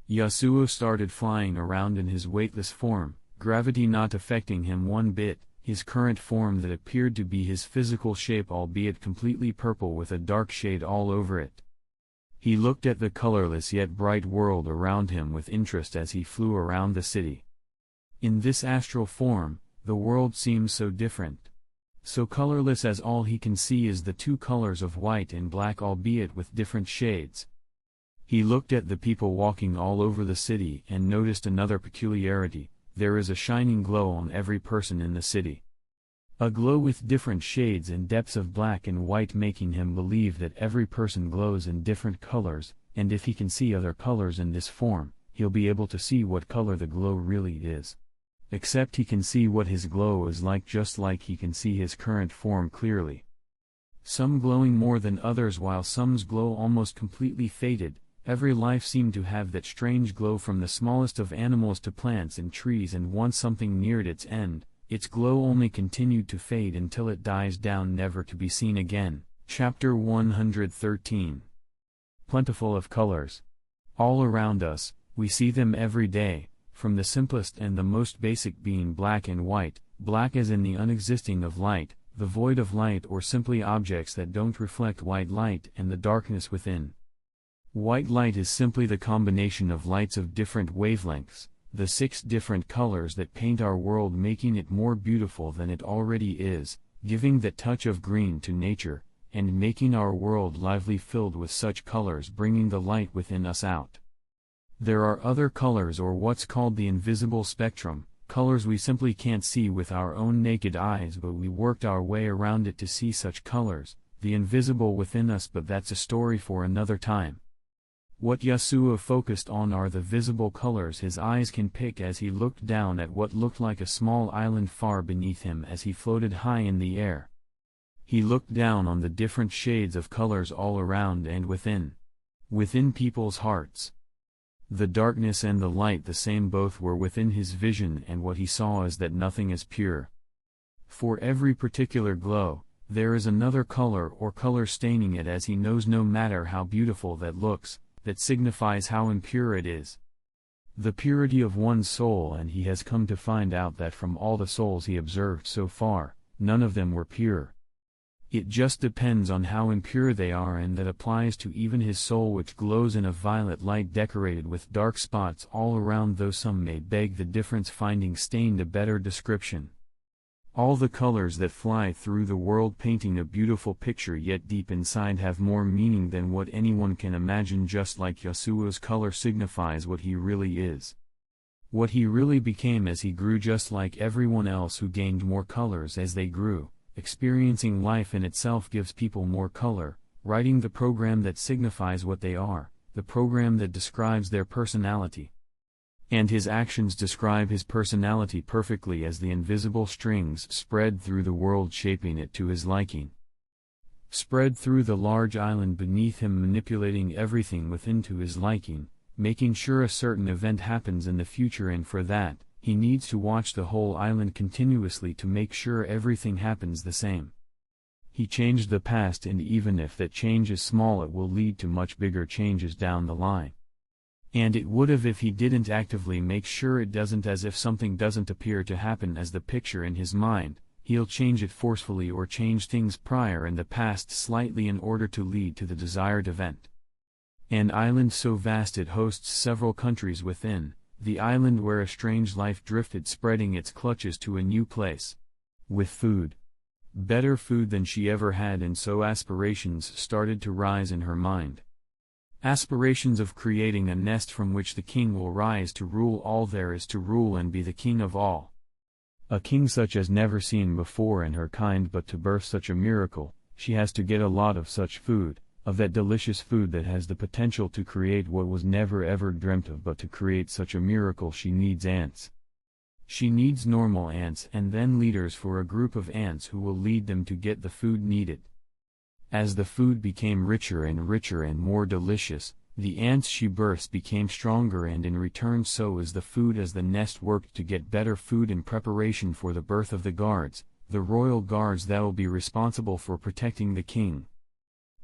Yasuo started flying around in his weightless form, gravity not affecting him one bit, his current form that appeared to be his physical shape, albeit completely purple with a dark shade all over it. He looked at the colorless yet bright world around him with interest as he flew around the city. In this astral form, the world seems so different. So colorless, as all he can see is the two colors of white and black, albeit with different shades. He looked at the people walking all over the city and noticed another peculiarity: there is a shining glow on every person in the city. A glow with different shades and depths of black and white, making him believe that every person glows in different colors, and if he can see other colors in this form, he'll be able to see what color the glow really is. Except he can see what his glow is like, just like he can see his current form clearly. Some glowing more than others, while some's glow almost completely faded. Every life seemed to have that strange glow, from the smallest of animals to plants and trees, and once something neared its end, its glow only continued to fade until it dies down, never to be seen again. Chapter 113. Plentiful of colors. All around us, we see them every day, from the simplest and the most basic being black and white, black as in the unexisting of light, the void of light, or simply objects that don't reflect white light, and the darkness within. White light is simply the combination of lights of different wavelengths, the 6 different colors that paint our world, making it more beautiful than it already is, giving that touch of green to nature, and making our world lively, filled with such colors, bringing the light within us out. There are other colors, or what's called the invisible spectrum, colors we simply can't see with our own naked eyes, but we worked our way around it to see such colors, the invisible within us, but that's a story for another time. What Yasuo focused on are the visible colors his eyes can pick as he looked down at what looked like a small island far beneath him as he floated high in the air. He looked down on the different shades of colors all around and within people's hearts. The darkness and the light the same, both were within his vision, and what he saw is that nothing is pure. For every particular glow, there is another color or color staining it, as he knows no matter how beautiful that looks, that signifies how impure it is. The purity of one's soul, and he has come to find out that from all the souls he observed so far, none of them were pure. It just depends on how impure they are, and that applies to even his soul, which glows in a violet light decorated with dark spots all around, though some may beg the difference, finding stained a better description. All the colors that fly through the world, painting a beautiful picture, yet deep inside have more meaning than what anyone can imagine, just like Yasuo's color signifies what he really is. What he really became as he grew, just like everyone else who gained more colors as they grew. Experiencing life in itself gives people more color, writing the program that signifies what they are, the program that describes their personality. And his actions describe his personality perfectly, as the invisible strings spread through the world, shaping it to his liking. Spread through the large island beneath him, manipulating everything within to his liking, making sure a certain event happens in the future, and for that, he needs to watch the whole island continuously to make sure everything happens the same. He changed the past, and even if that change is small, it will lead to much bigger changes down the line. And it would have if he didn't actively make sure it doesn't, as if something doesn't appear to happen as the picture in his mind, he'll change it forcefully or change things prior in the past slightly in order to lead to the desired event. An island so vast it hosts several countries within, the island where a strange life drifted, spreading its clutches to a new place. With food. Better food than she ever had, and so aspirations started to rise in her mind. Aspirations of creating a nest from which the king will rise to rule all there is to rule and be the king of all. A king such as never seen before in her kind, but to birth such a miracle, she has to get a lot of such food, of that delicious food that has the potential to create what was never ever dreamt of, but to create such a miracle she needs ants. She needs normal ants and then leaders for a group of ants who will lead them to get the food needed. As the food became richer and more delicious, the ants she births became stronger, and in return so is the food as the nest worked to get better food in preparation for the birth of the guards, the royal guards that'll be responsible for protecting the king.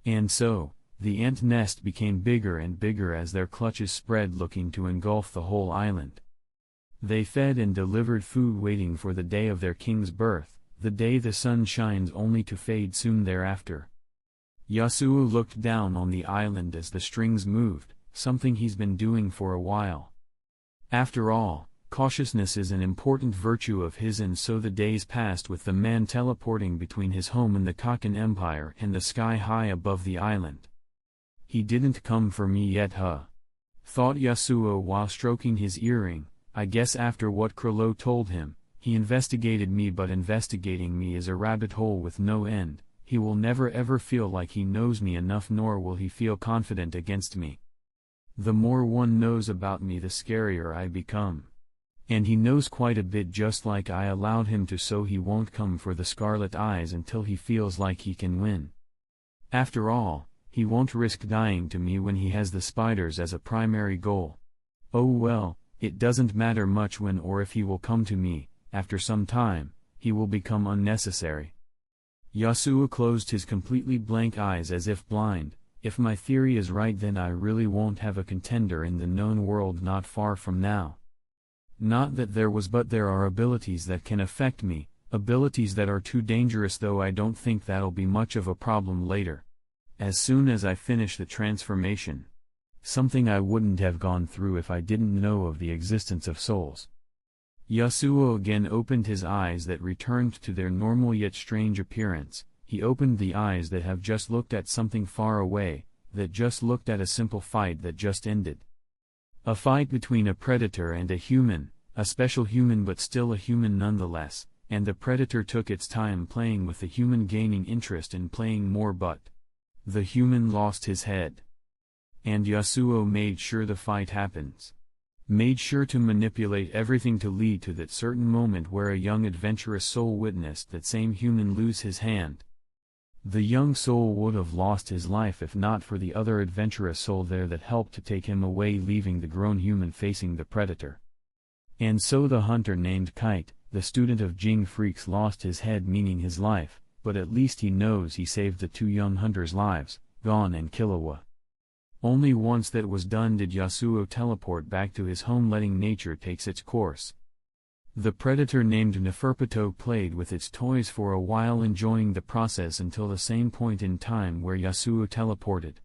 And so, the ant nest became bigger and bigger as their clutches spread, looking to engulf the whole island. They fed and delivered food, waiting for the day of their king's birth, the day the sun shines only to fade soon thereafter. Yasuo looked down on the island as the strings moved, something he's been doing for a while. After all, cautiousness is an important virtue of his, and so the days passed with the man teleporting between his home in the Kakan Empire and the sky high above the island. He didn't come for me yet, huh? Thought Yasuo while stroking his earring. I guess after what Krilo told him, he investigated me, but investigating me is a rabbit hole with no end. He will never ever feel like he knows me enough, nor will he feel confident against me. The more one knows about me, the scarier I become. And he knows quite a bit, just like I allowed him to, so he won't come for the Scarlet Eyes until he feels like he can win. After all, he won't risk dying to me when he has the spiders as a primary goal. Oh well, it doesn't matter much when or if he will come to me. After some time, he will become unnecessary. Yasuo closed his completely blank eyes as if blind. If my theory is right, then I really won't have a contender in the known world not far from now. Not that there was, but there are abilities that can affect me, abilities that are too dangerous, though I don't think that'll be much of a problem later. As soon as I finish the transformation. Something I wouldn't have gone through if I didn't know of the existence of souls. Yasuo again opened his eyes that returned to their normal yet strange appearance. He opened the eyes that have just looked at something far away, that just looked at a simple fight that just ended. A fight between a predator and a human, a special human but still a human nonetheless, and the predator took its time playing with the human, gaining interest in playing more, but the human lost his head. And Yasuo made sure the fight happens. Made sure to manipulate everything to lead to that certain moment where a young adventurous soul witnessed that same human lose his hand. The young soul would have lost his life if not for the other adventurous soul there that helped to take him away, leaving the grown human facing the predator. And so the hunter named Kite, the student of Jing Freaks, lost his head, meaning his life, but at least he knows he saved the two young hunters' lives, Gon and Killua. Only once that was done did Yasuo teleport back to his home, letting nature take its course. The predator named Neferpito played with its toys for a while, enjoying the process until the same point in time where Yasuo teleported.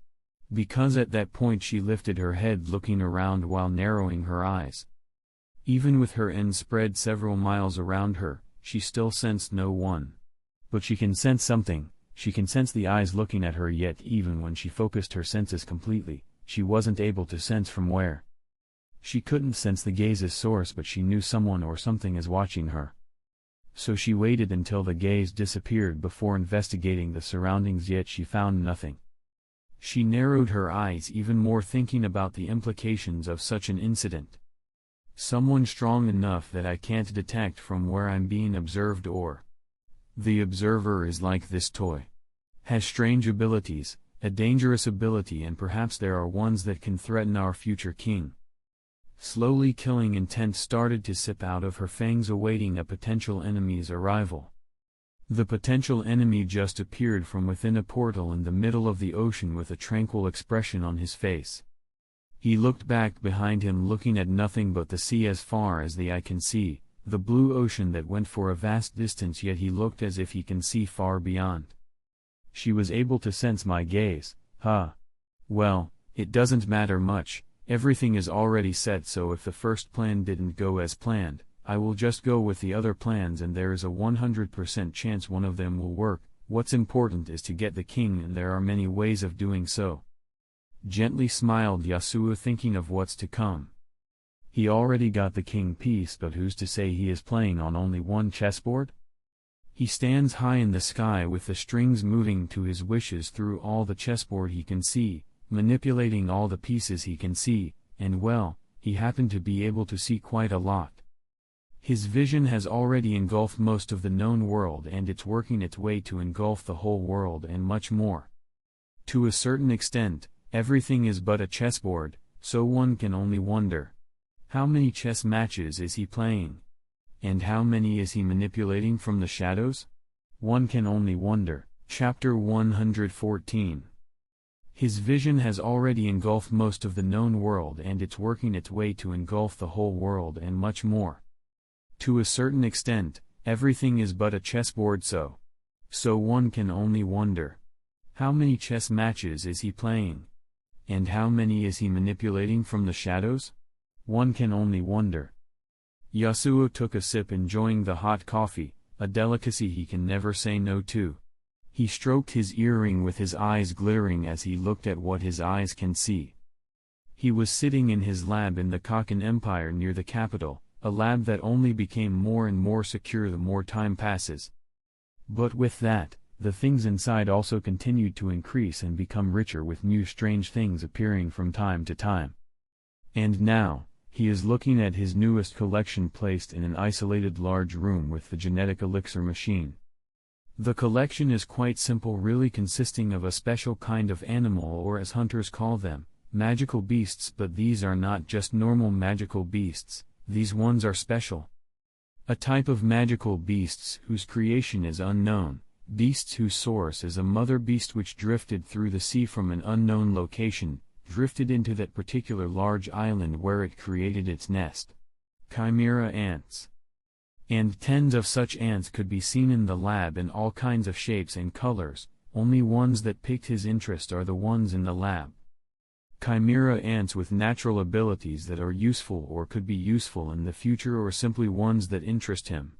Because at that point she lifted her head, looking around while narrowing her eyes. Even with her end spread several miles around her, she still sensed no one. But she can sense something. She can sense the eyes looking at her, yet even when she focused her senses completely, she wasn't able to sense from where. She couldn't sense the gaze's source, but she knew someone or something is watching her. So she waited until the gaze disappeared before investigating the surroundings, yet she found nothing. She narrowed her eyes even more, thinking about the implications of such an incident. Someone strong enough that I can't detect from where I'm being observed, or the observer is like this toy. Has strange abilities, a dangerous ability, and perhaps there are ones that can threaten our future king. Slowly killing intent started to sip out of her fangs, awaiting a potential enemy's arrival. The potential enemy just appeared from within a portal in the middle of the ocean with a tranquil expression on his face. He looked back behind him, looking at nothing but the sea as far as the eye can see. The blue ocean that went for a vast distance, yet he looked as if he can see far beyond. She was able to sense my gaze, huh? Well, it doesn't matter much, everything is already set, so if the first plan didn't go as planned, I will just go with the other plans, and there is a 100% chance one of them will work. What's important is to get the king, and there are many ways of doing so. Gently smiled Yasuo, thinking of what's to come. He already got the king piece, but who's to say he is playing on only one chessboard? He stands high in the sky with the strings moving to his wishes through all the chessboard he can see, manipulating all the pieces he can see, and well, he happened to be able to see quite a lot. His vision has already engulfed most of the known world and it's working its way to engulf the whole world and much more. To a certain extent, everything is but a chessboard, so one can only wonder. How many chess matches is he playing? And how many is he manipulating from the shadows? One can only wonder. Chapter 114. His vision has already engulfed most of the known world and it's working its way to engulf the whole world and much more. To a certain extent, everything is but a chessboard so one can only wonder. How many chess matches is he playing? And how many is he manipulating from the shadows? One can only wonder. Yasuo took a sip enjoying the hot coffee, a delicacy he can never say no to. He stroked his earring with his eyes glittering as he looked at what his eyes can see. He was sitting in his lab in the Kaken Empire near the capital, a lab that only became more and more secure the more time passes. But with that, the things inside also continued to increase and become richer with new strange things appearing from time to time. And now, he is looking at his newest collection placed in an isolated large room with the genetic elixir machine. The collection is quite simple, really consisting of a special kind of animal, or as hunters call them, magical beasts, but these are not just normal magical beasts, these ones are special. A type of magical beasts whose creation is unknown, beasts whose source is a mother beast which drifted through the sea from an unknown location, drifted into that particular large island where it created its nest. Chimera ants. And tens of such ants could be seen in the lab in all kinds of shapes and colors, only ones that piqued his interest are the ones in the lab. Chimera ants with natural abilities that are useful or could be useful in the future, or simply ones that interest him.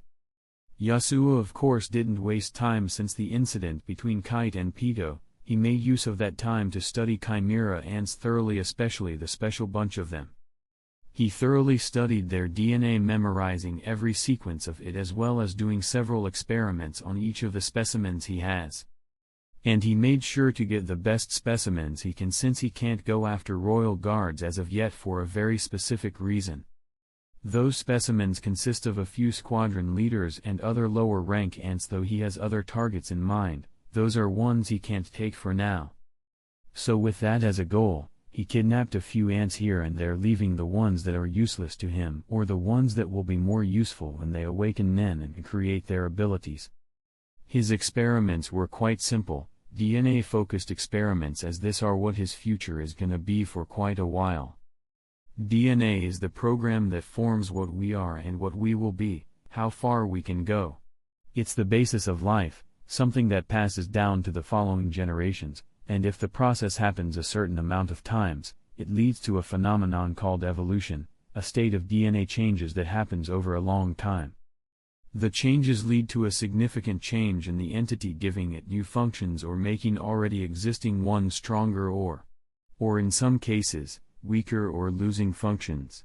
Yasuo of course didn't waste time since the incident between Kite and Pito. He made use of that time to study chimera ants thoroughly, especially the special bunch of them. He thoroughly studied their DNA, memorizing every sequence of it as well as doing several experiments on each of the specimens he has. And he made sure to get the best specimens he can, since he can't go after royal guards as of yet for a very specific reason. Those specimens consist of a few squadron leaders and other lower rank ants, though he has other targets in mind. Those are ones he can't take for now. So with that as a goal, he kidnapped a few ants here and there, leaving the ones that are useless to him or the ones that will be more useful when they awaken Nen and create their abilities. His experiments were quite simple, DNA-focused experiments, as this are what his future is gonna be for quite a while. DNA is the program that forms what we are and what we will be, how far we can go. It's the basis of life, something that passes down to the following generations, and if the process happens a certain amount of times, it leads to a phenomenon called evolution, a state of DNA changes that happens over a long time. The changes lead to a significant change in the entity, giving it new functions or making already existing ones stronger or in some cases, weaker or losing functions.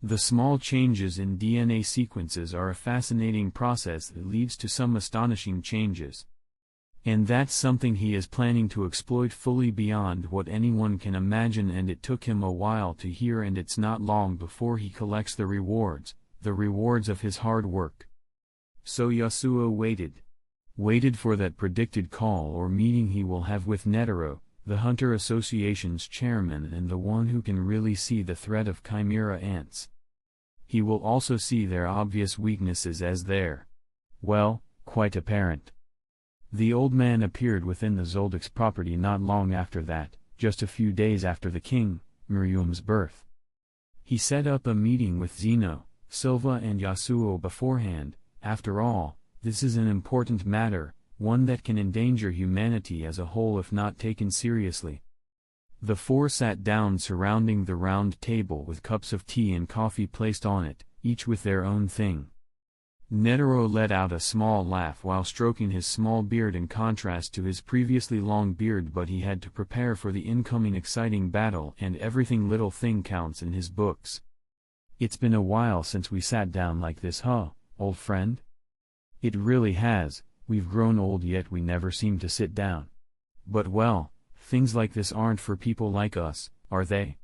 The small changes in DNA sequences are a fascinating process that leads to some astonishing changes. And that's something he is planning to exploit fully beyond what anyone can imagine, and it took him a while to hear, and it's not long before he collects the rewards of his hard work. So Yasuo waited for that predicted call or meeting he will have with Netero, the Hunter Association's chairman and the one who can really see the threat of chimera ants. He will also see their obvious weaknesses as they're, well, quite apparent. The old man appeared within the Zoldik's property not long after that, just a few days after the king, Miriam's birth. He set up a meeting with Zeno, Silva and Yasuo beforehand. After all, this is an important matter, one that can endanger humanity as a whole if not taken seriously. The four sat down surrounding the round table with cups of tea and coffee placed on it, each with their own thing. Netero let out a small laugh while stroking his small beard, in contrast to his previously long beard, but he had to prepare for the incoming exciting battle, and everything little thing counts in his books. "It's been a while since we sat down like this, huh, old friend?" It really has. We've grown old yet we never seem to sit down. But well, things like this aren't for people like us, are they?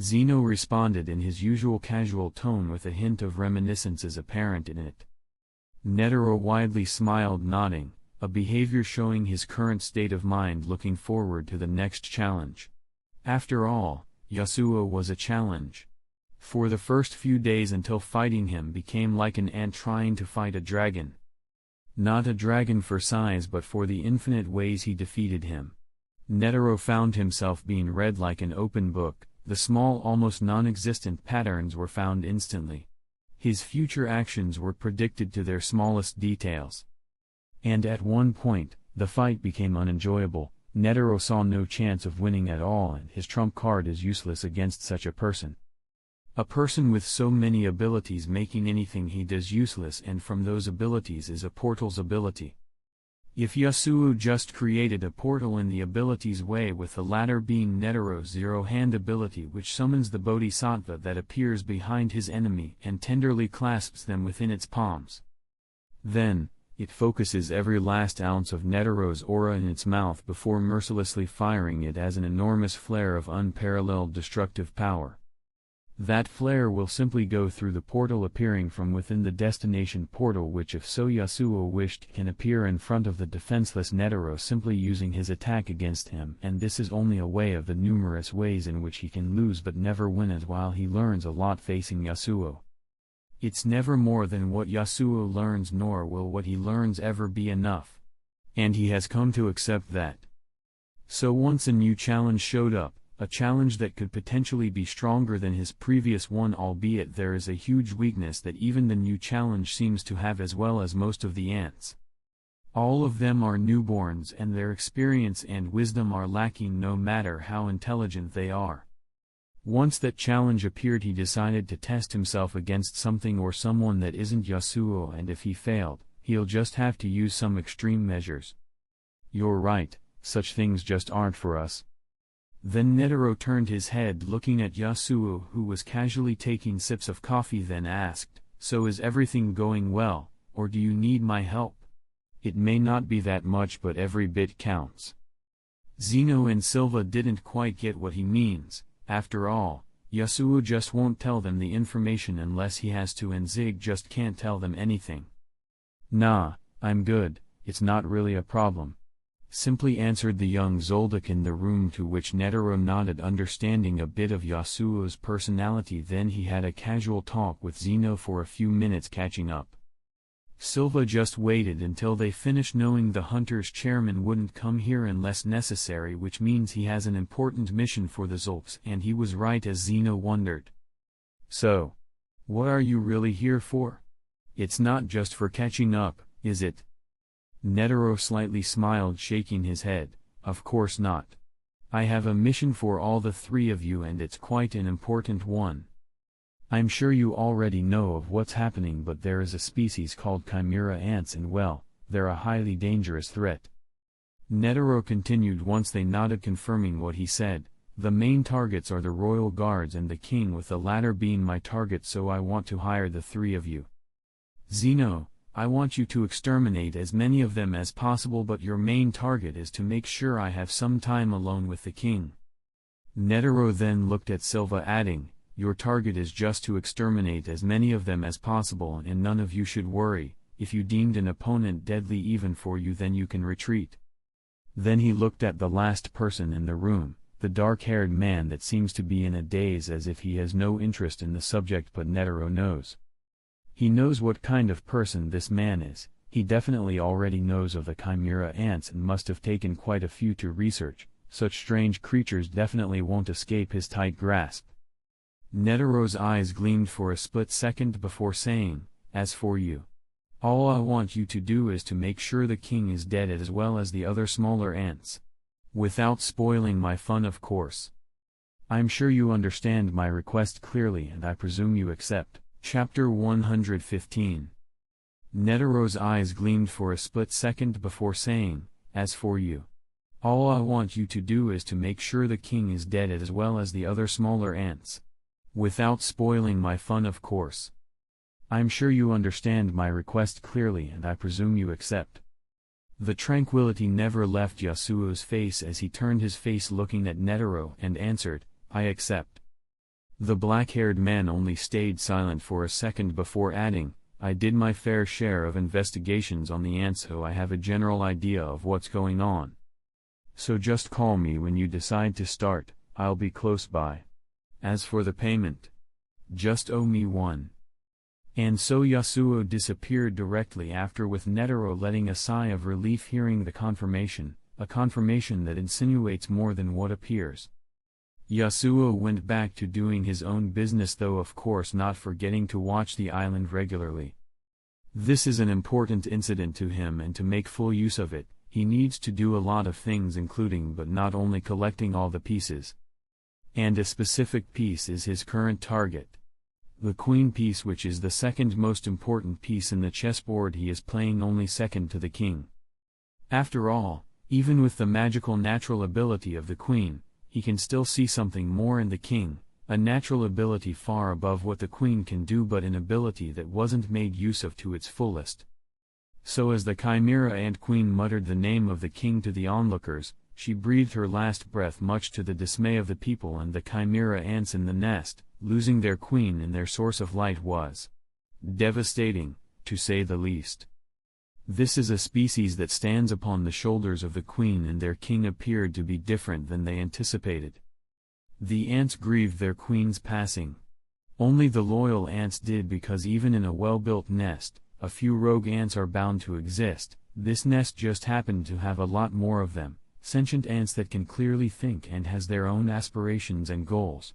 Zeno responded in his usual casual tone with a hint of reminiscences apparent in it. Netero widely smiled, nodding, a behavior showing his current state of mind, looking forward to the next challenge. After all, Yasuo was a challenge. For the first few days until fighting him became like an ant trying to fight a dragon. Not a dragon for size but for the infinite ways he defeated him. Netero found himself being read like an open book, the small almost non-existent patterns were found instantly. His future actions were predicted to their smallest details. And at one point, the fight became unenjoyable. Netero saw no chance of winning at all and his trump card is useless against such a person. A person with so many abilities making anything he does useless, and from those abilities is a portal's ability. If Yasuo just created a portal in the abilities way, with the latter being Netero's zero-hand ability which summons the bodhisattva that appears behind his enemy and tenderly clasps them within its palms. Then, it focuses every last ounce of Netero's aura in its mouth before mercilessly firing it as an enormous flare of unparalleled destructive power. That flare will simply go through the portal appearing from within the destination portal, which if so Yasuo wished can appear in front of the defenseless Netero simply using his attack against him, and this is only a way of the numerous ways in which he can lose but never win, as while he learns a lot facing Yasuo. It's never more than what Yasuo learns, nor will what he learns ever be enough. And he has come to accept that. So once a new challenge showed up, a challenge that could potentially be stronger than his previous one, albeit there is a huge weakness that even the new challenge seems to have, as well as most of the ants. All of them are newborns and their experience and wisdom are lacking no matter how intelligent they are. Once that challenge appeared, he decided to test himself against something or someone that isn't Yasuo, and if he failed, he'll just have to use some extreme measures. You're right, such things just aren't for us. Then Netero turned his head looking at Yasuo, who was casually taking sips of coffee, then asked, "So is everything going well, or do you need my help? It may not be that much but every bit counts." Zeno and Silva didn't quite get what he means. After all, Yasuo just won't tell them the information unless he has to, and Zig just can't tell them anything. "Nah, I'm good, it's not really a problem," simply answered the young Zoldyck in the room, to which Netero nodded, understanding a bit of Yasuo's personality. Then he had a casual talk with Zeno for a few minutes, catching up. Silva just waited until they finished, knowing the Hunter's chairman wouldn't come here unless necessary, which means he has an important mission for the Zolps, and he was right, as Zeno wondered. "So, what are you really here for? It's not just for catching up, is it?" Netero slightly smiled, shaking his head. "Of course not. I have a mission for all the three of you, and it's quite an important one. I'm sure you already know of what's happening, but there is a species called chimera ants, and well, they're a highly dangerous threat." Netero continued once they nodded, confirming what he said. "The main targets are the royal guards and the king, with the latter being my target, so I want to hire the three of you. Zeno, I want you to exterminate as many of them as possible, but your main target is to make sure I have some time alone with the king." Netero then looked at Silva, adding, "Your target is just to exterminate as many of them as possible, and none of you should worry. If you deemed an opponent deadly even for you, then you can retreat." Then he looked at the last person in the room, the dark-haired man that seems to be in a daze, as if he has no interest in the subject, but Netero knows. He knows what kind of person this man is. He definitely already knows of the chimera ants and must have taken quite a few to research. Such strange creatures definitely won't escape his tight grasp. Netero's eyes gleamed for a split second before saying, "As for you, all I want you to do is to make sure the king is dead, as well as the other smaller ants. Without spoiling my fun, of course. I'm sure you understand my request clearly, and I presume you accept." Chapter 115. Netero's eyes gleamed for a split second before saying, "As for you, all I want you to do is to make sure the king is dead, as well as the other smaller ants. Without spoiling my fun, of course. I'm sure you understand my request clearly and I presume you accept. The tranquility never left Yasuo's face as he turned his face looking at Netero and answered, I accept. The black-haired man only stayed silent for a second before adding, I did my fair share of investigations on the ants, so I have a general idea of what's going on. So just call me when you decide to start, I'll be close by. As for the payment, just owe me one. And so Yasuo disappeared directly after, with Netero letting a sigh of relief hearing the confirmation, a confirmation that insinuates more than what appears. Yasuo went back to doing his own business, though of course not forgetting to watch the island regularly. This is an important incident to him, and to make full use of it, he needs to do a lot of things, including but not only collecting all the pieces. And a specific piece is his current target. The queen piece, which is the second most important piece in the chessboard he is playing, only second to the king. After all, even with the magical natural ability of the queen, he can still see something more in the king, a natural ability far above what the queen can do, but an ability that wasn't made use of to its fullest. So as the chimera ant queen muttered the name of the king to the onlookers, she breathed her last breath, much to the dismay of the people and the chimera ants in the nest. Losing their queen and their source of light was devastating, to say the least. This is a species that stands upon the shoulders of the queen, and their king appeared to be different than they anticipated. The ants grieved their queen's passing. Only the loyal ants did, because even in a well-built nest, a few rogue ants are bound to exist. This nest just happened to have a lot more of them, sentient ants that can clearly think and has their own aspirations and goals.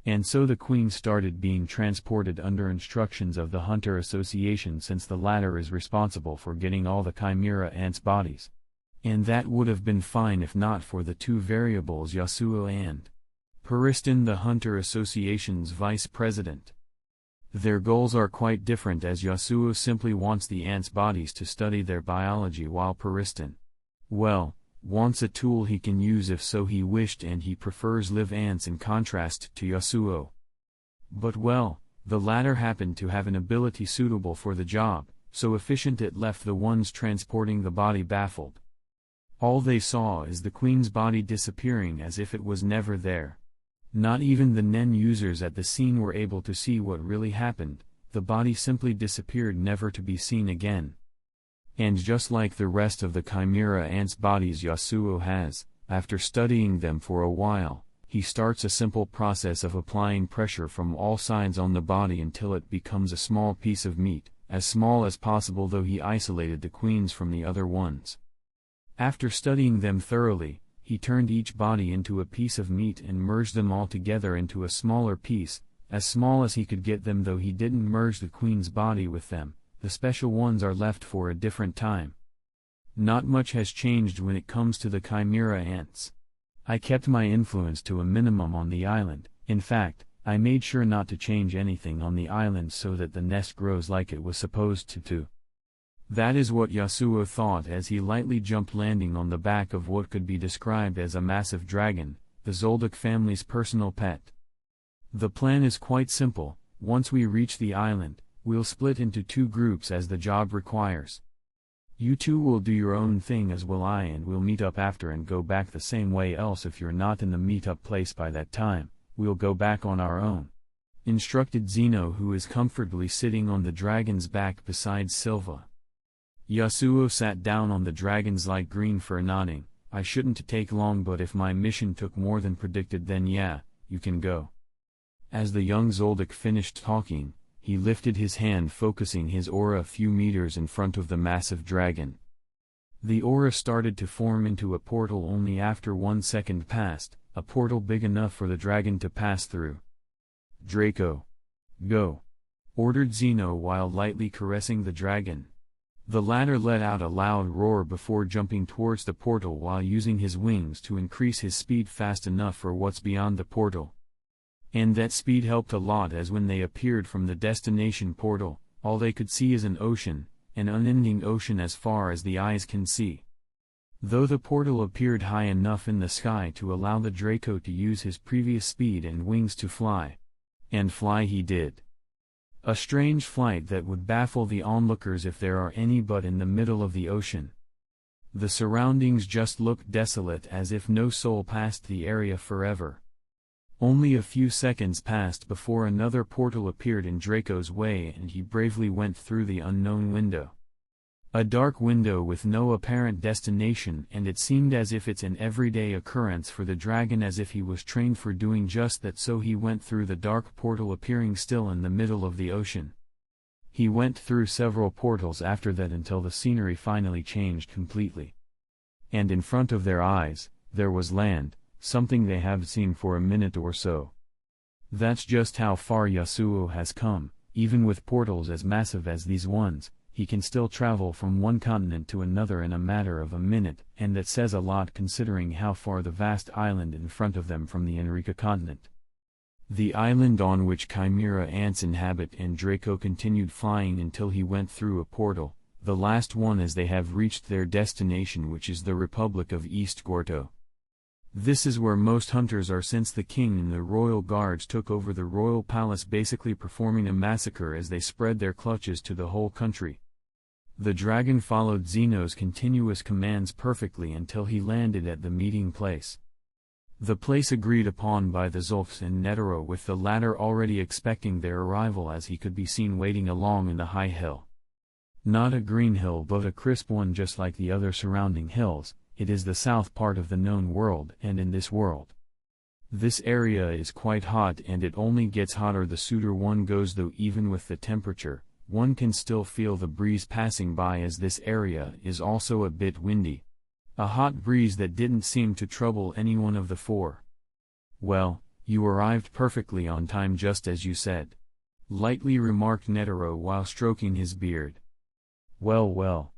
And so the queen started being transported under instructions of the Hunter Association, since the latter is responsible for getting all the chimera ants' bodies. And that would have been fine if not for the two variables Yasuo and Periston, the Hunter Association's vice president. Their goals are quite different, as Yasuo simply wants the ants' bodies to study their biology, while Periston, well, wants a tool he can use if so he wished, and he prefers live ants in contrast to Yasuo. But well, the latter happened to have an ability suitable for the job, so efficient it left the ones transporting the body baffled. All they saw is the queen's body disappearing as if it was never there. Not even the Nen users at the scene were able to see what really happened. The body simply disappeared, never to be seen again. And just like the rest of the chimera ants' bodies Yasuo has, after studying them for a while, he starts a simple process of applying pressure from all sides on the body until it becomes a small piece of meat, as small as possible, though he isolated the queens from the other ones. After studying them thoroughly, he turned each body into a piece of meat and merged them all together into a smaller piece, as small as he could get them, though he didn't merge the queen's body with them. The special ones are left for a different time. Not much has changed when it comes to the chimera ants. I kept my influence to a minimum on the island. In fact, I made sure not to change anything on the island so that the nest grows like it was supposed to. That is what Yasuo thought as he lightly jumped, landing on the back of what could be described as a massive dragon, the Zoldyck family's personal pet. The plan is quite simple. Once we reach the island, we'll split into two groups as the job requires. You two will do your own thing, as will I, and we'll meet up after and go back the same way, else if you're not in the meetup place by that time, we'll go back on our own. Instructed Zeno, who is comfortably sitting on the dragon's back beside Silva. Yasuo sat down on the dragon's light green fur, nodding. I shouldn't take long, but if my mission took more than predicted, then yeah, you can go. As the young Zoldyck finished talking, he lifted his hand, focusing his aura a few meters in front of the massive dragon. The aura started to form into a portal only after 1 second passed, a portal big enough for the dragon to pass through. Draco. Go. Ordered Zeno while lightly caressing the dragon. The latter let out a loud roar before jumping towards the portal while using his wings to increase his speed fast enough for what's beyond the portal. And that speed helped a lot, as when they appeared from the destination portal, all they could see is an ocean, an unending ocean as far as the eyes can see. Though the portal appeared high enough in the sky to allow the Draco to use his previous speed and wings to fly. And fly he did. A strange flight that would baffle the onlookers if there are any, but in the middle of the ocean. The surroundings just looked desolate, as if no soul passed the area forever. Only a few seconds passed before another portal appeared in Draco's way, and he bravely went through the unknown window. A dark window with no apparent destination, and it seemed as if it's an everyday occurrence for the dragon, as if he was trained for doing just that. So he went through the dark portal, appearing still in the middle of the ocean. He went through several portals after that until the scenery finally changed completely. And in front of their eyes, there was land, something they haven't seen for a minute or so. That's just how far Yasuo has come. Even with portals as massive as these ones, he can still travel from one continent to another in a matter of a minute, and that says a lot considering how far the vast island in front of them from the Enrica continent. The island on which chimera ants inhabit, and Draco continued flying until he went through a portal, the last one, as they have reached their destination, which is the Republic of East Gorto. This is where most hunters are, since the king and the royal guards took over the royal palace, basically performing a massacre as they spread their clutches to the whole country. The dragon followed Zeno's continuous commands perfectly until he landed at the meeting place. The place agreed upon by the Zulfs and Netero, with the latter already expecting their arrival, as he could be seen waiting along in the high hill. Not a green hill, but a crisp one, just like the other surrounding hills. It is the south part of the known world, and in this world, this area is quite hot, and it only gets hotter the sooner one goes, though even with the temperature, one can still feel the breeze passing by, as this area is also a bit windy. A hot breeze that didn't seem to trouble any one of the four. "Well, you arrived perfectly on time, just as you said," lightly remarked Netero while stroking his beard. "Well, well.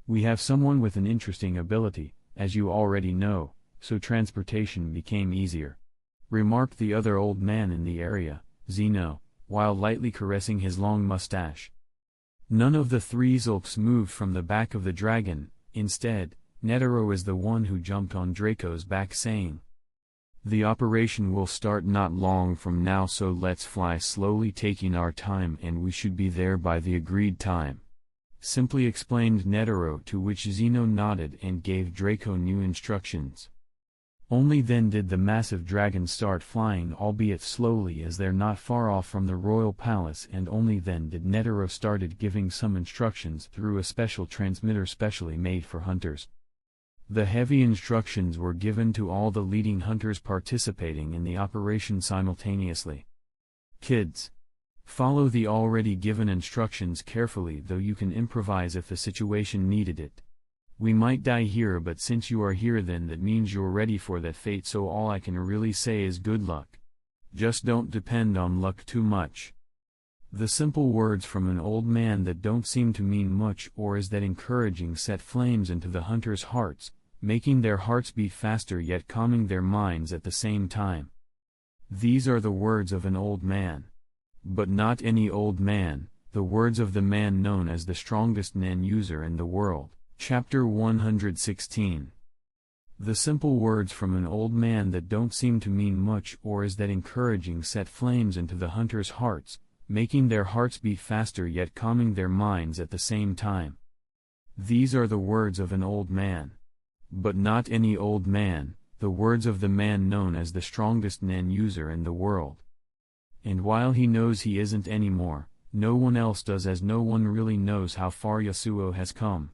We have someone with an interesting ability, as you already know, so transportation became easier," remarked the other old man in the area, Zeno, while lightly caressing his long mustache. None of the three Zulfs moved from the back of the dragon. Instead, Netero is the one who jumped on Draco's back, saying, "The operation will start not long from now, so let's fly slowly, taking our time, and we should be there by the agreed time," simply explained Netero, to which Zeno nodded and gave Draco new instructions. Only then did the massive dragon start flying, albeit slowly, as they're not far off from the royal palace, and only then did Netero started giving some instructions through a special transmitter specially made for hunters. The heavy instructions were given to all the leading hunters participating in the operation simultaneously. "Kids, follow the already given instructions carefully, though you can improvise if the situation needed it. We might die here, but since you are here, then that means you're ready for that fate, so all I can really say is good luck. Just don't depend on luck too much." The simple words from an old man that don't seem to mean much, or is that encouraging, set flames into the hunters' hearts, making their hearts beat faster yet calming their minds at the same time. These are the words of an old man. But not any old man, the words of the man known as the strongest Nen user in the world. Chapter 116. The simple words from an old man that don't seem to mean much, or is that encouraging, set flames into the hunters' hearts, making their hearts beat faster yet calming their minds at the same time. These are the words of an old man. But not any old man, the words of the man known as the strongest Nen user in the world. And while he knows he isn't anymore, no one else does, as no one really knows how far Yasuo has come.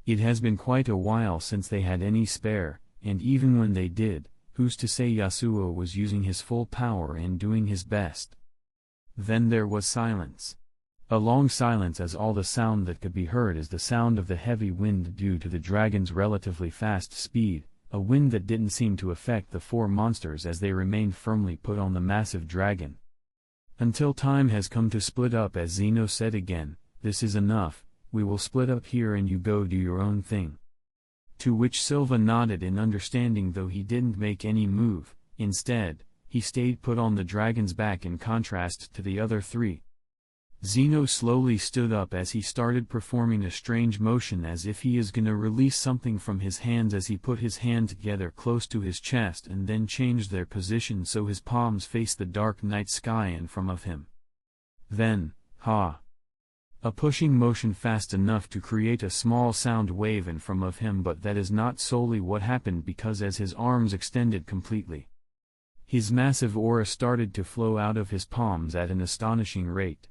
It has been quite a while since they had any spare, and even when they did, who's to say Yasuo was using his full power and doing his best? Then there was silence. A long silence, as all the sound that could be heard is the sound of the heavy wind due to the dragon's relatively fast speed, a wind that didn't seem to affect the four monsters as they remained firmly put on the massive dragon. "Until time has come to split up," as Zeno said again. "This is enough. We will split up here and you go do your own thing." To which Silva nodded in understanding, though he didn't make any move. Instead, he stayed put on the dragon's back in contrast to the other three. Zeno slowly stood up as he started performing a strange motion as if he is gonna release something from his hands, as he put his hand together close to his chest and then changed their position so his palms faced the dark night sky in front of him. Then, Ha! A pushing motion fast enough to create a small sound wave in front of him, but that is not solely what happened, because as his arms extended completely, his massive aura started to flow out of his palms at an astonishing rate.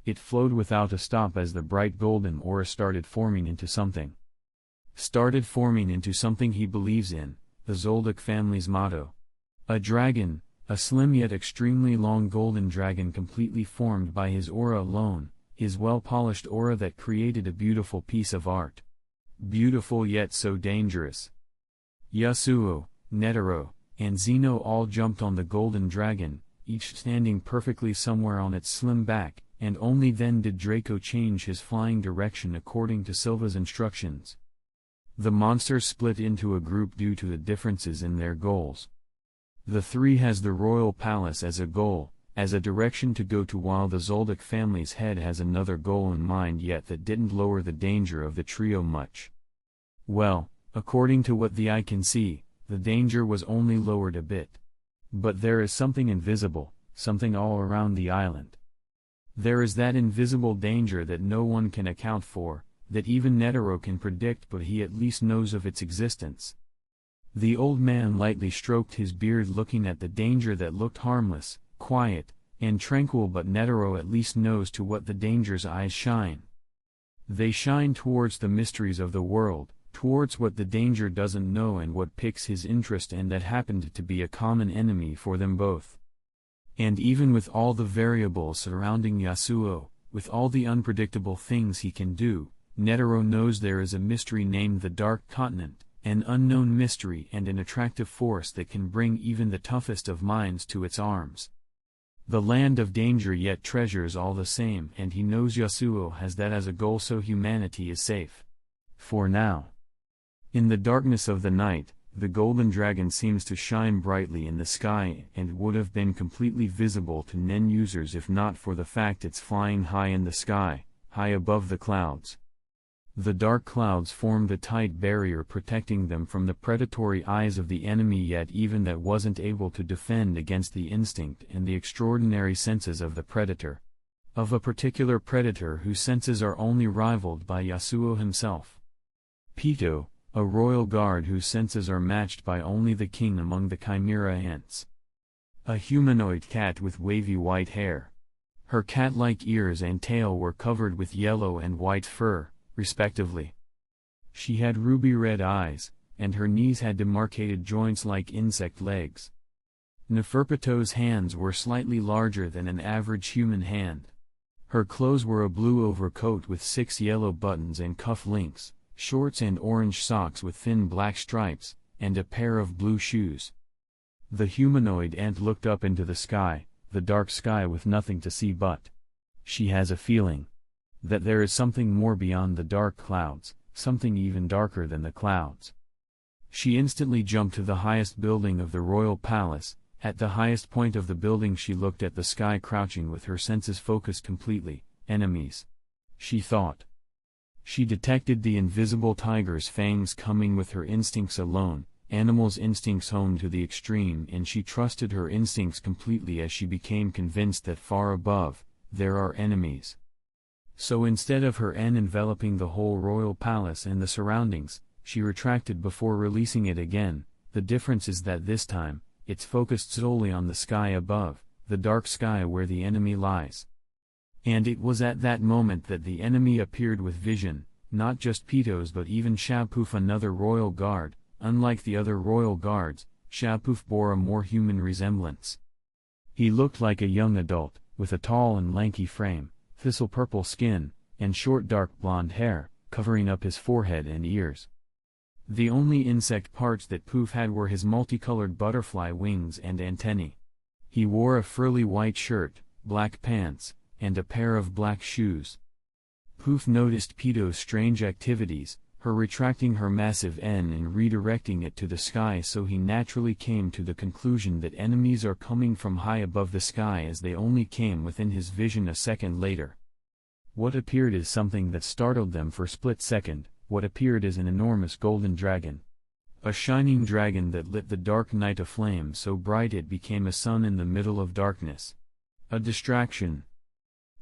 It flowed without a stop as the bright golden aura started forming into something he believes in, the Zoldyck family's motto. A dragon, a slim yet extremely long golden dragon completely formed by his aura alone, his well-polished aura that created a beautiful piece of art. Beautiful yet so dangerous. Yasuo, Netero, and Zeno all jumped on the golden dragon, each standing perfectly somewhere on its slim back, and only then did Draco change his flying direction according to Silva's instructions. The monsters split into a group due to the differences in their goals. The three has the royal palace as a goal, as a direction to go to, while the Zoldyck family's head has another goal in mind, yet that didn't lower the danger of the trio much. Well, according to what the eye can see, the danger was only lowered a bit. But there is something invisible, something all around the island. There is that invisible danger that no one can account for, that even Netero can predict, but he at least knows of its existence. The old man lightly stroked his beard, looking at the danger that looked harmless, quiet, and tranquil, but Netero at least knows to what the danger's eyes shine. They shine towards the mysteries of the world, towards what the danger doesn't know and what piques his interest, and that happened to be a common enemy for them both. And even with all the variables surrounding Yasuo, with all the unpredictable things he can do, Netero knows there is a mystery named the Dark Continent, an unknown mystery and an attractive force that can bring even the toughest of minds to its arms. The land of danger yet treasures all the same, and he knows Yasuo has that as a goal, so humanity is safe. For now. In the darkness of the night, the golden dragon seems to shine brightly in the sky, and would have been completely visible to NEN users if not for the fact it's flying high in the sky, high above the clouds. The dark clouds formed a tight barrier protecting them from the predatory eyes of the enemy, yet even that wasn't able to defend against the instinct and the extraordinary senses of the predator. Of a particular predator whose senses are only rivaled by Yasuo himself. Pito, a royal guard whose senses are matched by only the king among the chimera ants. A humanoid cat with wavy white hair. Her cat-like ears and tail were covered with yellow and white fur, respectively. She had ruby red eyes, and her knees had demarcated joints like insect legs. Neferpito's hands were slightly larger than an average human hand. Her clothes were a blue overcoat with 6 yellow buttons and cuff links, shorts and orange socks with thin black stripes, and a pair of blue shoes. The humanoid ant looked up into the sky, the dark sky with nothing to see but. She has a feeling that there is something more beyond the dark clouds, something even darker than the clouds. She instantly jumped to the highest building of the royal palace. At the highest point of the building she looked at the sky, crouching with her senses focused completely. Enemies, she thought. She detected the invisible tiger's fangs coming with her instincts alone, animals' instincts honed to the extreme, and she trusted her instincts completely as she became convinced that far above, there are enemies. So instead of her enveloping the whole royal palace and the surroundings, she retracted before releasing it again. The difference is that this time, it's focused solely on the sky above, the dark sky where the enemy lies. And it was at that moment that the enemy appeared with vision, not just Pitos but even Shapoof, another royal guard. Unlike the other royal guards, Shapoof bore a more human resemblance. He looked like a young adult, with a tall and lanky frame, thistle-purple skin, and short dark blonde hair, covering up his forehead and ears. The only insect parts that Poof had were his multicolored butterfly wings and antennae. He wore a frilly white shirt, black pants, and a pair of black shoes. Poof noticed Pito's strange activities, her retracting her massive N and redirecting it to the sky, so he naturally came to the conclusion that enemies are coming from high above the sky, as they only came within his vision a second later. What appeared is something that startled them for a split second. What appeared is an enormous golden dragon. A shining dragon that lit the dark night aflame so bright it became a sun in the middle of darkness. A distraction.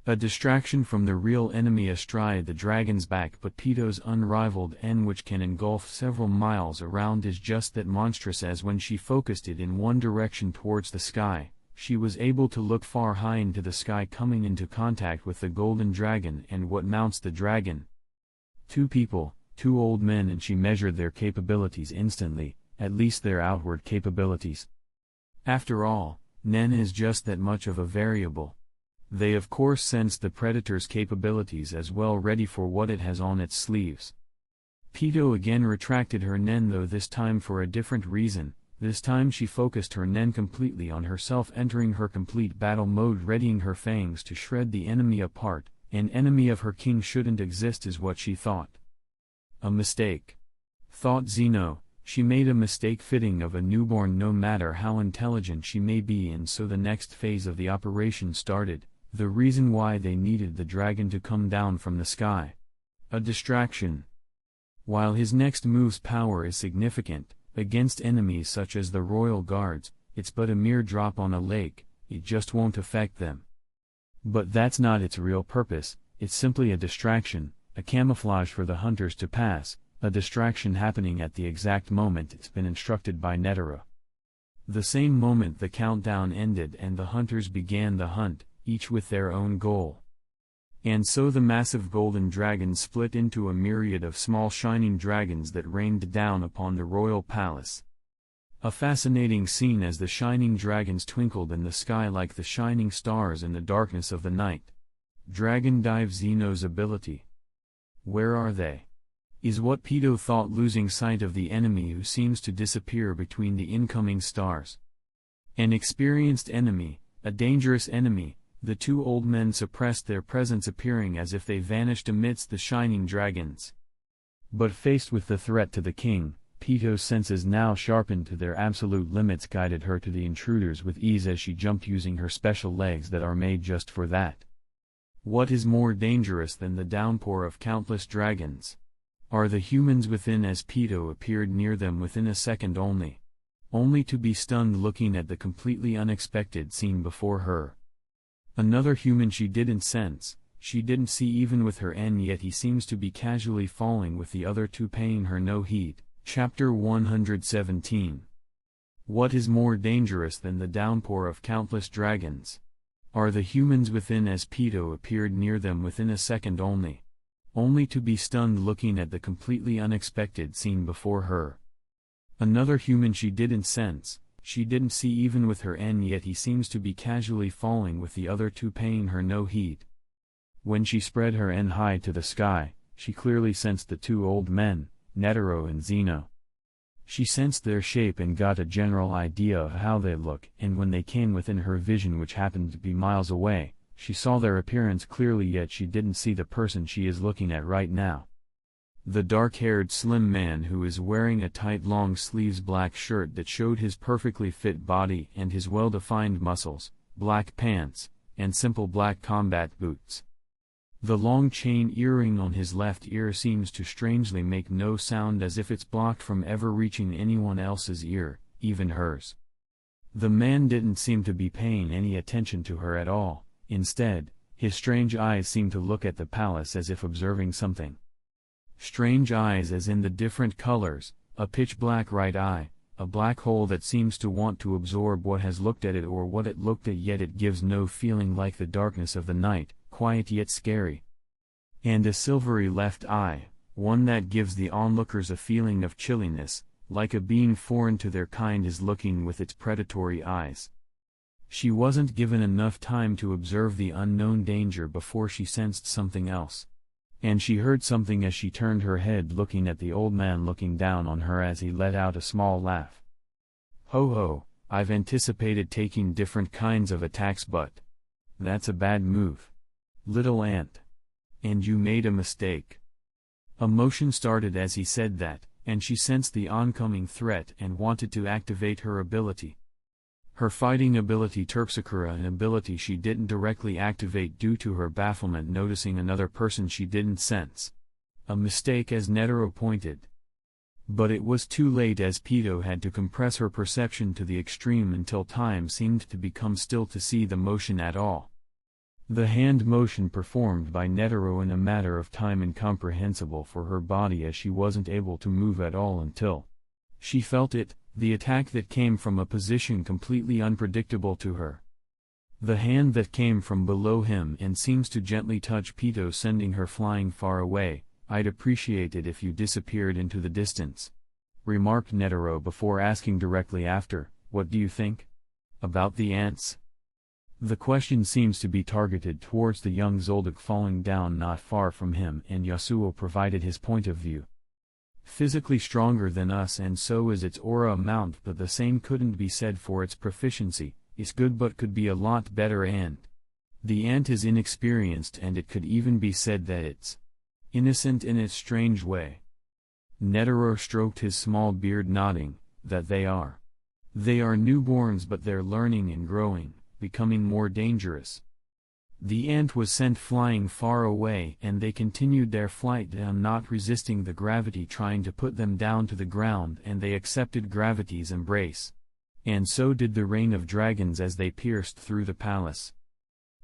A distraction from the real enemy astride the dragon's back, but Pito's unrivaled N, which can engulf several miles around, is just that monstrous, as when she focused it in one direction towards the sky, she was able to look far high into the sky, coming into contact with the golden dragon and what mounts the dragon. Two people, two old men, and she measured their capabilities instantly, at least their outward capabilities. After all, Nen is just that much of a variable. They of course sensed the predator's capabilities as well, ready for what it has on its sleeves. Pito again retracted her Nen, though this time for a different reason. This time she focused her Nen completely on herself, entering her complete battle mode, readying her fangs to shred the enemy apart. An enemy of her king shouldn't exist, is what she thought. A mistake, thought Zeno. She made a mistake fitting of a newborn, no matter how intelligent she may be, and so the next phase of the operation started. The reason why they needed the dragon to come down from the sky. A distraction. While his next move's power is significant, against enemies such as the royal guards, it's but a mere drop on a lake, it just won't affect them. But that's not its real purpose, it's simply a distraction, a camouflage for the hunters to pass, a distraction happening at the exact moment it's been instructed by Netero. The same moment the countdown ended and the hunters began the hunt, each with their own goal. And so the massive golden dragon split into a myriad of small shining dragons that rained down upon the royal palace. A fascinating scene as the shining dragons twinkled in the sky like the shining stars in the darkness of the night. Dragon Dive, Zeno's ability. Where are they? Is what Pito thought, losing sight of the enemy who seems to disappear between the incoming stars. An experienced enemy, a dangerous enemy. The two old men suppressed their presence, appearing as if they vanished amidst the shining dragons. But faced with the threat to the king, Pito's senses, now sharpened to their absolute limits, guided her to the intruders with ease as she jumped, using her special legs that are made just for that. What is more dangerous than the downpour of countless dragons? Are the humans within, as Pito appeared near them within a second only to be stunned looking at the completely unexpected scene before her. Another human she didn't sense, she didn't see even with her N, yet he seems to be casually falling with the other two, paying her no heed. Chapter 117. What is more dangerous than the downpour of countless dragons? Are the humans within, as Pito appeared near them within a second only to be stunned looking at the completely unexpected scene before her. Another human she didn't sense, she didn't see even with her N, yet he seems to be casually falling with the other two, paying her no heed. When she spread her N high to the sky, she clearly sensed the two old men, Netero and Zeno. She sensed their shape and got a general idea of how they look, and when they came within her vision, which happened to be miles away, she saw their appearance clearly, yet she didn't see the person she is looking at right now. The dark-haired slim man who is wearing a tight long-sleeves black shirt that showed his perfectly fit body and his well-defined muscles, black pants, and simple black combat boots. The long chain earring on his left ear seems to strangely make no sound, as if it's blocked from ever reaching anyone else's ear, even hers. The man didn't seem to be paying any attention to her at all. Instead, his strange eyes seemed to look at the palace as if observing something. Strange eyes as in the different colors, a pitch-black right eye, a black hole that seems to want to absorb what has looked at it or what it looked at, yet it gives no feeling, like the darkness of the night, quiet yet scary. And a silvery left eye, one that gives the onlookers a feeling of chilliness, like a being foreign to their kind is looking with its predatory eyes. She wasn't given enough time to observe the unknown danger before she sensed something else. And she heard something as she turned her head, looking at the old man looking down on her as he let out a small laugh. Ho ho, I've anticipated taking different kinds of attacks, but that's a bad move, little ant. And you made a mistake. Emotion started as he said that, and she sensed the oncoming threat and wanted to activate her ability. Her fighting ability Terpsichore, an ability she didn't directly activate due to her bafflement noticing another person she didn't sense. A mistake, as Netero pointed. But it was too late, as Pito had to compress her perception to the extreme until time seemed to become still to see the motion at all. The hand motion performed by Netero in a matter of time incomprehensible for her body, as she wasn't able to move at all until she felt it, the attack that came from a position completely unpredictable to her. The hand that came from below him and seems to gently touch Pito, sending her flying far away. "I'd appreciate it if you disappeared into the distance," remarked Netero before asking directly after, "What do you think about the ants?" The question seems to be targeted towards the young Zoldyck falling down not far from him, and Yasuo provided his point of view. "Physically stronger than us, and so is its aura amount, but the same couldn't be said for its proficiency. It's good but could be a lot better, and the ant is inexperienced, and it could even be said that it's innocent in its strange way." Netero stroked his small beard, nodding, "That they are. They are newborns, but they're learning and growing, becoming more dangerous." The ant was sent flying far away, and they continued their flight down, not resisting the gravity trying to put them down to the ground, and they accepted gravity's embrace. And so did the rain of dragons as they pierced through the palace.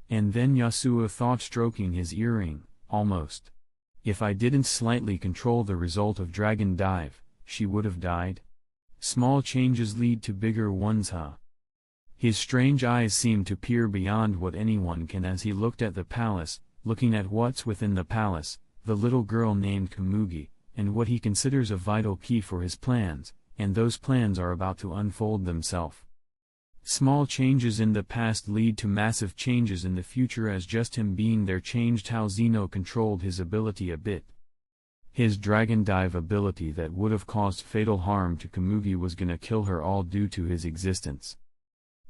And then Yasuo thought, stroking his earring, almost. "If I didn't slightly control the result of Dragon Dive, she would have died? Small changes lead to bigger ones, huh?" His strange eyes seemed to peer beyond what anyone can as he looked at the palace, looking at what's within the palace, the little girl named Komugi, and what he considers a vital key for his plans, and those plans are about to unfold themselves. Small changes in the past lead to massive changes in the future, as just him being there changed how Zeno controlled his ability a bit. His Dragon Dive ability that would have caused fatal harm to Komugi was gonna kill her, all due to his existence.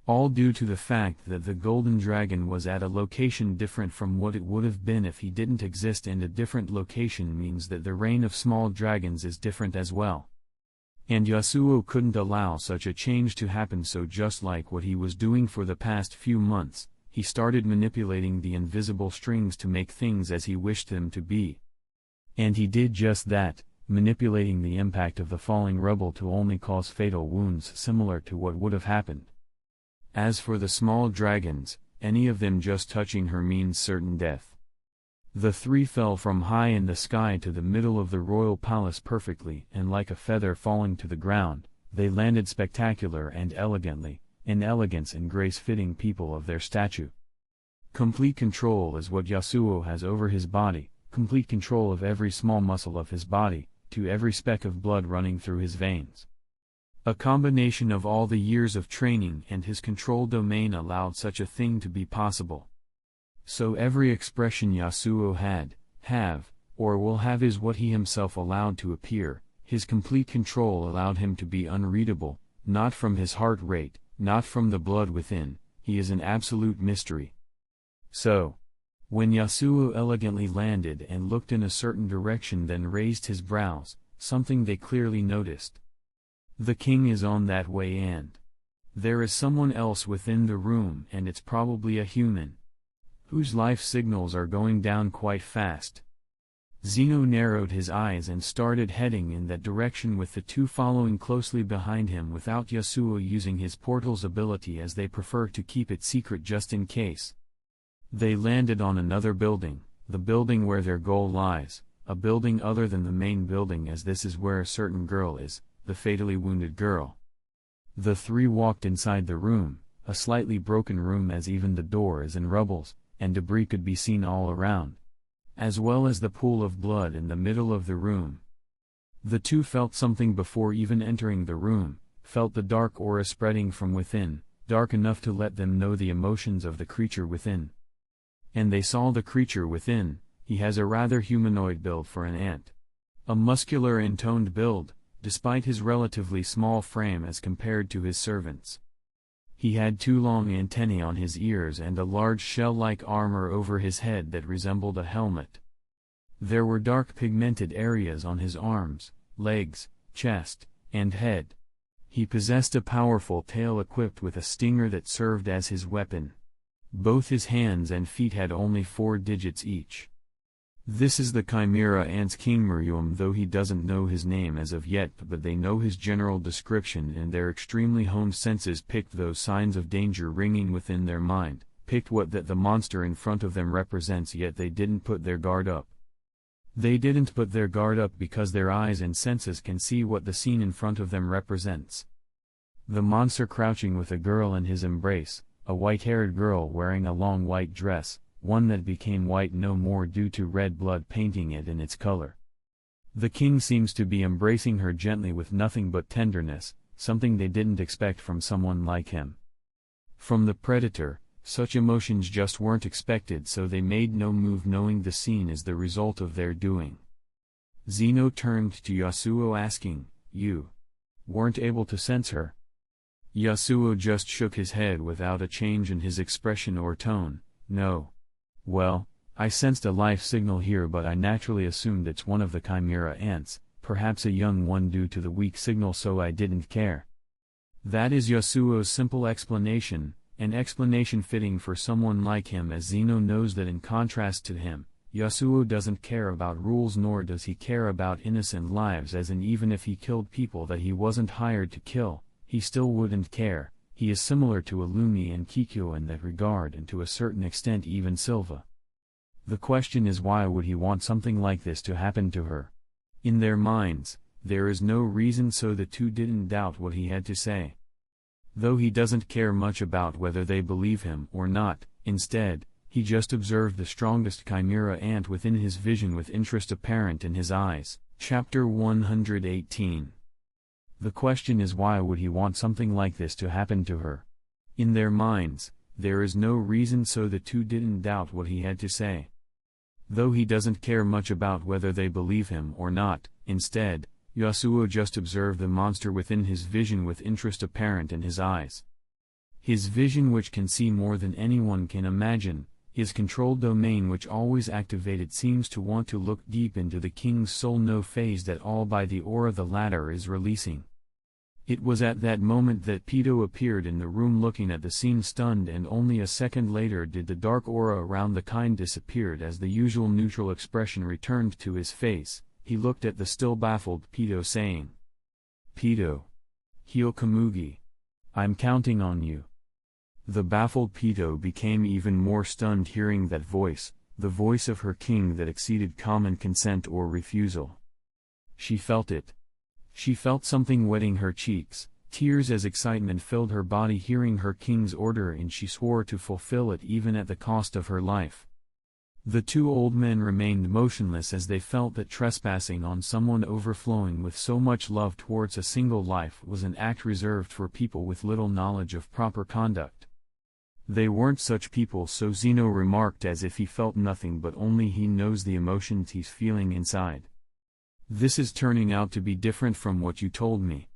All due to the fact that the Golden Dragon was at a location different from what it would have been if he didn't exist, and a different location means that the reign of small dragons is different as well. And Yasuo couldn't allow such a change to happen, so just like what he was doing for the past few months, he started manipulating the invisible strings to make things as he wished them to be. And he did just that, manipulating the impact of the falling rubble to only cause fatal wounds similar to what would have happened. As for the small dragons, any of them just touching her means certain death. The three fell from high in the sky to the middle of the royal palace perfectly, and like a feather falling to the ground, they landed spectacular and elegantly, in elegance and grace fitting people of their stature. Complete control is what Yasuo has over his body, complete control of every small muscle of his body, to every speck of blood running through his veins. A combination of all the years of training and his control domain allowed such a thing to be possible. So every expression Yasuo have, or will have is what he himself allowed to appear. His complete control allowed him to be unreadable, not from his heart rate, not from the blood within. He is an absolute mystery. So, when Yasuo elegantly landed and looked in a certain direction, then raised his brows, something they clearly noticed. The king is on that way, and there is someone else within the room, and it's probably a human, whose life signals are going down quite fast. Zeno narrowed his eyes and started heading in that direction, with the two following closely behind him without Yasuo using his portal's ability, as they prefer to keep it secret just in case. They landed on another building, the building where their goal lies, a building other than the main building, as this is where a certain girl is, the fatally wounded girl. The three walked inside the room, a slightly broken room, as even the door is in rubbles, and debris could be seen all around, as well as the pool of blood in the middle of the room. The two felt something before even entering the room, felt the dark aura spreading from within, dark enough to let them know the emotions of the creature within. And they saw the creature within. He has a rather humanoid build for an ant. A muscular and toned build, despite his relatively small frame as compared to his servants. He had two long antennae on his ears and a large shell-like armor over his head that resembled a helmet. There were dark pigmented areas on his arms, legs, chest, and head. He possessed a powerful tail equipped with a stinger that served as his weapon. Both his hands and feet had only 4 digits each. This is the Chimera Ant's King Miriam, though he doesn't know his name as of yet, but they know his general description, and their extremely honed senses picked those signs of danger ringing within their mind, depict what that the monster in front of them represents, yet they didn't put their guard up. They didn't put their guard up because their eyes and senses can see what the scene in front of them represents. The monster crouching with a girl in his embrace, a white-haired girl wearing a long white dress, one that became white no more due to red blood painting it in its color. The king seems to be embracing her gently with nothing but tenderness, something they didn't expect from someone like him. From the predator, such emotions just weren't expected, so they made no move, knowing the scene is the result of their doing. Zeno turned to Yasuo asking, "You weren't able to sense her?" Yasuo just shook his head without a change in his expression or tone. "No. Well, I sensed a life signal here, but I naturally assumed it's one of the chimera ants, perhaps a young one due to the weak signal, so I didn't care." That is Yasuo's simple explanation, an explanation fitting for someone like him, as Zeno knows that in contrast to him, Yasuo doesn't care about rules, nor does he care about innocent lives, as in even if he killed people that he wasn't hired to kill, he still wouldn't care. He is similar to Illumi and Kikyo in that regard, and to a certain extent even Silva. The question is, why would he want something like this to happen to her? In their minds, there is no reason, so the two didn't doubt what he had to say. Though he doesn't care much about whether they believe him or not, instead, he just observed the strongest chimera ant within his vision with interest apparent in his eyes. Chapter 118. The question is, why would he want something like this to happen to her? In their minds, there is no reason, so the two didn't doubt what he had to say. Though he doesn't care much about whether they believe him or not, instead, Yasuo just observed the monster within his vision with interest apparent in his eyes. His vision, which can see more than anyone can imagine, his control domain which always activated, seems to want to look deep into the king's soul, no phased at all by the aura the latter is releasing. It was at that moment that Pito appeared in the room looking at the scene stunned, and only a second later did the dark aura around the kind disappeared as the usual neutral expression returned to his face. He looked at the still baffled Pito, saying, "Pito. Heal Komugi. I'm counting on you." The baffled Pito became even more stunned hearing that voice, the voice of her king that exceeded common consent or refusal. She felt it. She felt something wetting her cheeks, tears as excitement filled her body hearing her king's order, and she swore to fulfill it even at the cost of her life. The two old men remained motionless as they felt that trespassing on someone overflowing with so much love towards a single life was an act reserved for people with little knowledge of proper conduct. They weren't such people, so Zeno remarked as if he felt nothing, but only he knows the emotions he's feeling inside. "This is turning out to be different from what you told me."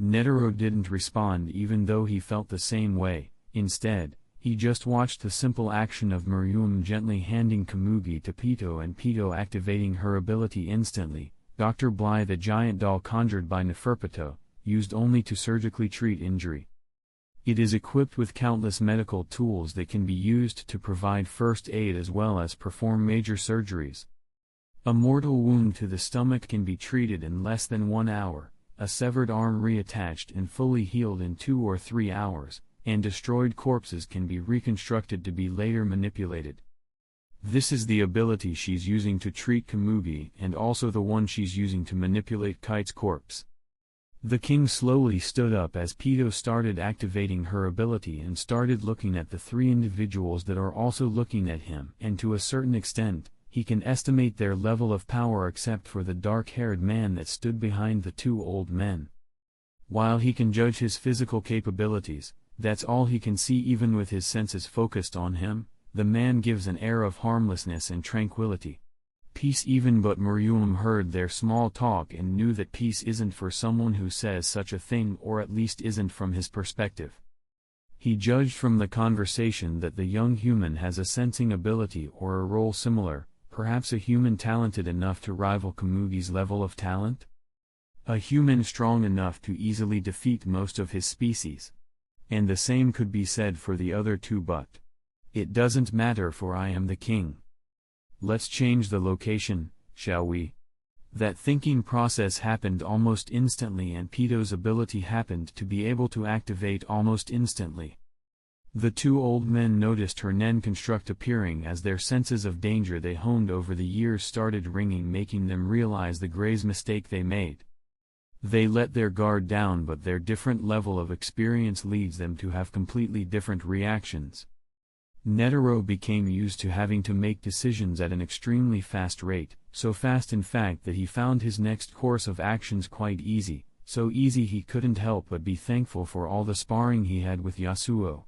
Netero didn't respond even though he felt the same way. Instead, he just watched the simple action of Miriam gently handing Komugi to Pito and Pito activating her ability instantly. Dr. Bly, the giant doll conjured by Neferpito, used only to surgically treat injury. It is equipped with countless medical tools that can be used to provide first aid as well as perform major surgeries. A mortal wound to the stomach can be treated in less than 1 hour, a severed arm reattached and fully healed in 2 or 3 hours, and destroyed corpses can be reconstructed to be later manipulated. This is the ability she's using to treat Komugi, and also the one she's using to manipulate Kite's corpse. The king slowly stood up as Pito started activating her ability and started looking at the 3 individuals that are also looking at him, and to a certain extent, he can estimate their level of power except for the dark-haired man that stood behind the 2 old men. While he can judge his physical capabilities, that's all he can see. Even with his senses focused on him, the man gives an air of harmlessness and tranquility. Peace even, but Miriam heard their small talk and knew that peace isn't for someone who says such a thing, or at least isn't from his perspective. He judged from the conversation that the young human has a sensing ability or a role similar, perhaps a human talented enough to rival Komugi's level of talent? A human strong enough to easily defeat most of his species. And the same could be said for the other 2, but it doesn't matter, for I am the king. Let's change the location, shall we? That thinking process happened almost instantly, and Pito's ability happened to be able to activate almost instantly. The two old men noticed her nen construct appearing as their senses of danger they honed over the years started ringing, making them realize the grave mistake they made. They let their guard down, but their different level of experience leads them to have completely different reactions. Netero became used to having to make decisions at an extremely fast rate, so fast in fact that he found his next course of actions quite easy, so easy he couldn't help but be thankful for all the sparring he had with Yasuo.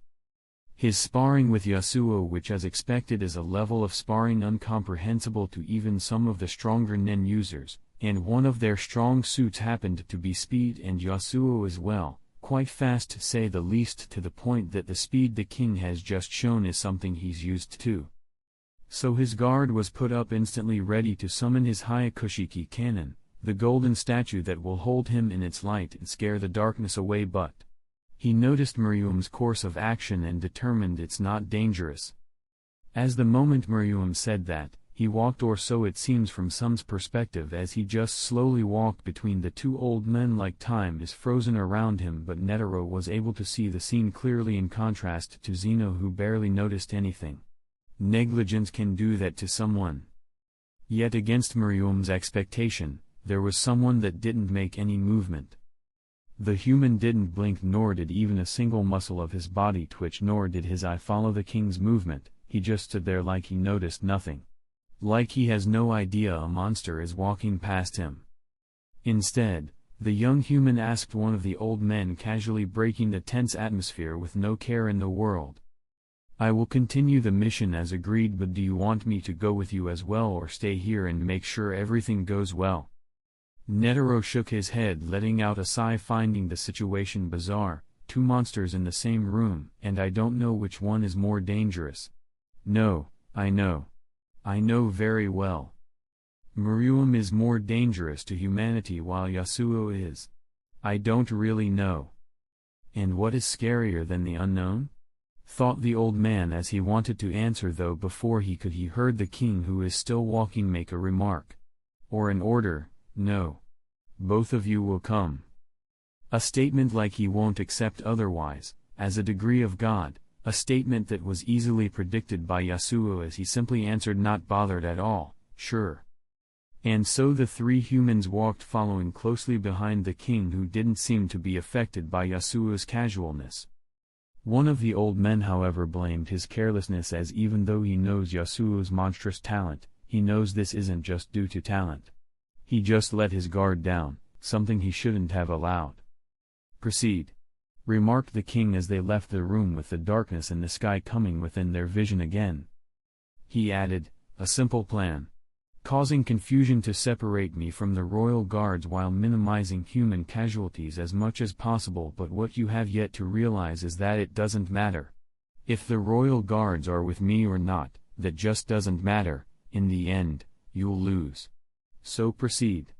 His sparring with Yasuo, which as expected is a level of sparring incomprehensible to even some of the stronger nen users, and one of their strong suits happened to be speed, and Yasuo as well, quite fast to say the least, to the point that the speed the king has just shown is something he's used to. So his guard was put up instantly, ready to summon his Hyakushiki cannon, the golden statue that will hold him in its light and scare the darkness away, but he noticed Miriam's course of action and determined it's not dangerous. As the moment Miriam said that, he walked, or so it seems from some's perspective, as he just slowly walked between the two old men like time is frozen around him, but Netero was able to see the scene clearly in contrast to Zeno, who barely noticed anything. Negligence can do that to someone. Yet against Miriam's expectation, there was someone that didn't make any movement. The human didn't blink, nor did even a single muscle of his body twitch, nor did his eye follow the king's movement. He just stood there like he noticed nothing. Like he has no idea a monster is walking past him. Instead, the young human asked one of the old men, casually breaking the tense atmosphere with no care in the world. "I will continue the mission as agreed, but do you want me to go with you as well, or stay here and make sure everything goes well?" Netero shook his head, letting out a sigh, finding the situation bizarre. Two monsters in the same room, and I don't know which one is more dangerous. No, I know. I know very well. Miriam is more dangerous to humanity while Yasuo is. I don't really know. And what is scarier than the unknown? Thought the old man as he wanted to answer, though before he could he heard the king, who is still walking, make a remark. Or an order. No. Both of you will come. A statement like he won't accept otherwise, as a degree of God. A statement that was easily predicted by Yasuo, as he simply answered, not bothered at all, "Sure." And so the three humans walked, following closely behind the king, who didn't seem to be affected by Yasuo's casualness. One of the old men, however, blamed his carelessness, as even though he knows Yasuo's monstrous talent, he knows this isn't just due to talent. He just let his guard down, something he shouldn't have allowed. "Proceed," remarked the king as they left the room, with the darkness in the sky coming within their vision again. He added, "A simple plan. Causing confusion to separate me from the royal guards while minimizing human casualties as much as possible, but what you have yet to realize is that it doesn't matter. If the royal guards are with me or not, that just doesn't matter. In the end, you'll lose. So proceed."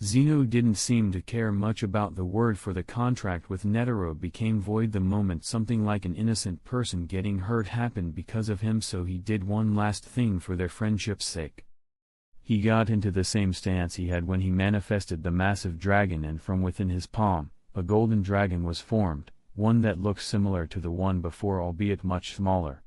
Zeno didn't seem to care much about the word, for the contract with Netero became void the moment something like an innocent person getting hurt happened because of him, so he did one last thing for their friendship's sake. He got into the same stance he had when he manifested the massive dragon, and from within his palm, a golden dragon was formed, one that looked similar to the one before, albeit much smaller.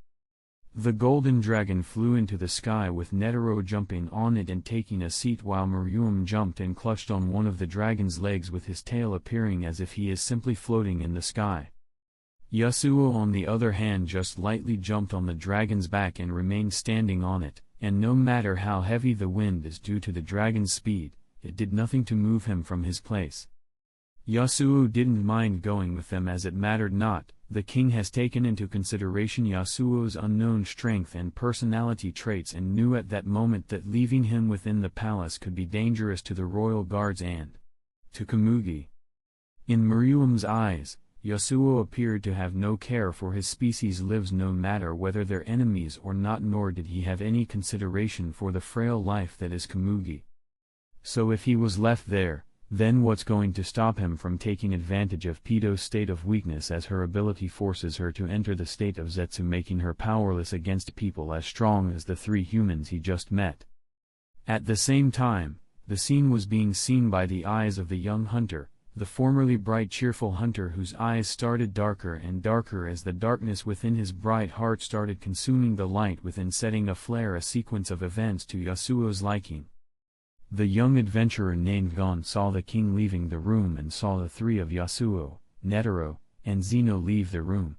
The golden dragon flew into the sky, with Netero jumping on it and taking a seat, while Miriam jumped and clutched on one of the dragon's legs, with his tail appearing as if he is simply floating in the sky. Yasuo, on the other hand, just lightly jumped on the dragon's back and remained standing on it, and no matter how heavy the wind is due to the dragon's speed, it did nothing to move him from his place. Yasuo didn't mind going with them, as it mattered not. The king has taken into consideration Yasuo's unknown strength and personality traits, and knew at that moment that leaving him within the palace could be dangerous to the royal guards and to Komugi. In Miriam's eyes, Yasuo appeared to have no care for his species' lives, no matter whether they're enemies or not, nor did he have any consideration for the frail life that is Komugi. So if he was left there, then what's going to stop him from taking advantage of Pito's state of weakness, as her ability forces her to enter the state of Zetsu, making her powerless against people as strong as the three humans he just met. At the same time, the scene was being seen by the eyes of the young hunter, the formerly bright cheerful hunter whose eyes started darker and darker as the darkness within his bright heart started consuming the light within, setting aflare a sequence of events to Yasuo's liking. The young adventurer named Gon saw the king leaving the room and saw the three of Yasuo, Netero, and Zeno leave the room.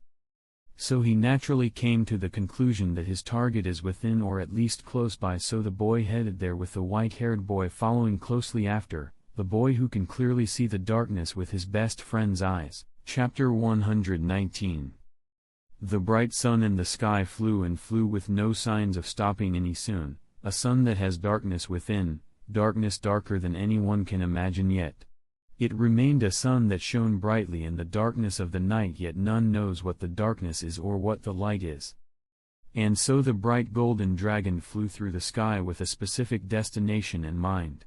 So he naturally came to the conclusion that his target is within or at least close by, so the boy headed there with the white-haired boy following closely after, the boy who can clearly see the darkness with his best friend's eyes. Chapter 119. The bright sun in the sky flew and flew with no signs of stopping any soon, a sun that has darkness within, darkness darker than anyone can imagine yet. It remained a sun that shone brightly in the darkness of the night, yet none knows what the darkness is or what the light is. And so the bright golden dragon flew through the sky with a specific destination in mind.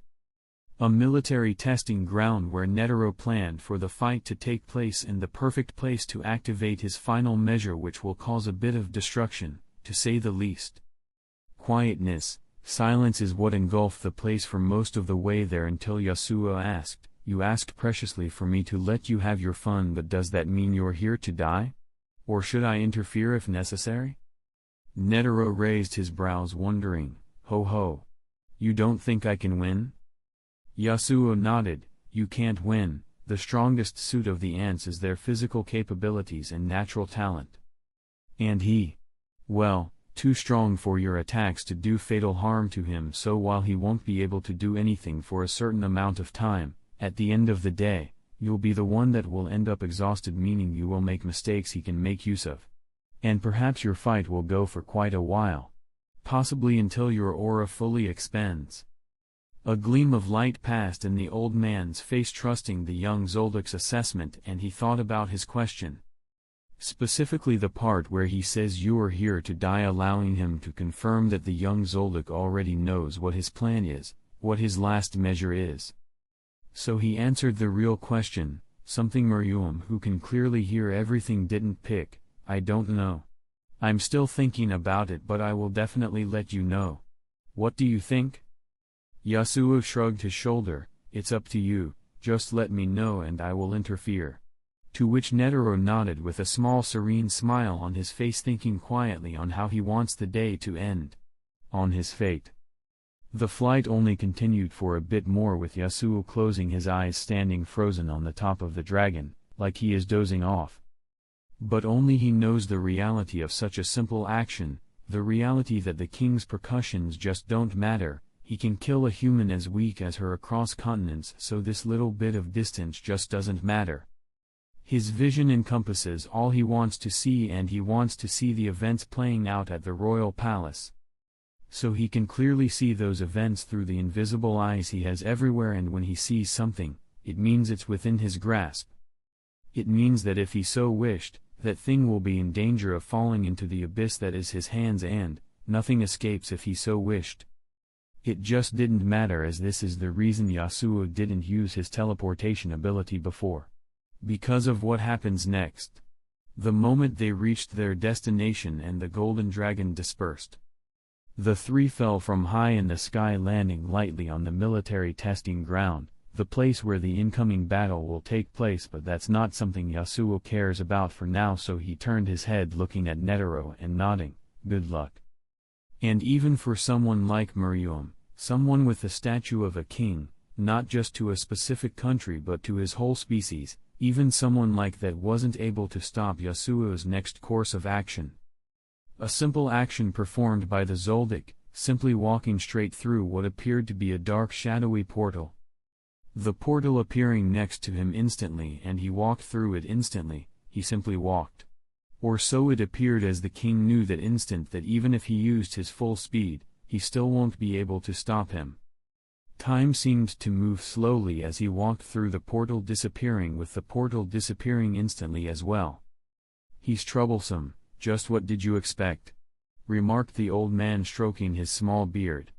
A military testing ground where Netero planned for the fight to take place, and the perfect place to activate his final measure, which will cause a bit of destruction, to say the least. Quietness, silence is what engulfed the place for most of the way there until Yasuo asked, "You asked preciously for me to let you have your fun, but does that mean you're here to die? Or should I interfere if necessary?" Netero raised his brows wondering, "Ho ho. You don't think I can win?" Yasuo nodded, "You can't win. The strongest suit of the ants is their physical capabilities and natural talent. And he? Well, too strong for your attacks to do fatal harm to him, so while he won't be able to do anything for a certain amount of time, at the end of the day, you'll be the one that will end up exhausted, meaning you will make mistakes he can make use of. And perhaps your fight will go for quite a while. Possibly until your aura fully expends." A gleam of light passed in the old man's face, trusting the young Zoldik's assessment, and he thought about his question. Specifically the part where he says you are here to die, allowing him to confirm that the young Zoldik already knows what his plan is, what his last measure is. So he answered the real question, something Miriam, who can clearly hear everything, didn't pick. "I don't know. I'm still thinking about it, but I will definitely let you know. What do you think?" Yasuo shrugged his shoulder, "It's up to you, just let me know and I will interfere." To which Netero nodded with a small serene smile on his face, thinking quietly on how he wants the day to end. On his fate. The flight only continued for a bit more, with Yasuo closing his eyes, standing frozen on the top of the dragon, like he is dozing off. But only he knows the reality of such a simple action, the reality that the king's percussions just don't matter. He can kill a human as weak as her across continents, so this little bit of distance just doesn't matter. His vision encompasses all he wants to see, and he wants to see the events playing out at the royal palace. So he can clearly see those events through the invisible eyes he has everywhere, and when he sees something, it means it's within his grasp. It means that if he so wished, that thing will be in danger of falling into the abyss that is his hands, and nothing escapes if he so wished. It just didn't matter, as this is the reason Yasuo didn't use his teleportation ability before. Because of what happens next. The moment they reached their destination and the golden dragon dispersed. The three fell from high in the sky, landing lightly on the military testing ground, the place where the incoming battle will take place, but that's not something Yasuo cares about for now, so he turned his head looking at Netero and nodding, "Good luck." And even for someone like Miriam, someone with the stature of a king, not just to a specific country but to his whole species, even someone like that wasn't able to stop Yasuo's next course of action. A simple action performed by the Zoldik, simply walking straight through what appeared to be a dark shadowy portal. The portal appearing next to him instantly, and he walked through it instantly. He simply walked. Or so it appeared, as the king knew that instant that even if he used his full speed, he still won't be able to stop him. Time seemed to move slowly as he walked through the portal, disappearing with the portal disappearing instantly as well. "He's troublesome, just what did you expect?" remarked the old man, stroking his small beard.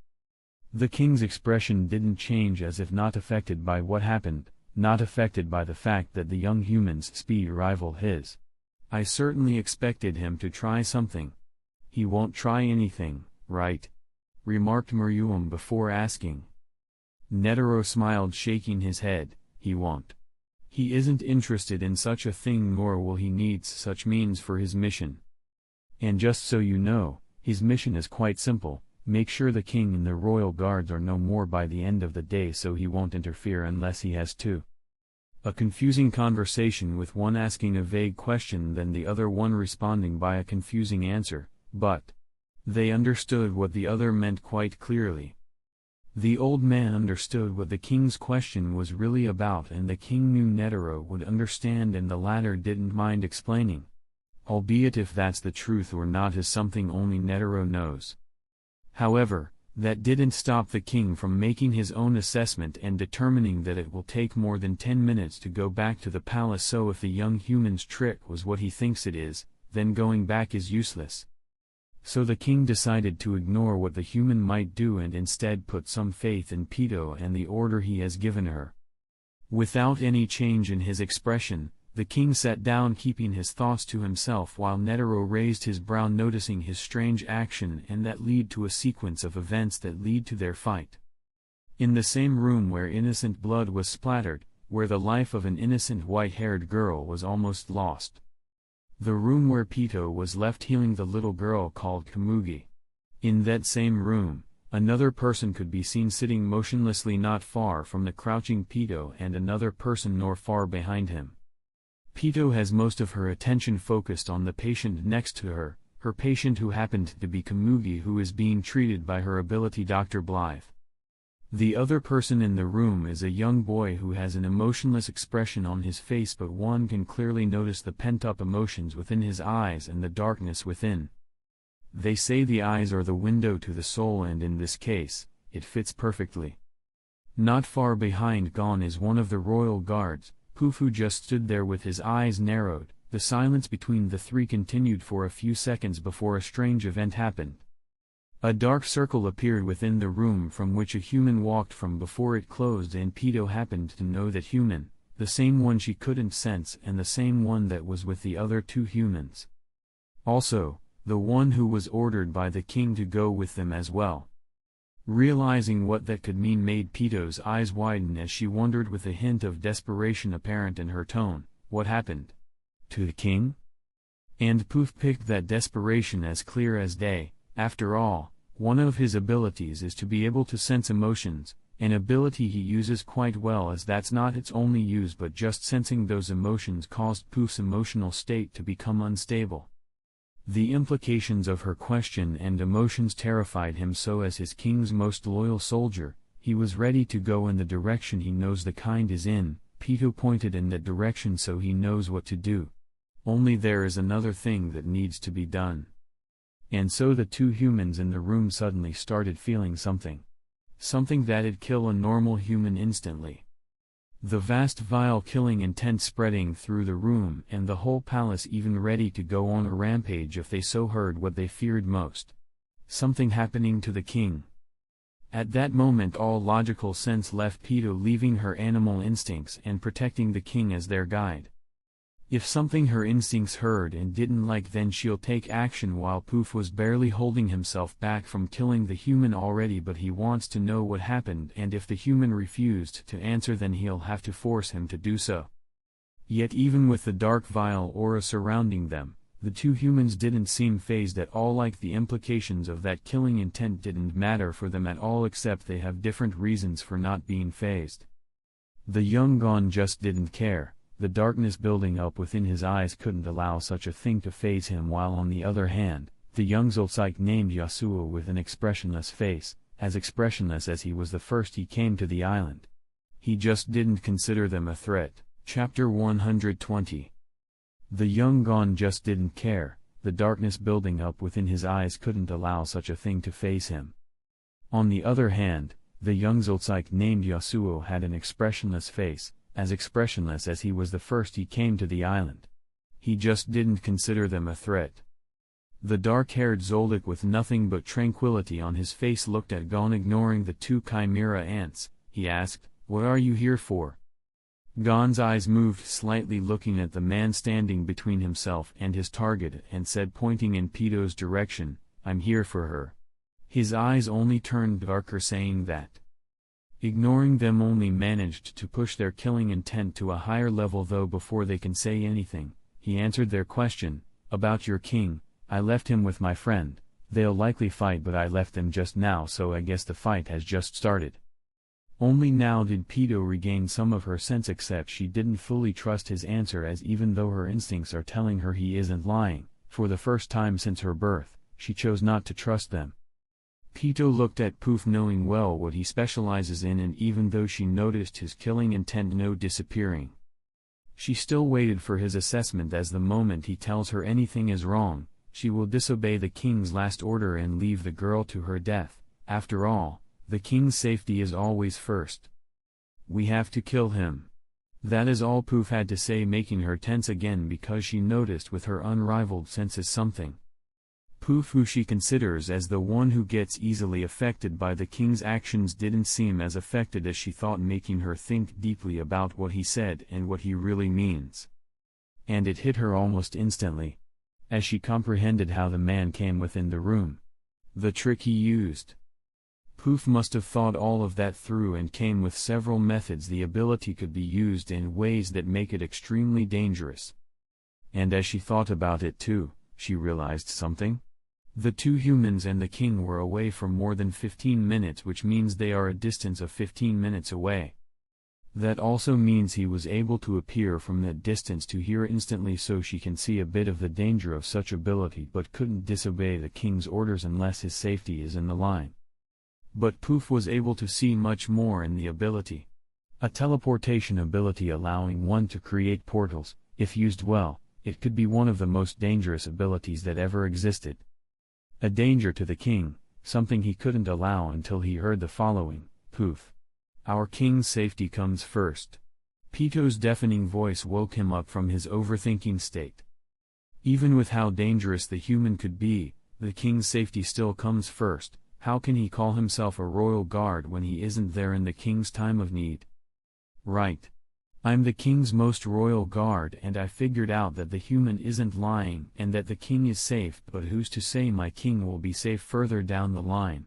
The king's expression didn't change, as if not affected by what happened, not affected by the fact that the young human's speed rivaled his. "I certainly expected him to try something." "He won't try anything, right?" remarked Miriam before asking. Netero smiled, shaking his head, "He won't. He isn't interested in such a thing, nor will he need such means for his mission. And just so you know, his mission is quite simple: make sure the king and the royal guards are no more by the end of the day, so he won't interfere unless he has to. A confusing conversation, with one asking a vague question then the other one responding by a confusing answer, but they understood what the other meant quite clearly. The old man understood what the king's question was really about, and the king knew Netero would understand, and the latter didn't mind explaining. Albeit if that's the truth or not is something only Netero knows. However, that didn't stop the king from making his own assessment and determining that it will take more than 10 minutes to go back to the palace, so if the young human's trick was what he thinks it is, then going back is useless. So the king decided to ignore what the human might do and instead put some faith in Peto and the order he has given her. Without any change in his expression, the king sat down, keeping his thoughts to himself, while Netero raised his brow, noticing his strange action and that lead to a sequence of events that lead to their fight. In the same room where innocent blood was splattered, where the life of an innocent white-haired girl was almost lost. The room where Peto was left healing the little girl called Kamugi. In that same room, another person could be seen sitting motionlessly not far from the crouching Peto, and another person nor far behind him. Peto has most of her attention focused on the patient next to her, her patient who happened to be Kamugi, who is being treated by her ability Dr. Blythe. The other person in the room is a young boy who has an emotionless expression on his face, but one can clearly notice the pent-up emotions within his eyes and the darkness within. They say the eyes are the window to the soul, and in this case, it fits perfectly. Not far behind Gon is one of the royal guards, who just stood there with his eyes narrowed. The silence between the three continued for a few seconds before a strange event happened. A dark circle appeared within the room from which a human walked from before it closed, and Peto happened to know that human, the same one she couldn't sense and the same one that was with the other two humans. Also, the one who was ordered by the king to go with them as well. Realizing what that could mean made Peto's eyes widen as she wondered, with a hint of desperation apparent in her tone, what happened to the king? And Poof picked that desperation as clear as day. After all, one of his abilities is to be able to sense emotions, an ability he uses quite well, as that's not its only use, but just sensing those emotions caused Poof's emotional state to become unstable. The implications of her question and emotions terrified him, so as his king's most loyal soldier, he was ready to go in the direction he knows the kind is in. Peto pointed in that direction, so he knows what to do. Only there is another thing that needs to be done. And so the two humans in the room suddenly started feeling something. Something that'd kill a normal human instantly. The vast vile killing intent spreading through the room, and the whole palace even ready to go on a rampage if they so heard what they feared most. Something happening to the king. At that moment all logical sense left Peto, leaving her animal instincts and protecting the king as their guide. If something her instincts heard and didn't like, then she'll take action, while Poof was barely holding himself back from killing the human already, but he wants to know what happened, and if the human refused to answer then he'll have to force him to do so. Yet even with the dark vile aura surrounding them, the two humans didn't seem fazed at all, like the implications of that killing intent didn't matter for them at all, except they have different reasons for not being fazed. The young Gon just didn't care. The darkness building up within his eyes couldn't allow such a thing to faze him, while on the other hand, the young Zolcyk named Yasuo with an expressionless face, as expressionless as he was the first he came to the island. He just didn't consider them a threat. Chapter 120. The young Gon just didn't care. The darkness building up within his eyes couldn't allow such a thing to faze him. On the other hand, the young Zolcyk named Yasuo had an expressionless face, as expressionless as he was the first he came to the island. He just didn't consider them a threat. The dark-haired Zoldyck with nothing but tranquility on his face looked at Gon, ignoring the two chimera ants. He asked, "What are you here for?" Gon's eyes moved slightly, looking at the man standing between himself and his target, and said, pointing in Peto's direction, "I'm here for her." His eyes only turned darker saying that. Ignoring them only managed to push their killing intent to a higher level, though before they can say anything, he answered their question, "About your king, I left him with my friend. They'll likely fight, but I left them just now, so I guess the fight has just started." Only now did Peto regain some of her sense, except she didn't fully trust his answer, as even though her instincts are telling her he isn't lying, for the first time since her birth, she chose not to trust them. Peto looked at Poof, knowing well what he specializes in, and even though she noticed his killing intent no disappearing, she still waited for his assessment, as the moment he tells her anything is wrong, she will disobey the king's last order and leave the girl to her death. After all, the king's safety is always first. "We have to kill him." That is all Poof had to say, making her tense again because she noticed with her unrivaled senses something. Poof, who she considers as the one who gets easily affected by the king's actions, didn't seem as affected as she thought, making her think deeply about what he said and what he really means. And it hit her almost instantly, as she comprehended how the man came within the room. The trick he used. Poof must have thought all of that through and came with several methods the ability could be used in ways that make it extremely dangerous. And as she thought about it too, she realized something. The two humans and the king were away for more than 15 minutes, which means they are a distance of 15 minutes away. That also means he was able to appear from that distance to hear instantly, so she can see a bit of the danger of such ability, but couldn't disobey the king's orders unless his safety is in the line. But Poof was able to see much more in the ability. A teleportation ability allowing one to create portals. If used well, it could be one of the most dangerous abilities that ever existed. A danger to the king, something he couldn't allow until he heard the following: "Poof. Our king's safety comes first." Peto's deafening voice woke him up from his overthinking state. Even with how dangerous the human could be, the king's safety still comes first. How can he call himself a royal guard when he isn't there in the king's time of need? Right. I'm the king's most royal guard, and I figured out that the human isn't lying and that the king is safe, but who's to say my king will be safe further down the line?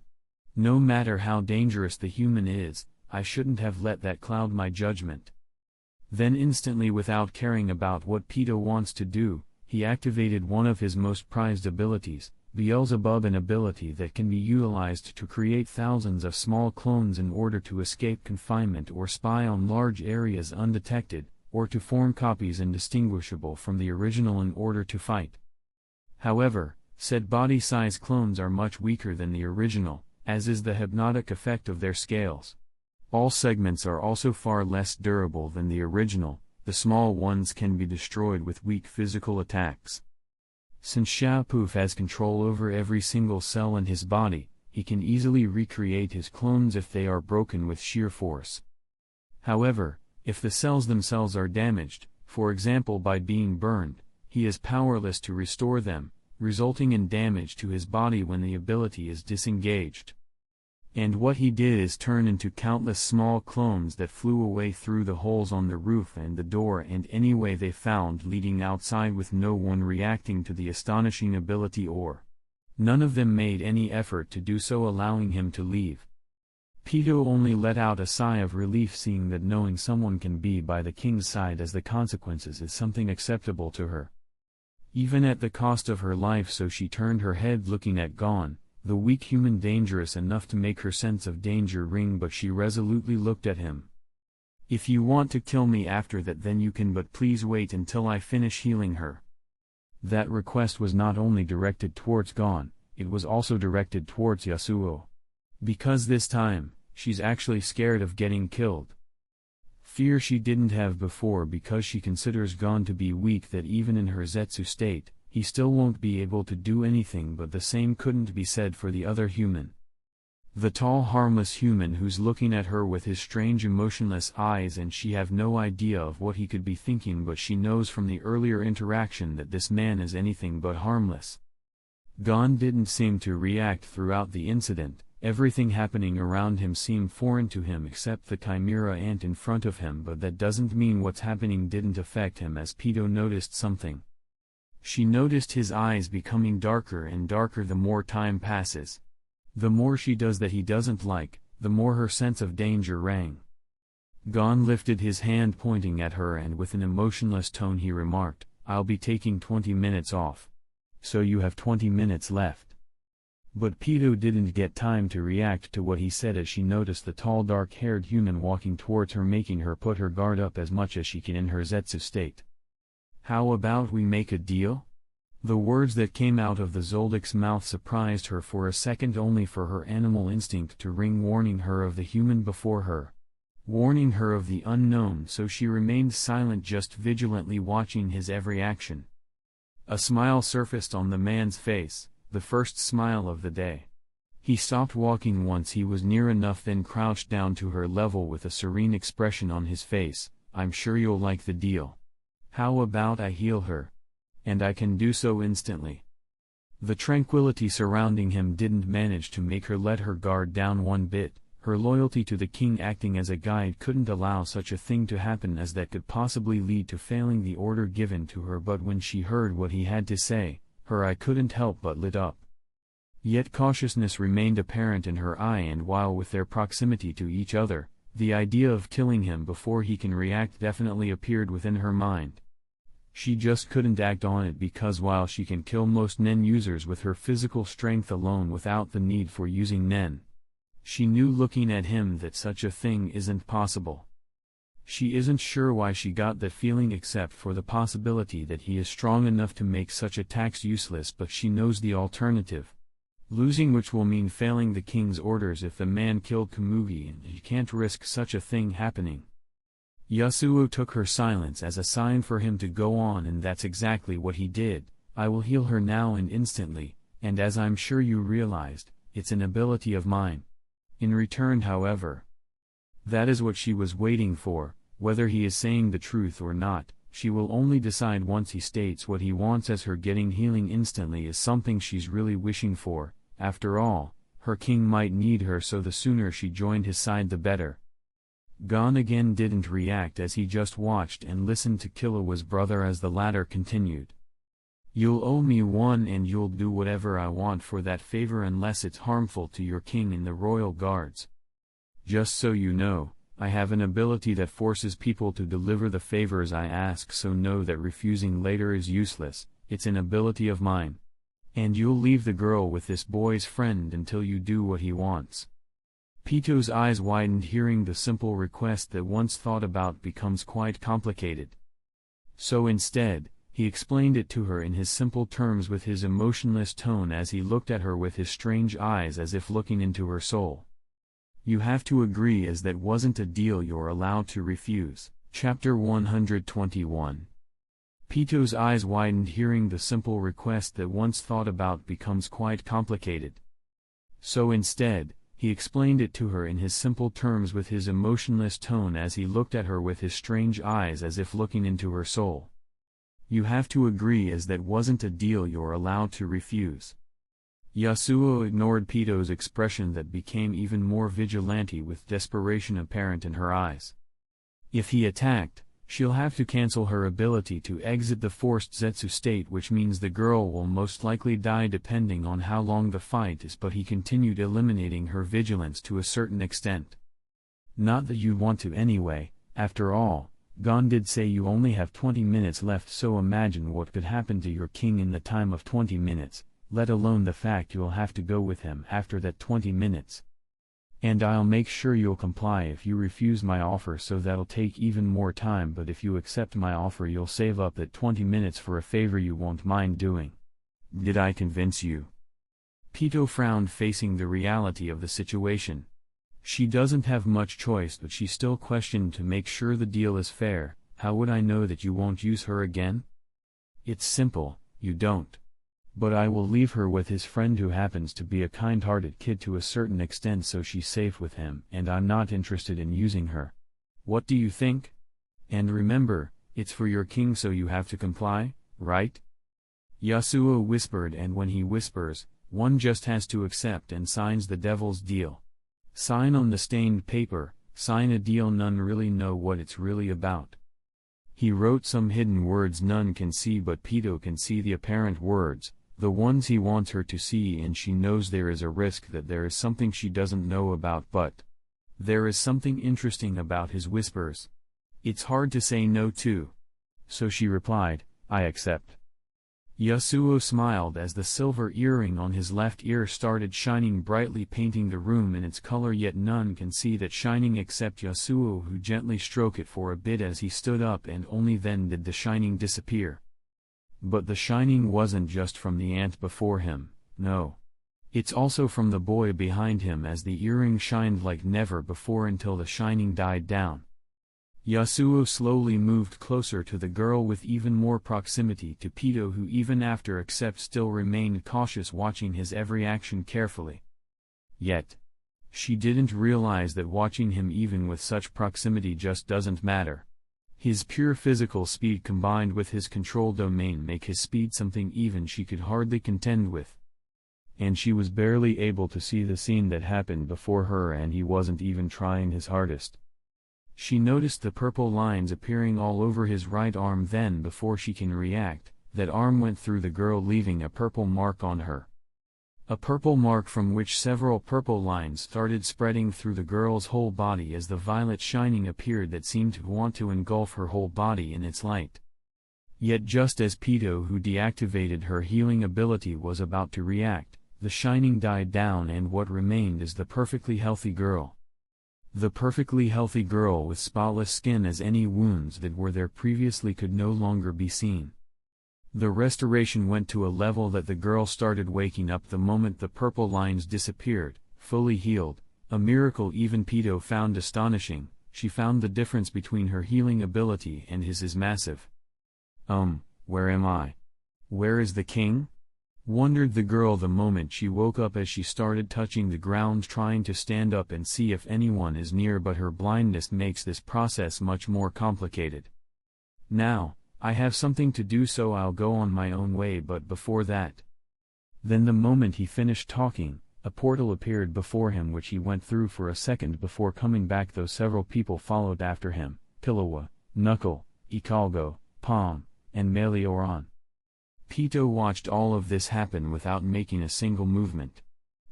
No matter how dangerous the human is, I shouldn't have let that cloud my judgment. Then instantly, without caring about what Peto wants to do, he activated one of his most prized abilities, Beelzebub, an ability that can be utilized to create thousands of small clones in order to escape confinement or spy on large areas undetected, or to form copies indistinguishable from the original in order to fight. However, said body-size clones are much weaker than the original, as is the hypnotic effect of their scales. All segments are also far less durable than the original. The small ones can be destroyed with weak physical attacks. Since Xiao Poof has control over every single cell in his body, he can easily recreate his clones if they are broken with sheer force. However, if the cells themselves are damaged, for example by being burned, he is powerless to restore them, resulting in damage to his body when the ability is disengaged. And what he did is turn into countless small clones that flew away through the holes on the roof and the door and any way they found leading outside, with no one reacting to the astonishing ability, or none of them made any effort to do so, allowing him to leave. Peto only let out a sigh of relief, seeing that knowing someone can be by the king's side as the consequences is something acceptable to her, even at the cost of her life. So she turned her head, looking at Gon, the weak human, dangerous enough to make her sense of danger ring, but she resolutely looked at him. "If you want to kill me after that, then you can, but please wait until I finish healing her." That request was not only directed towards Gon, it was also directed towards Yasuo. Because this time, she's actually scared of getting killed. Fear she didn't have before, because she considers Gon to be weak, that even in her Zetsu state, he still won't be able to do anything, but the same couldn't be said for the other human. The tall harmless human who's looking at her with his strange emotionless eyes, and she have no idea of what he could be thinking, but she knows from the earlier interaction that this man is anything but harmless. Gon didn't seem to react throughout the incident. Everything happening around him seemed foreign to him except the chimera ant in front of him, but that doesn't mean what's happening didn't affect him, as Peto noticed something. She noticed his eyes becoming darker and darker the more time passes. The more she does that he doesn't like, the more her sense of danger rang. Gon lifted his hand pointing at her, and with an emotionless tone he remarked, "I'll be taking 20 minutes off. So you have 20 minutes left." But Pito didn't get time to react to what he said as she noticed the tall dark-haired human walking towards her, making her put her guard up as much as she can in her Zetsu state. "How about we make a deal?" The words that came out of the Zoldik's mouth surprised her for a second, only for her animal instinct to ring, warning her of the human before her. Warning her of the unknown, so she remained silent, just vigilantly watching his every action. A smile surfaced on the man's face, the first smile of the day. He stopped walking once he was near enough, then crouched down to her level with a serene expression on his face. "I'm sure you'll like the deal. How about I heal her? And I can do so instantly." The tranquility surrounding him didn't manage to make her let her guard down one bit. Her loyalty to the king acting as a guide couldn't allow such a thing to happen as that could possibly lead to failing the order given to her. But when she heard what he had to say, her eye couldn't help but lit up. Yet cautiousness remained apparent in her eye, and while with their proximity to each other, the idea of killing him before he can react definitely appeared within her mind. She just couldn't act on it because while she can kill most Nen users with her physical strength alone without the need for using Nen, she knew looking at him that such a thing isn't possible. She isn't sure why she got that feeling except for the possibility that he is strong enough to make such attacks useless, but she knows the alternative. Losing, which will mean failing the king's orders if the man killed Komugi, and she can't risk such a thing happening. Yasuo took her silence as a sign for him to go on, and that's exactly what he did. "I will heal her now and instantly, and as I'm sure you realized, it's an ability of mine. In return, however." That is what she was waiting for. Whether he is saying the truth or not, she will only decide once he states what he wants, as her getting healing instantly is something she's really wishing for. After all, her king might need her, so the sooner she joined his side the better. Gon again didn't react as he just watched and listened to Killua's brother as the latter continued. "You'll owe me one, and you'll do whatever I want for that favor unless it's harmful to your king and the royal guards. Just so you know, I have an ability that forces people to deliver the favors I ask, so know that refusing later is useless. It's an ability of mine. And you'll leave the girl with this boy's friend until you do what he wants." Pito's eyes widened hearing the simple request that once thought about becomes quite complicated. So instead, he explained it to her in his simple terms with his emotionless tone as he looked at her with his strange eyes as if looking into her soul. "You have to agree, as that wasn't a deal you're allowed to refuse." Chapter 121. Pito's eyes widened hearing the simple request that once thought about becomes quite complicated. So instead, he explained it to her in his simple terms with his emotionless tone as he looked at her with his strange eyes as if looking into her soul. "You have to agree, as that wasn't a deal you're allowed to refuse." Yasuo ignored Pito's expression that became even more vigilante with desperation apparent in her eyes. If he attacked, she'll have to cancel her ability to exit the forced Zetsu state, which means the girl will most likely die depending on how long the fight is. But he continued, eliminating her vigilance to a certain extent. "Not that you'd want to anyway. After all, Gon did say you only have 20 minutes left, so imagine what could happen to your king in the time of 20 minutes, let alone the fact you'll have to go with him after that 20 minutes. And I'll make sure you'll comply if you refuse my offer, so that'll take even more time, but if you accept my offer you'll save up that 20 minutes for a favor you won't mind doing. Did I convince you?" Pito frowned, facing the reality of the situation. She doesn't have much choice, but she still questioned to make sure the deal is fair. "How would I know that you won't use her again?" "It's simple, you don't. But I will leave her with his friend, who happens to be a kind-hearted kid to a certain extent, so she's safe with him, and I'm not interested in using her. What do you think? And remember, it's for your king, so you have to comply, right?" Yasuo whispered, and when he whispers, one just has to accept and signs the devil's deal. Sign on the stained paper, sign a deal none really know what it's really about. He wrote some hidden words none can see, but Pito can see the apparent words, the ones he wants her to see, and she knows there is a risk that there is something she doesn't know about, but There is something interesting about his whispers. It's hard to say no to. So she replied, I accept. Yasuo smiled as the silver earring on his left ear started shining brightly, painting the room in its color, yet none can see that shining except Yasuo, who gently stroked it for a bit as he stood up, and only then did the shining disappear. But the shining wasn't just from the ant before him, no. It's also from the boy behind him, as the earring shined like never before until the shining died down. Yasuo slowly moved closer to the girl with even more proximity to Pito, who even after accept still remained cautious, watching his every action carefully. Yet, she didn't realize that watching him even with such proximity just doesn't matter. His pure physical speed combined with his control domain make his speed something even she could hardly contend with. And she was barely able to see the scene that happened before her, and he wasn't even trying his hardest. She noticed the purple lines appearing all over his right arm, then before she can react, that arm went through the girl, leaving a purple mark on her. A purple mark from which several purple lines started spreading through the girl's whole body as the violet shining appeared that seemed to want to engulf her whole body in its light. Yet just as Pito, who deactivated her healing ability, was about to react, the shining died down, and what remained is the perfectly healthy girl. The perfectly healthy girl with spotless skin, as any wounds that were there previously could no longer be seen. The restoration went to a level that the girl started waking up the moment the purple lines disappeared, fully healed, a miracle even Pito found astonishing. She found the difference between her healing ability and his is massive. Where am I? Where is the king? Wondered the girl the moment she woke up, as she started touching the ground trying to stand up and see if anyone is near, but her blindness makes this process much more complicated. Now, I have something to do, so I'll go on my own way, but before that. Then the moment he finished talking, a portal appeared before him which he went through for a second before coming back, though several people followed after him: Killua, Knuckle, Ikalgo, Palm, and Melioran. Pito watched all of this happen without making a single movement.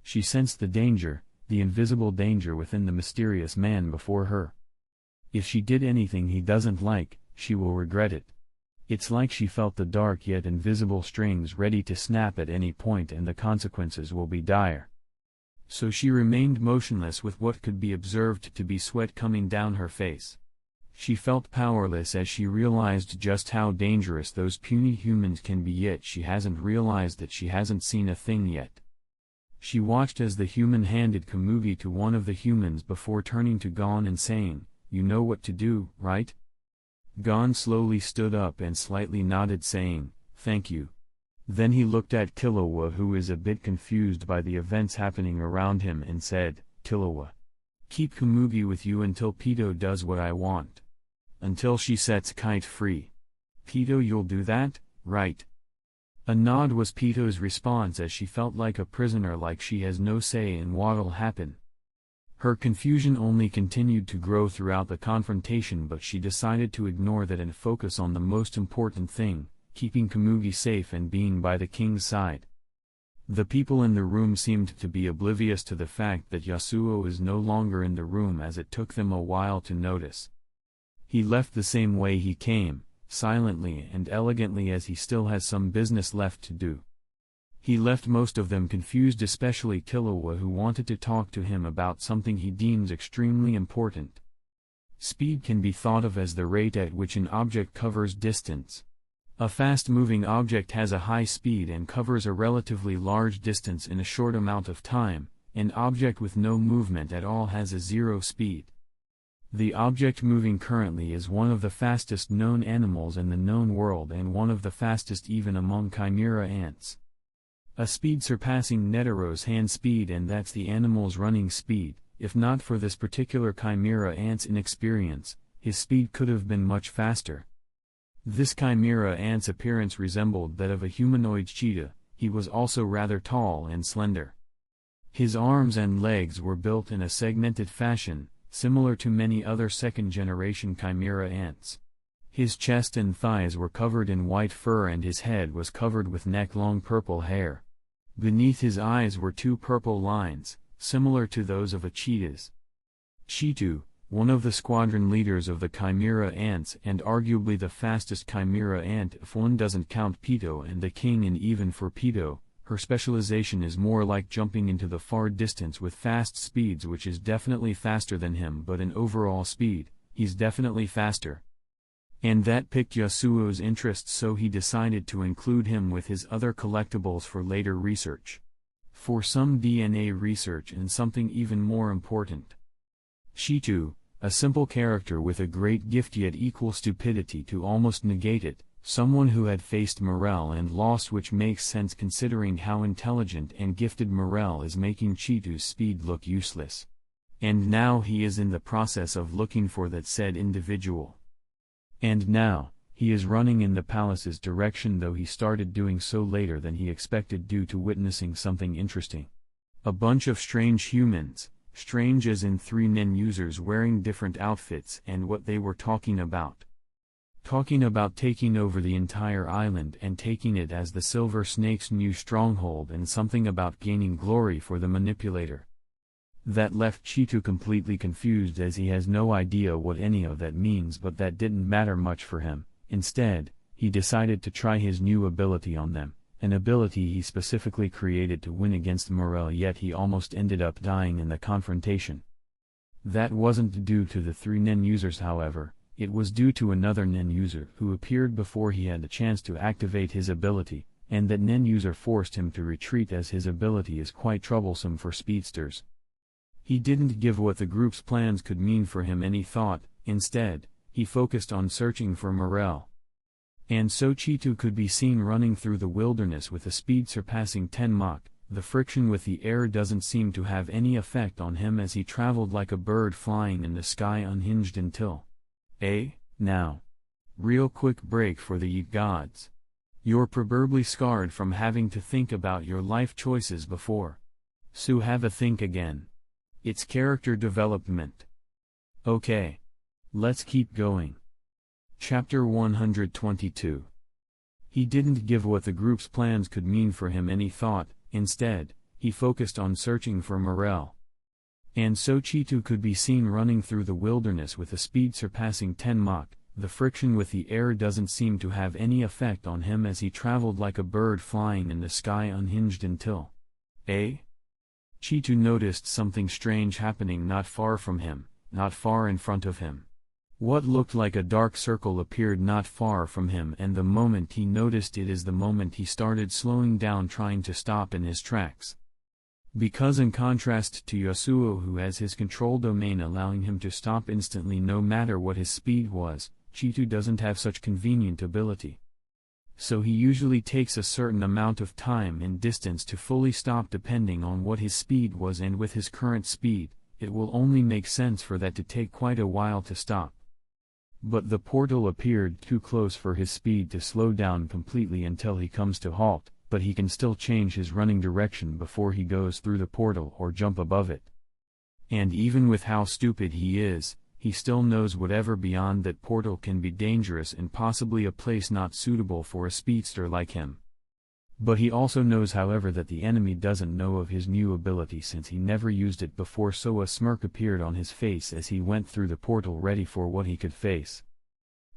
She sensed the danger, the invisible danger within the mysterious man before her. If she did anything he doesn't like, she will regret it. It's like she felt the dark yet invisible strings ready to snap at any point, and the consequences will be dire. So she remained motionless with what could be observed to be sweat coming down her face. She felt powerless as she realized just how dangerous those puny humans can be, yet she hasn't realized that she hasn't seen a thing yet. She watched as the human handed Komugi to one of the humans before turning to Gon and saying, "You know what to do, right?" Gon slowly stood up and slightly nodded, saying, "Thank you." Then he looked at Killua, who is a bit confused by the events happening around him, and said, "Killua, keep Komugi with you until Pito does what I want. Until she sets Kite free. Pito, you'll do that, right?" A nod was Pito's response, as she felt like a prisoner, like she has no say in what'll happen. Her confusion only continued to grow throughout the confrontation, but she decided to ignore that and focus on the most important thing, keeping Komugi safe and being by the king's side. The people in the room seemed to be oblivious to the fact that Yasuo is no longer in the room, as it took them a while to notice. He left the same way he came, silently and elegantly, as he still has some business left to do. He left most of them confused, especially Killua, who wanted to talk to him about something he deems extremely important. Speed can be thought of as the rate at which an object covers distance. A fast-moving object has a high speed and covers a relatively large distance in a short amount of time. An object with no movement at all has a zero speed. The object moving currently is one of the fastest known animals in the known world, and one of the fastest even among chimera ants. A speed surpassing Netero's hand speed, and that's the animal's running speed. If not for this particular chimera ant's inexperience, his speed could have been much faster. This chimera ant's appearance resembled that of a humanoid cheetah. He was also rather tall and slender. His arms and legs were built in a segmented fashion, similar to many other second-generation chimera ants. His chest and thighs were covered in white fur, and his head was covered with neck-long purple hair. Beneath his eyes were two purple lines, similar to those of a cheetah's. Chitu, one of the squadron leaders of the Chimera Ants and arguably the fastest Chimera Ant if one doesn't count Pito and the King, and even for Pito, her specialization is more like jumping into the far distance with fast speeds, which is definitely faster than him, but in overall speed, he's definitely faster. And that piqued Yasuo's interest, so he decided to include him with his other collectibles for later research. For some DNA research and something even more important. Chitu, a simple character with a great gift yet equal stupidity to almost negate it, someone who had faced Morel and lost, which makes sense considering how intelligent and gifted Morel is, making Chitu's speed look useless. And now he is in the process of looking for that said individual. And now, he is running in the palace's direction, though he started doing so later than he expected due to witnessing something interesting. A bunch of strange humans, strange as in 3 nen users wearing different outfits, and what they were talking about. Talking about taking over the entire island and taking it as the Silver Snake's new stronghold, and something about gaining glory for the manipulator. That left Chitu completely confused, as he has no idea what any of that means, but that didn't matter much for him. Instead, he decided to try his new ability on them, an ability he specifically created to win against Morel, yet he almost ended up dying in the confrontation. That wasn't due to the 3 nen users, however, it was due to another nen user who appeared before he had the chance to activate his ability, and that nen user forced him to retreat, as his ability is quite troublesome for speedsters. He didn't give what the group's plans could mean for him any thought. Instead, he focused on searching for Morel. And so Chitu could be seen running through the wilderness with a speed surpassing 10 Mach. The friction with the air doesn't seem to have any effect on him, as he traveled like a bird flying in the sky, unhinged until... Now. Real quick break for the gods. You're probably scarred from having to think about your life choices before. So have a think again. It's character development. Okay. Let's keep going. Chapter 122. He didn't give what the group's plans could mean for him any thought. Instead, he focused on searching for Morel. And so Chitu could be seen running through the wilderness with a speed surpassing 10 Mach. The friction with the air doesn't seem to have any effect on him, as he traveled like a bird flying in the sky, unhinged until... Chitu noticed something strange happening not far from him, not far in front of him. What looked like a dark circle appeared not far from him, and the moment he noticed it is the moment he started slowing down, trying to stop in his tracks. Because in contrast to Yasuo, who has his control domain allowing him to stop instantly no matter what his speed was, Chitu doesn't have such convenient ability. So he usually takes a certain amount of time and distance to fully stop depending on what his speed was, and with his current speed, it will only make sense for that to take quite a while to stop. But the portal appeared too close for his speed to slow down completely until he comes to halt, but he can still change his running direction before he goes through the portal or jump above it. And even with how stupid he is, he still knows whatever beyond that portal can be dangerous and possibly a place not suitable for a speedster like him. But he also knows, however, that the enemy doesn't know of his new ability since he never used it before, so a smirk appeared on his face as he went through the portal, ready for what he could face.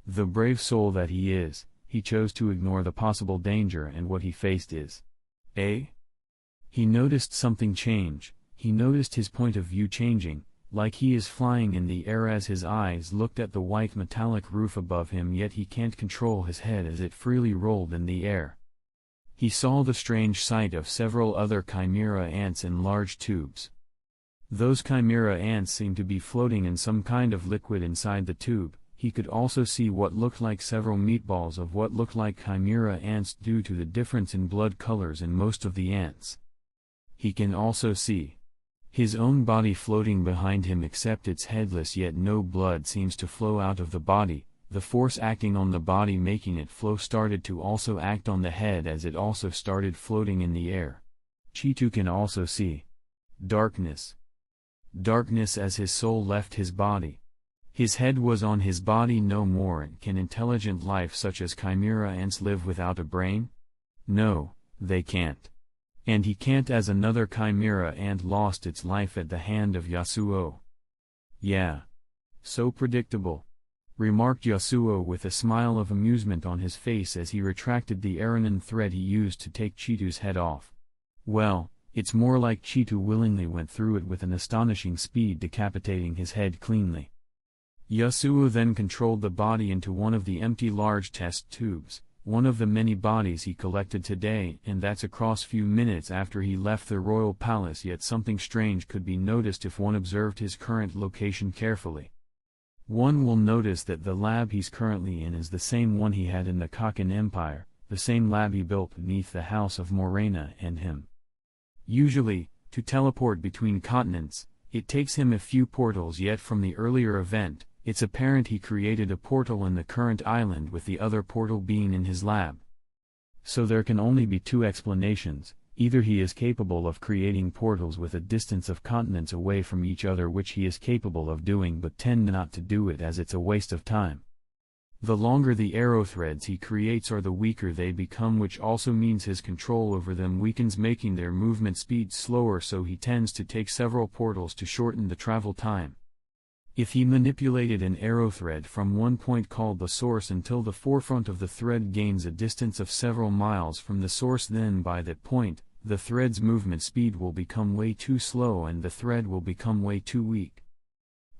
The brave soul that he is, he chose to ignore the possible danger, and what he faced is... He noticed something change. He noticed his point of view changing, like he is flying in the air as his eyes looked at the white metallic roof above him, yet he can't control his head as it freely rolled in the air. He saw the strange sight of several other chimera ants in large tubes. Those chimera ants seemed to be floating in some kind of liquid inside the tube. He could also see what looked like several meatballs of what looked like chimera ants due to the difference in blood colors in most of the ants. He can also see his own body floating behind him, except it's headless, yet no blood seems to flow out of the body. The force acting on the body making it flow started to also act on the head, as it also started floating in the air. Chitu can also see darkness. Darkness as his soul left his body. His head was on his body no more. And can intelligent life such as chimera ants live without a brain? No, they can't. And he can't, as another chimera ant lost its life at the hand of Yasuo. Yeah. So predictable, remarked Yasuo with a smile of amusement on his face as he retracted the Aranan thread he used to take Chitu's head off. Well, it's more like Chitu willingly went through it with an astonishing speed, decapitating his head cleanly. Yasuo then controlled the body into one of the empty large test tubes, one of the many bodies he collected today, and that's across few minutes after he left the royal palace. Yet something strange could be noticed if one observed his current location carefully. One will notice that the lab he's currently in is the same one he had in the Kakan Empire, the same lab he built beneath the house of Morena and him. Usually, to teleport between continents, it takes him a few portals, yet from the earlier event, it's apparent he created a portal in the current island, with the other portal being in his lab. So there can only be two explanations: either he is capable of creating portals with a distance of continents away from each other, which he is capable of doing but tend not to do it as it's a waste of time. The longer the arrow threads he creates are the weaker they become, which also means his control over them weakens, making their movement speed slower, so he tends to take several portals to shorten the travel time. If he manipulated an arrow thread from one point called the source until the forefront of the thread gains a distance of several miles from the source, then by that point, the thread's movement speed will become way too slow and the thread will become way too weak.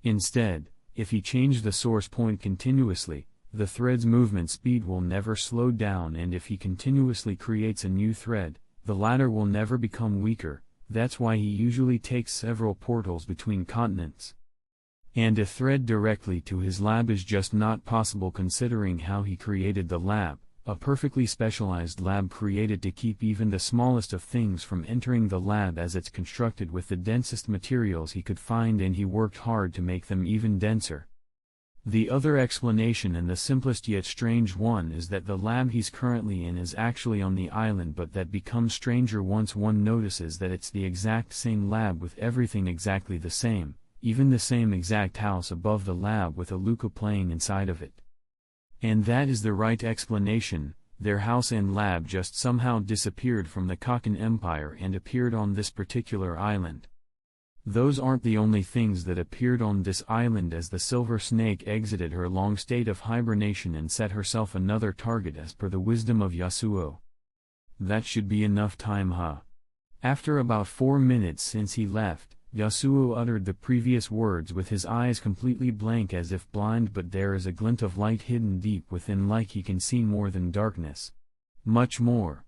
Instead, if he changed the source point continuously, the thread's movement speed will never slow down, and if he continuously creates a new thread, the latter will never become weaker. That's why he usually takes several portals between continents. And a thread directly to his lab is just not possible, considering how he created the lab, a perfectly specialized lab created to keep even the smallest of things from entering the lab, as it's constructed with the densest materials he could find, and he worked hard to make them even denser. The other explanation, and the simplest yet strange one, is that the lab he's currently in is actually on the island, but that becomes stranger once one notices that it's the exact same lab with everything exactly the same, even the same exact house above the lab with a Luca playing inside of it. And that is the right explanation: their house and lab just somehow disappeared from the Kakan Empire and appeared on this particular island. Those aren't the only things that appeared on this island, as the silver snake exited her long state of hibernation and set herself another target as per the wisdom of Yasuo. That should be enough time, huh? After about 4 minutes since he left, Yasuo uttered the previous words with his eyes completely blank as if blind, but there is a glint of light hidden deep within, like he can see more than darkness. Much more.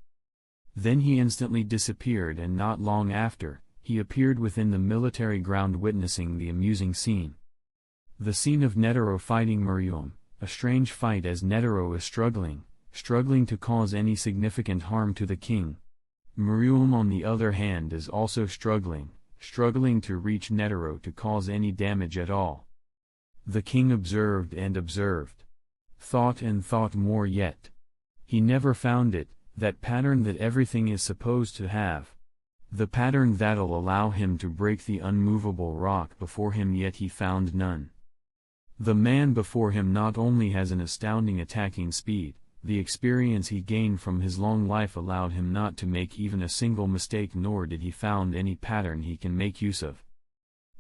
Then he instantly disappeared, and not long after, he appeared within the military ground, witnessing the amusing scene. The scene of Netero fighting Miriam, a strange fight as Netero is struggling to cause any significant harm to the king. Miriam, on the other hand, is also struggling to reach Netero to cause any damage at all. The king observed and observed. Thought and thought more yet. He never found it, that pattern that everything is supposed to have. The pattern that'll allow him to break the unmovable rock before him, yet he found none. The man before him not only has an astounding attacking speed, the experience he gained from his long life allowed him not to make even a single mistake, nor did he found any pattern he can make use of.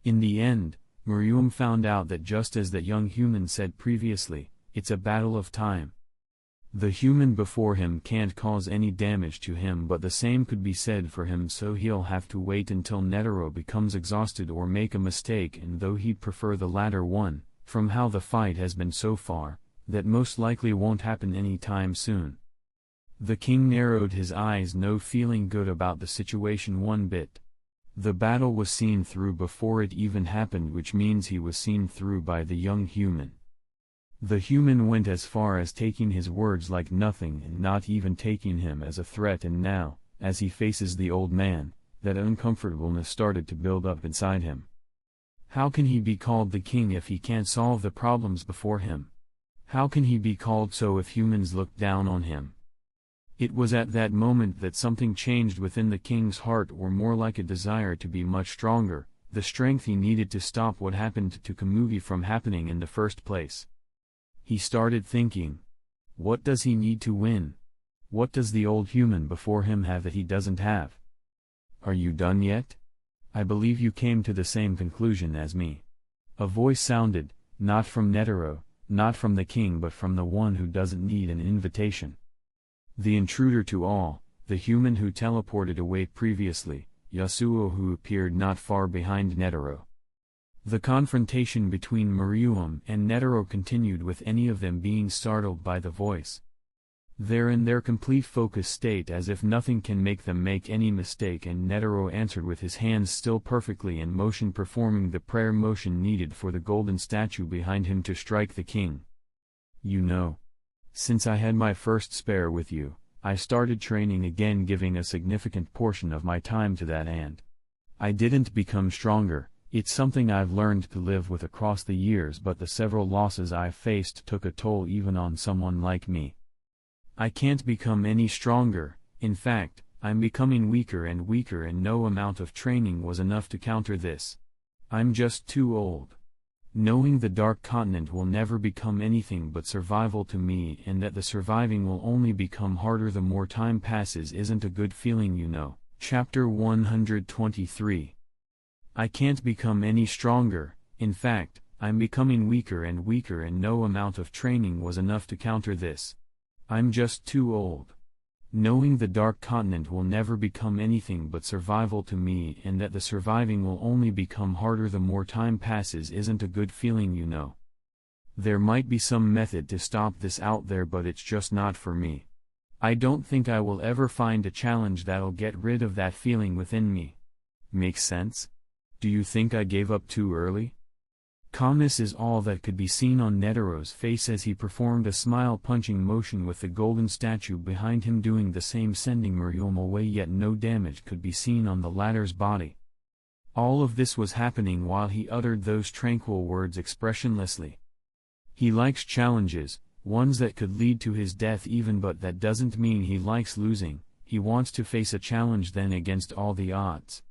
In the end, Miriam found out that just as that young human said previously, it's a battle of time. The human before him can't cause any damage to him, but the same could be said for him, so he'll have to wait until Netero becomes exhausted or make a mistake, and though he'd prefer the latter one, from how the fight has been so far, that most likely won't happen any time soon. The king narrowed his eyes, no feeling good about the situation one bit. The battle was seen through before it even happened, which means he was seen through by the young human. The human went as far as taking his words like nothing and not even taking him as a threat, and now, as he faces the old man, that uncomfortableness started to build up inside him. How can he be called the king if he can't solve the problems before him? How can he be called so if humans look down on him? It was at that moment that something changed within the king's heart, or more like a desire to be much stronger, the strength he needed to stop what happened to Kamugi from happening in the first place. He started thinking, what does he need to win? What does the old human before him have that he doesn't have? Are you done yet? I believe you came to the same conclusion as me. A voice sounded, not from Netero, not from the king but from the one who doesn't need an invitation. The intruder to all, the human who teleported away previously, Yasuo, who appeared not far behind Netero. The confrontation between Miriam and Netero continued, with any of them being startled by the voice. They're in their complete focus state, as if nothing can make them make any mistake, and Netero answered with his hands still perfectly in motion, performing the prayer motion needed for the golden statue behind him to strike the king. You know, since I had my first spare with you, I started training again, giving a significant portion of my time to that, and I didn't become stronger. It's something I've learned to live with across the years, but the several losses I've faced took a toll even on someone like me. I can't become any stronger. In fact, I'm becoming weaker and weaker, and no amount of training was enough to counter this. I'm just too old. Knowing the Dark Continent will never become anything but survival to me, and that the surviving will only become harder the more time passes, isn't a good feeling, you know. Chapter 123. I can't become any stronger. In fact, I'm becoming weaker and weaker, and no amount of training was enough to counter this. I'm just too old. Knowing the Dark Continent will never become anything but survival to me, and that the surviving will only become harder the more time passes, isn't a good feeling, you know. There might be some method to stop this out there, but it's just not for me. I don't think I will ever find a challenge that'll get rid of that feeling within me. Makes sense? Do you think I gave up too early? Calmness is all that could be seen on Netero's face as he performed a smile-punching motion with the golden statue behind him doing the same, sending Miriam away, yet no damage could be seen on the latter's body. All of this was happening while he uttered those tranquil words expressionlessly. He likes challenges, ones that could lead to his death even, but that doesn't mean he likes losing. He wants to face a challenge then against all the odds.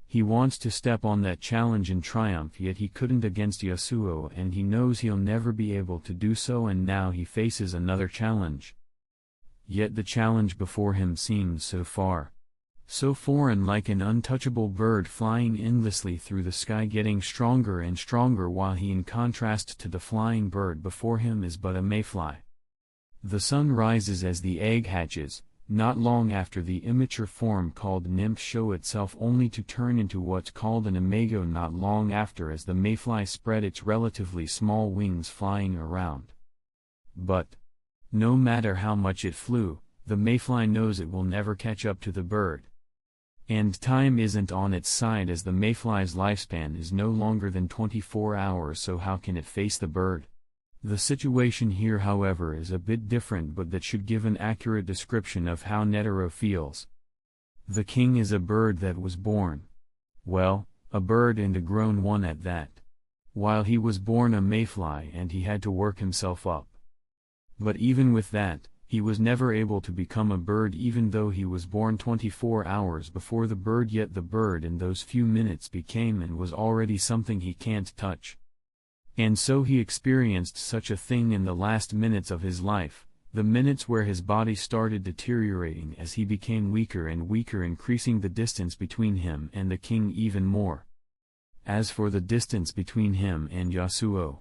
He wants to step on that challenge in triumph, yet he couldn't against Yasuo, and he knows he'll never be able to do so, and now he faces another challenge. Yet the challenge before him seems so far, so foreign, like an untouchable bird flying endlessly through the sky, getting stronger and stronger, while he, in contrast to the flying bird before him, is but a mayfly. The sun rises as the egg hatches. Not long after, the immature form called nymph show itself, only to turn into what's called an imago not long after, as the mayfly spread its relatively small wings flying around. But no matter how much it flew, the mayfly knows it will never catch up to the bird. And time isn't on its side, as the mayfly's lifespan is no longer than 24 hours, so how can it face the bird? The situation here, however, is a bit different, but that should give an accurate description of how Netero feels. The king is a bird that was born. Well, a bird, and a grown one at that. While he was born a mayfly, and he had to work himself up. But even with that, he was never able to become a bird, even though he was born 24 hours before the bird, yet the bird in those few minutes became and was already something he can't touch. And so he experienced such a thing in the last minutes of his life, the minutes where his body started deteriorating as he became weaker and weaker, increasing the distance between him and the king even more. As for the distance between him and Yasuo,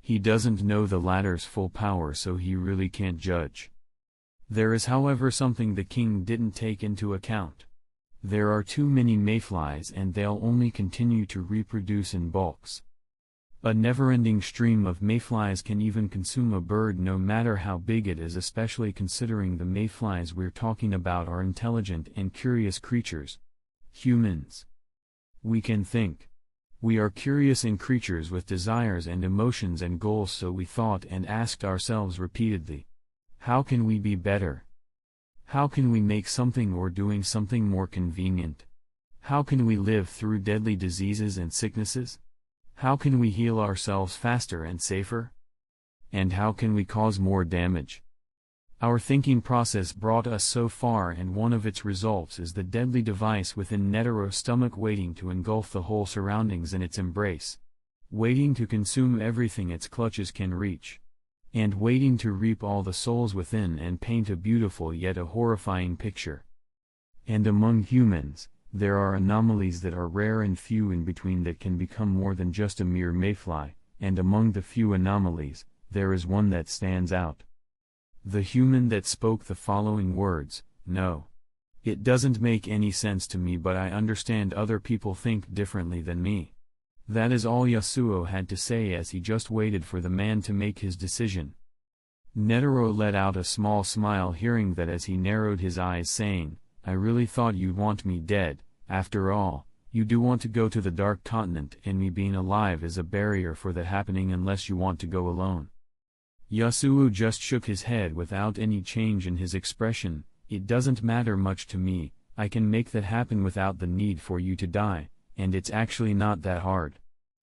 he doesn't know the latter's full power, so he really can't judge. There is, however, something the king didn't take into account. There are too many mayflies, and they'll only continue to reproduce in bulks. A never-ending stream of mayflies can even consume a bird, no matter how big it is, especially considering the mayflies we're talking about are intelligent and curious creatures. Humans. We can think. We are curious and creatures with desires and emotions and goals, so we thought and asked ourselves repeatedly, how can we be better? How can we make something or doing something more convenient? How can we live through deadly diseases and sicknesses? How can we heal ourselves faster and safer? And how can we cause more damage? Our thinking process brought us so far, and one of its results is the deadly device within Netero's stomach, waiting to engulf the whole surroundings in its embrace, waiting to consume everything its clutches can reach, and waiting to reap all the souls within and paint a beautiful yet a horrifying picture. And among humans, There are anomalies that are rare and few in between that can become more than just a mere mayfly, and among the few anomalies, there is one that stands out. The human that spoke the following words, "No. It doesn't make any sense to me, but I understand other people think differently than me." That is all Yasuo had to say as he just waited for the man to make his decision. Netero let out a small smile hearing that as he narrowed his eyes, saying, "I really thought you'd want me dead. After all, you do want to go to the Dark Continent, and me being alive is a barrier for that happening unless you want to go alone." Yasuo just shook his head without any change in his expression. "It doesn't matter much to me, I can make that happen without the need for you to die, and it's actually not that hard.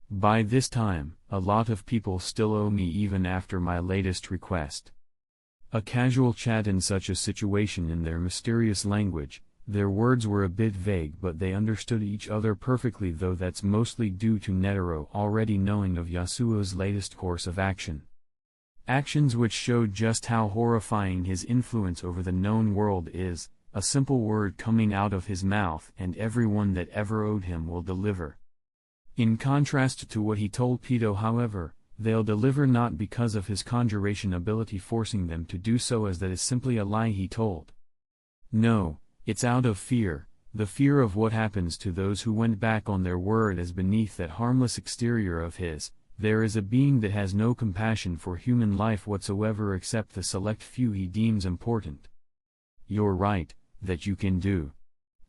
By this time, a lot of people still owe me even after my latest request." A casual chat in such a situation in their mysterious language, their words were a bit vague but they understood each other perfectly, though that's mostly due to Netero already knowing of Yasuo's latest course of action. Actions which showed just how horrifying his influence over the known world is. A simple word coming out of his mouth and everyone that ever owed him will deliver. In contrast to what he told Pito, however, they'll deliver not because of his conjuration ability forcing them to do so, as that is simply a lie he told. No, it's out of fear, the fear of what happens to those who went back on their word, as beneath that harmless exterior of his, there is a being that has no compassion for human life whatsoever except the select few he deems important. You're right, that you can do.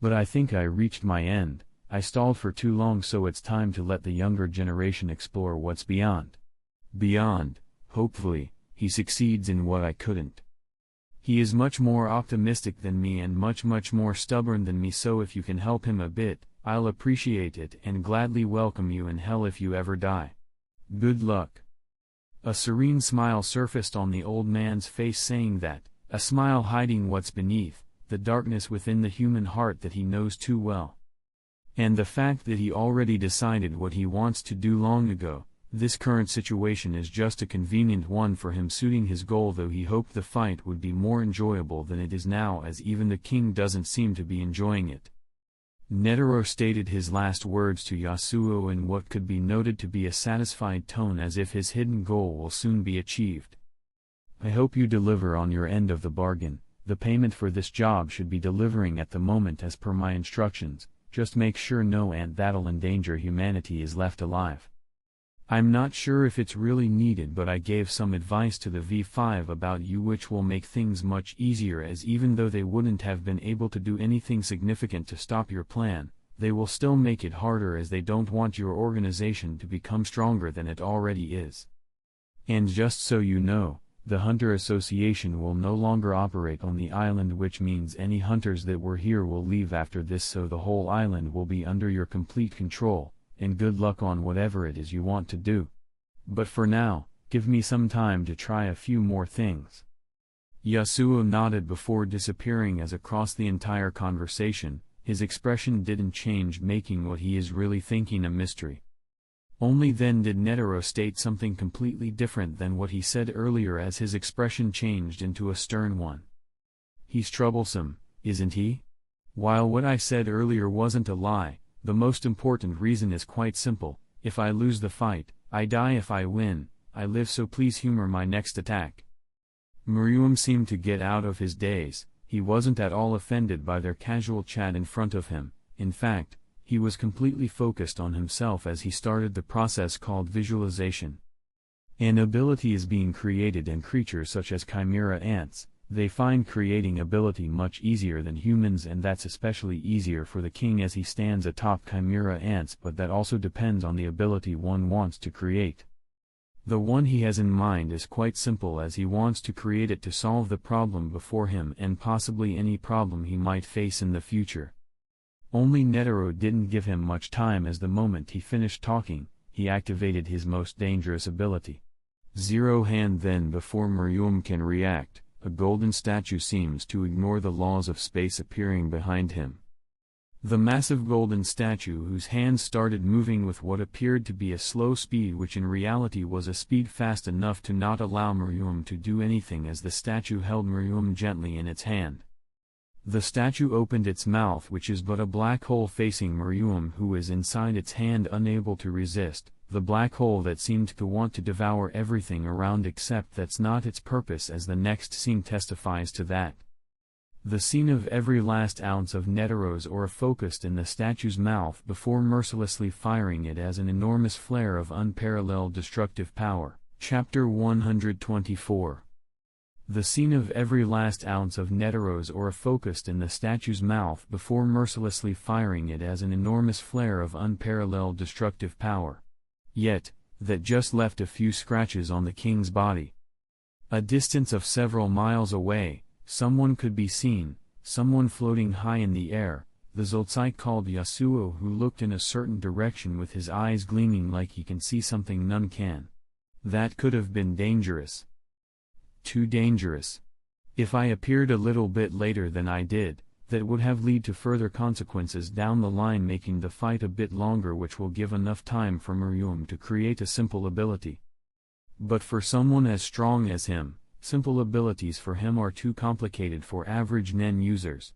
But I think I reached my end. I stalled for too long, so it's time to let the younger generation explore what's beyond. Beyond, hopefully, he succeeds in what I couldn't. He is much more optimistic than me and much more stubborn than me, so if you can help him a bit, I'll appreciate it and gladly welcome you in hell if you ever die. Good luck." A serene smile surfaced on the old man's face, saying that, a smile hiding what's beneath, the darkness within the human heart that he knows too well. And the fact that he already decided what he wants to do long ago, this current situation is just a convenient one for him, suiting his goal, though he hoped the fight would be more enjoyable than it is now, as even the king doesn't seem to be enjoying it. Netero stated his last words to Yasuo in what could be noted to be a satisfied tone, as if his hidden goal will soon be achieved. "I hope you deliver on your end of the bargain. The payment for this job should be delivering at the moment as per my instructions. Just make sure no ant that'll endanger humanity is left alive. I'm not sure if it's really needed, but I gave some advice to the V5 about you which will make things much easier, as even though they wouldn't have been able to do anything significant to stop your plan, they will still make it harder, as they don't want your organization to become stronger than it already is. And just so you know, the Hunter Association will no longer operate on the island, which means any hunters that were here will leave after this, so the whole island will be under your complete control, and good luck on whatever it is you want to do. But for now, give me some time to try a few more things." Yasuo nodded before disappearing, as across the entire conversation, his expression didn't change, making what he is really thinking a mystery. Only then did Netero state something completely different than what he said earlier, as his expression changed into a stern one. "He's troublesome, isn't he? While what I said earlier wasn't a lie, the most important reason is quite simple: if I lose the fight, I die; if I win, I live, so please humor my next attack." Miriam seemed to get out of his daze. He wasn't at all offended by their casual chat in front of him. In fact, he was completely focused on himself as he started the process called visualization. An ability is being created, and creatures such as chimera ants, they find creating ability much easier than humans, and that's especially easier for the king as he stands atop chimera ants, but that also depends on the ability one wants to create. The one he has in mind is quite simple, as he wants to create it to solve the problem before him and possibly any problem he might face in the future. Only Netero didn't give him much time, as the moment he finished talking, he activated his most dangerous ability. Zero hand. Then, before Miriam can react, a golden statue seems to ignore the laws of space, appearing behind him. The massive golden statue, whose hands started moving with what appeared to be a slow speed, which in reality was a speed fast enough to not allow Miriam to do anything, as the statue held Miriam gently in its hand. The statue opened its mouth, which is but a black hole facing Miriam, who is inside its hand, unable to resist, the black hole that seemed to want to devour everything around, except that's not its purpose, as the next scene testifies to that. The scene of every last ounce of Neteros aura focused in the statue's mouth before mercilessly firing it as an enormous flare of unparalleled destructive power. Chapter 124. The scene of every last ounce of Neteros aura focused in the statue's mouth before mercilessly firing it as an enormous flare of unparalleled destructive power. Yet, that just left a few scratches on the king's body. A distance of several miles away, someone could be seen, someone floating high in the air, the Zoltsite called Yasuo, who looked in a certain direction with his eyes gleaming like he can see something none can. That could have been dangerous. Too dangerous. If I appeared a little bit later than I did, that would have led to further consequences down the line, making the fight a bit longer, which will give enough time for Miriam to create a simple ability. But for someone as strong as him, simple abilities for him are too complicated for average Nen users,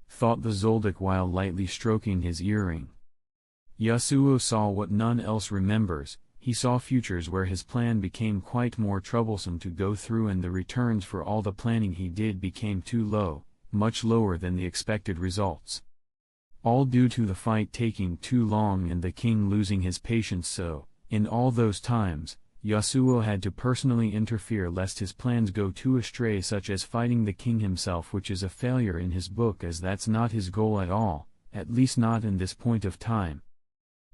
thought the Zoldyck while lightly stroking his earring. Yasuo saw what none else remembers. He saw futures where his plan became quite more troublesome to go through, and the returns for all the planning he did became too low, much lower than the expected results. All due to the fight taking too long and the king losing his patience. So, in all those times, Yasuo had to personally interfere lest his plans go too astray, such as fighting the king himself, which is a failure in his book, as that's not his goal at all, at least not in this point of time.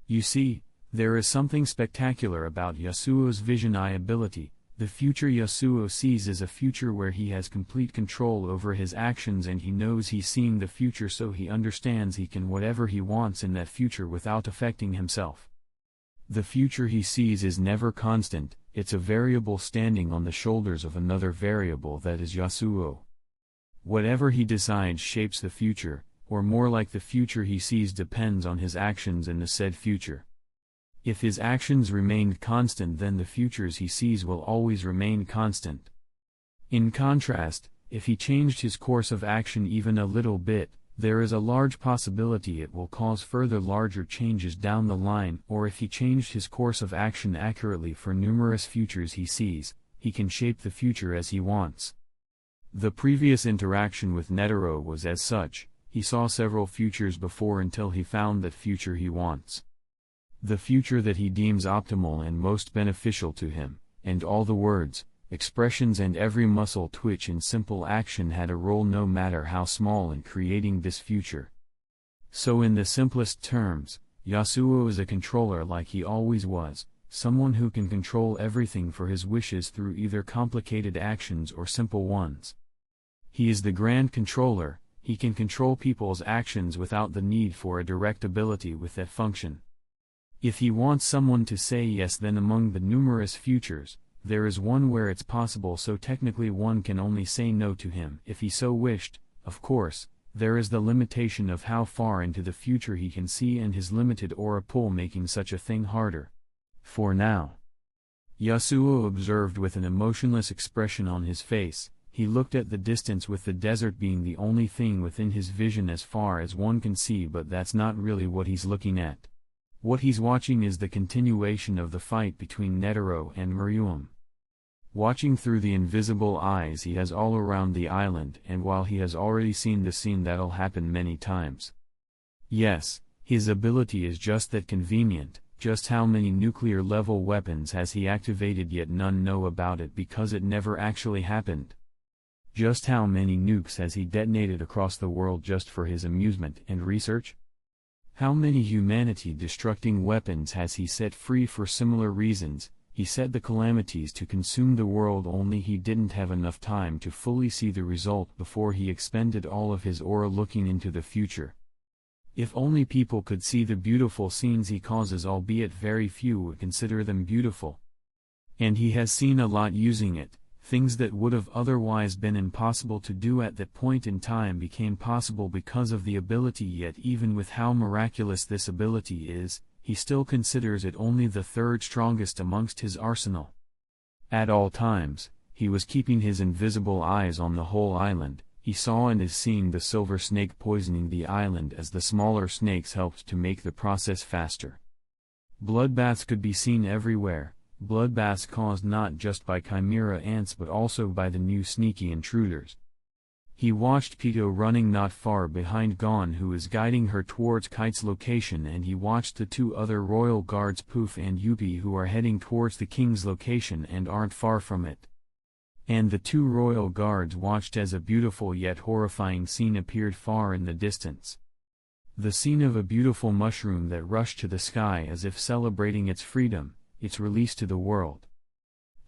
You see, there is something spectacular about Yasuo's vision eye ability. The future Yasuo sees is a future where he has complete control over his actions, and he knows he's seeing the future, so he understands he can whatever he wants in that future without affecting himself. The future he sees is never constant, it's a variable standing on the shoulders of another variable that is Yasuo. Whatever he decides shapes the future, or more like the future he sees depends on his actions in the said future. If his actions remained constant, then the futures he sees will always remain constant. In contrast, if he changed his course of action even a little bit, there is a large possibility it will cause further larger changes down the line. Or if he changed his course of action accurately for numerous futures he sees, he can shape the future as he wants. The previous interaction with Netero was as such. He saw several futures before until he found that future he wants. The future that he deems optimal and most beneficial to him, and all the words, expressions and every muscle twitch in simple action had a role, no matter how small, in creating this future. So in the simplest terms, Yasuo is a controller like he always was, someone who can control everything for his wishes through either complicated actions or simple ones. He is the grand controller. He can control people's actions without the need for a direct ability with that function. If he wants someone to say yes, then among the numerous futures, there is one where it's possible, so technically one can only say no to him if he so wished. Of course, there is the limitation of how far into the future he can see and his limited aura pool, making such a thing harder. For now. Yasuo observed with an emotionless expression on his face. He looked at the distance, with the desert being the only thing within his vision as far as one can see, but that's not really what he's looking at. What he's watching is the continuation of the fight between Netero and Miriam. Watching through the invisible eyes he has all around the island, and while he has already seen the scene that'll happen many times. Yes, his ability is just that convenient. Just how many nuclear-level weapons has he activated, yet none know about it because it never actually happened? Just how many nukes has he detonated across the world just for his amusement and research? How many humanity-destructing weapons has he set free for similar reasons? He set the calamities to consume the world, only he didn't have enough time to fully see the result before he expended all of his aura looking into the future. If only people could see the beautiful scenes he causes, albeit very few would consider them beautiful. And he has seen a lot using it. Things that would have otherwise been impossible to do at that point in time became possible because of the ability, yet even with how miraculous this ability is, he still considers it only the third strongest amongst his arsenal. At all times, he was keeping his invisible eyes on the whole island, He saw and is seeing the silver snake poisoning the island as the smaller snakes helped to make the process faster. Bloodbaths could be seen everywhere, bloodbaths caused not just by chimera ants but also by the new sneaky intruders. He watched Pito running not far behind Gon, who is guiding her towards Kite's location, and he watched the two other royal guards Poof and Yuppie, who are heading towards the king's location and aren't far from it. And the two royal guards watched as a beautiful yet horrifying scene appeared far in the distance. The scene of a beautiful mushroom that rushed to the sky as if celebrating its freedom, its release to the world.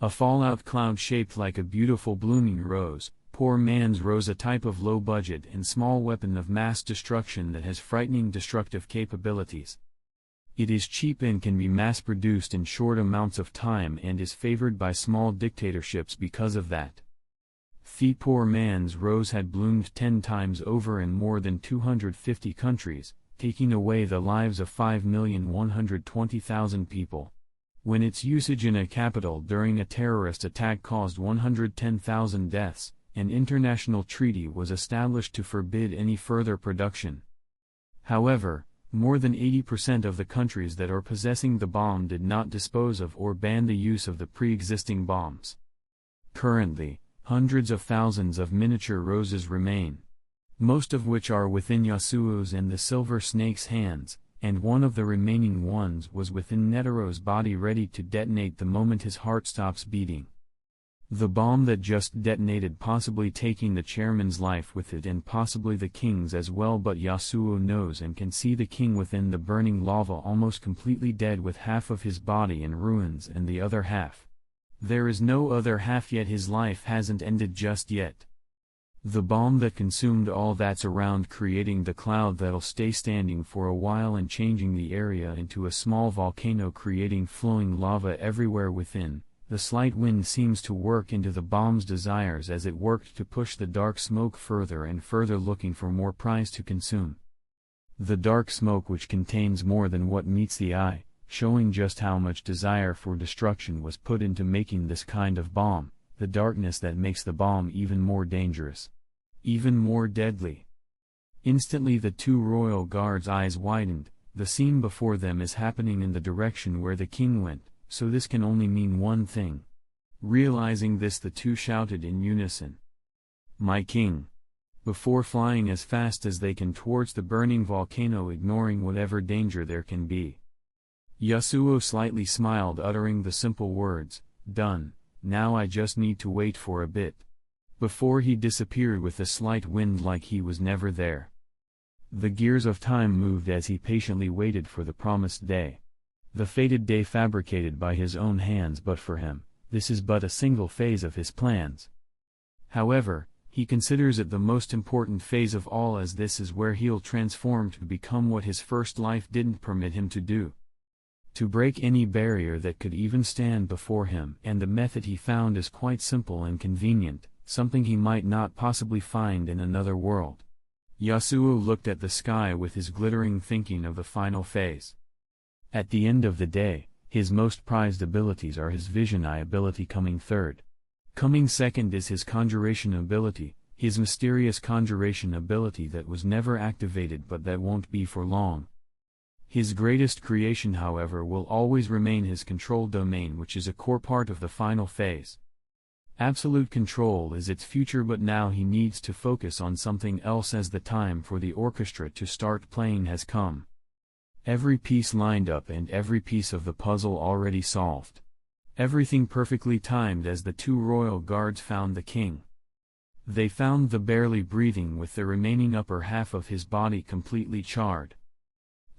A fallout cloud shaped like a beautiful blooming rose, poor man's rose, a type of low-budget and small weapon of mass destruction that has frightening destructive capabilities. It is cheap and can be mass-produced in short amounts of time and is favored by small dictatorships because of that. The poor man's rose had bloomed 10 times over in more than 250 countries, taking away the lives of 5,120,000 people. When its usage in a capital during a terrorist attack caused 110,000 deaths, an international treaty was established to forbid any further production. However, more than 80% of the countries that are possessing the bomb did not dispose of or ban the use of the pre-existing bombs. Currently, hundreds of thousands of miniature roses remain, most of which are within Yasuo's and the Silver Snake's hands, and one of the remaining ones was within Netero's body, ready to detonate the moment his heart stops beating. The bomb that just detonated, possibly taking the chairman's life with it and possibly the king's as well, but Yasuo knows and can see the king within the burning lava almost completely dead with half of his body in ruins and the other half. There is no other half yet, his life hasn't ended just yet. The bomb that consumed all that's around, creating the cloud that'll stay standing for a while and changing the area into a small volcano, creating flowing lava everywhere within. The slight wind seems to work into the bomb's desires as it worked to push the dark smoke further and further, looking for more prize to consume. The dark smoke, which contains more than what meets the eye, showing just how much desire for destruction was put into making this kind of bomb, the darkness that makes the bomb even more dangerous, even more deadly. Instantly the two royal guards' eyes widened. The scene before them is happening in the direction where the king went, so this can only mean one thing. Realizing this, the two shouted in unison, "My king!" before flying as fast as they can towards the burning volcano, ignoring whatever danger there can be. Yasuo slightly smiled, uttering the simple words, "Done, now I just need to wait for a bit," before he disappeared with a slight wind like he was never there. The gears of time moved as he patiently waited for the promised day. The fated day fabricated by his own hands, but for him, this is but a single phase of his plans. However, he considers it the most important phase of all, as this is where he'll transform to become what his first life didn't permit him to do. To break any barrier that could even stand before him, and the method he found is quite simple and convenient, something he might not possibly find in another world. Yasuo looked at the sky with his glittering, thinking of the final phase. At the end of the day, his most prized abilities are his vision eye ability coming third. Coming second is his conjuration ability, his mysterious conjuration ability that was never activated but that won't be for long. His greatest creation, however, will always remain his control domain, which is a core part of the final phase. Absolute control is its future, but now he needs to focus on something else as the time for the orchestra to start playing has come. Every piece lined up and every piece of the puzzle already solved. Everything perfectly timed as the two royal guards found the king. They found the barely breathing with the remaining upper half of his body completely charred.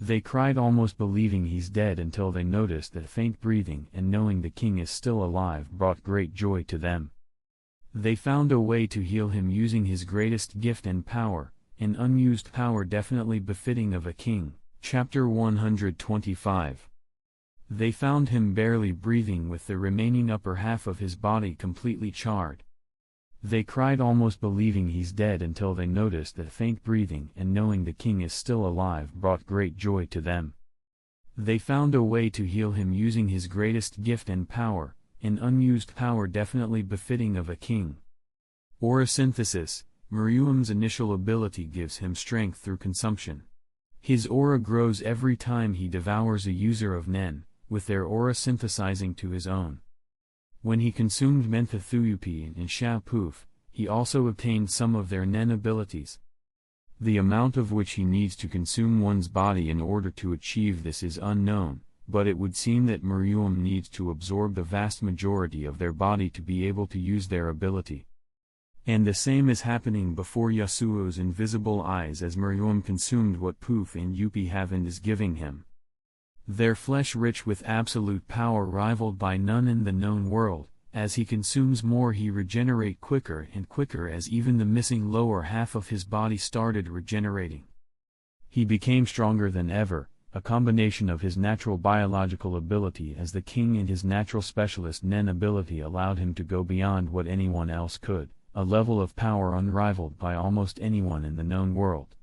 They cried, almost believing he's dead, until they noticed that faint breathing and knowing the king is still alive brought great joy to them. They found a way to heal him using his greatest gift and power, an unused power definitely befitting of a king. Chapter 125. They found him barely breathing with the remaining upper half of his body completely charred. They cried, almost believing he's dead, until they noticed that faint breathing and knowing the king is still alive brought great joy to them. They found a way to heal him using his greatest gift and power, an unused power definitely befitting of a king. Aura synthesis. Miriam's initial ability gives him strength through consumption. His aura grows every time he devours a user of Nen, with their aura synthesizing to his own. When he consumed Menthathuyupi and Shapuf, he also obtained some of their Nen abilities. The amount of which he needs to consume one's body in order to achieve this is unknown, but it would seem that Miriam needs to absorb the vast majority of their body to be able to use their ability. And the same is happening before Yasuo's invisible eyes as Miriam consumed what Poof and Yuppie have and is giving him. Their flesh rich with absolute power rivaled by none in the known world. As he consumes more he regenerate quicker and quicker as even the missing lower half of his body started regenerating. He became stronger than ever, a combination of his natural biological ability as the king and his natural specialist Nen ability allowed him to go beyond what anyone else could. A level of power unrivaled by almost anyone in the known world.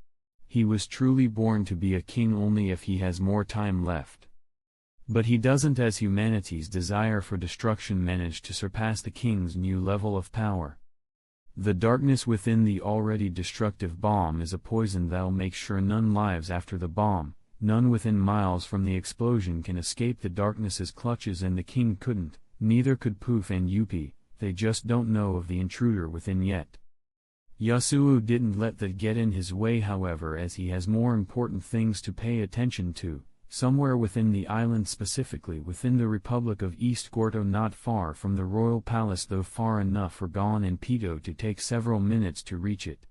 He was truly born to be a king only if he has more time left. But he doesn't, as humanity's desire for destruction managed to surpass the king's new level of power. The darkness within the already destructive bomb is a poison that'll make sure none lives after the bomb, none within miles from the explosion can escape the darkness's clutches, and the king couldn't, neither could Poof and Yuppie. They just don't know of the intruder within yet. Yasuo didn't let that get in his way, however, as he has more important things to pay attention to, somewhere within the island, specifically within the Republic of East Gorto, not far from the royal palace, though far enough for Gon and Pito to take several minutes to reach it.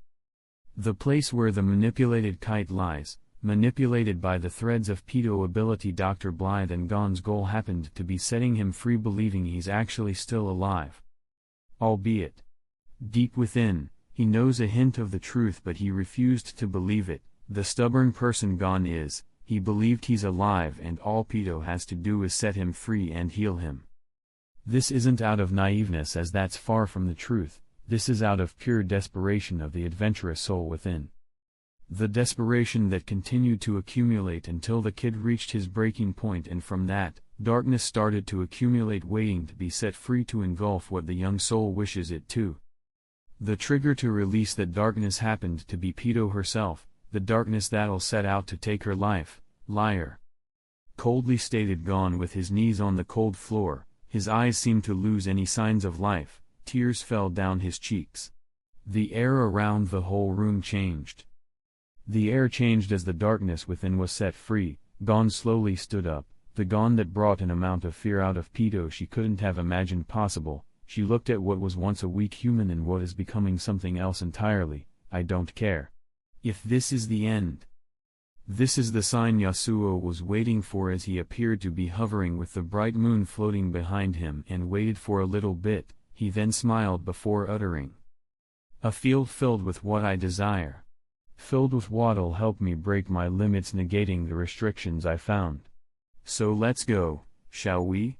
The place where the manipulated kite lies, manipulated by the threads of Pito ability. Dr. Blythe and Gon's goal happened to be setting him free, believing he's actually still alive. Albeit, deep within, he knows a hint of the truth, but he refused to believe it. The stubborn person Gon is, he believed he's alive and all Pito has to do is set him free and heal him. This isn't out of naiveness, as that's far from the truth, this is out of pure desperation of the adventurous soul within. The desperation that continued to accumulate until the kid reached his breaking point, and from that, darkness started to accumulate, waiting to be set free to engulf what the young soul wishes it to. The trigger to release that darkness happened to be Pito herself, the darkness that'll set out to take her life. Liar. Coldly stated Gon, with his knees on the cold floor. His eyes seemed to lose any signs of life, tears fell down his cheeks. The air around the whole room changed. The air changed as the darkness within was set free. Gon slowly stood up, the Gon that brought an amount of fear out of Pito she couldn't have imagined possible. She looked at what was once a weak human and what is becoming something else entirely. I don't care. If this is the end. This is the sign Yasuo was waiting for, as he appeared to be hovering with the bright moon floating behind him, and waited for a little bit. He then smiled before uttering, "A field filled with what I desire. Filled with what'll help me break my limits, negating the restrictions I found. So let's go, shall we?"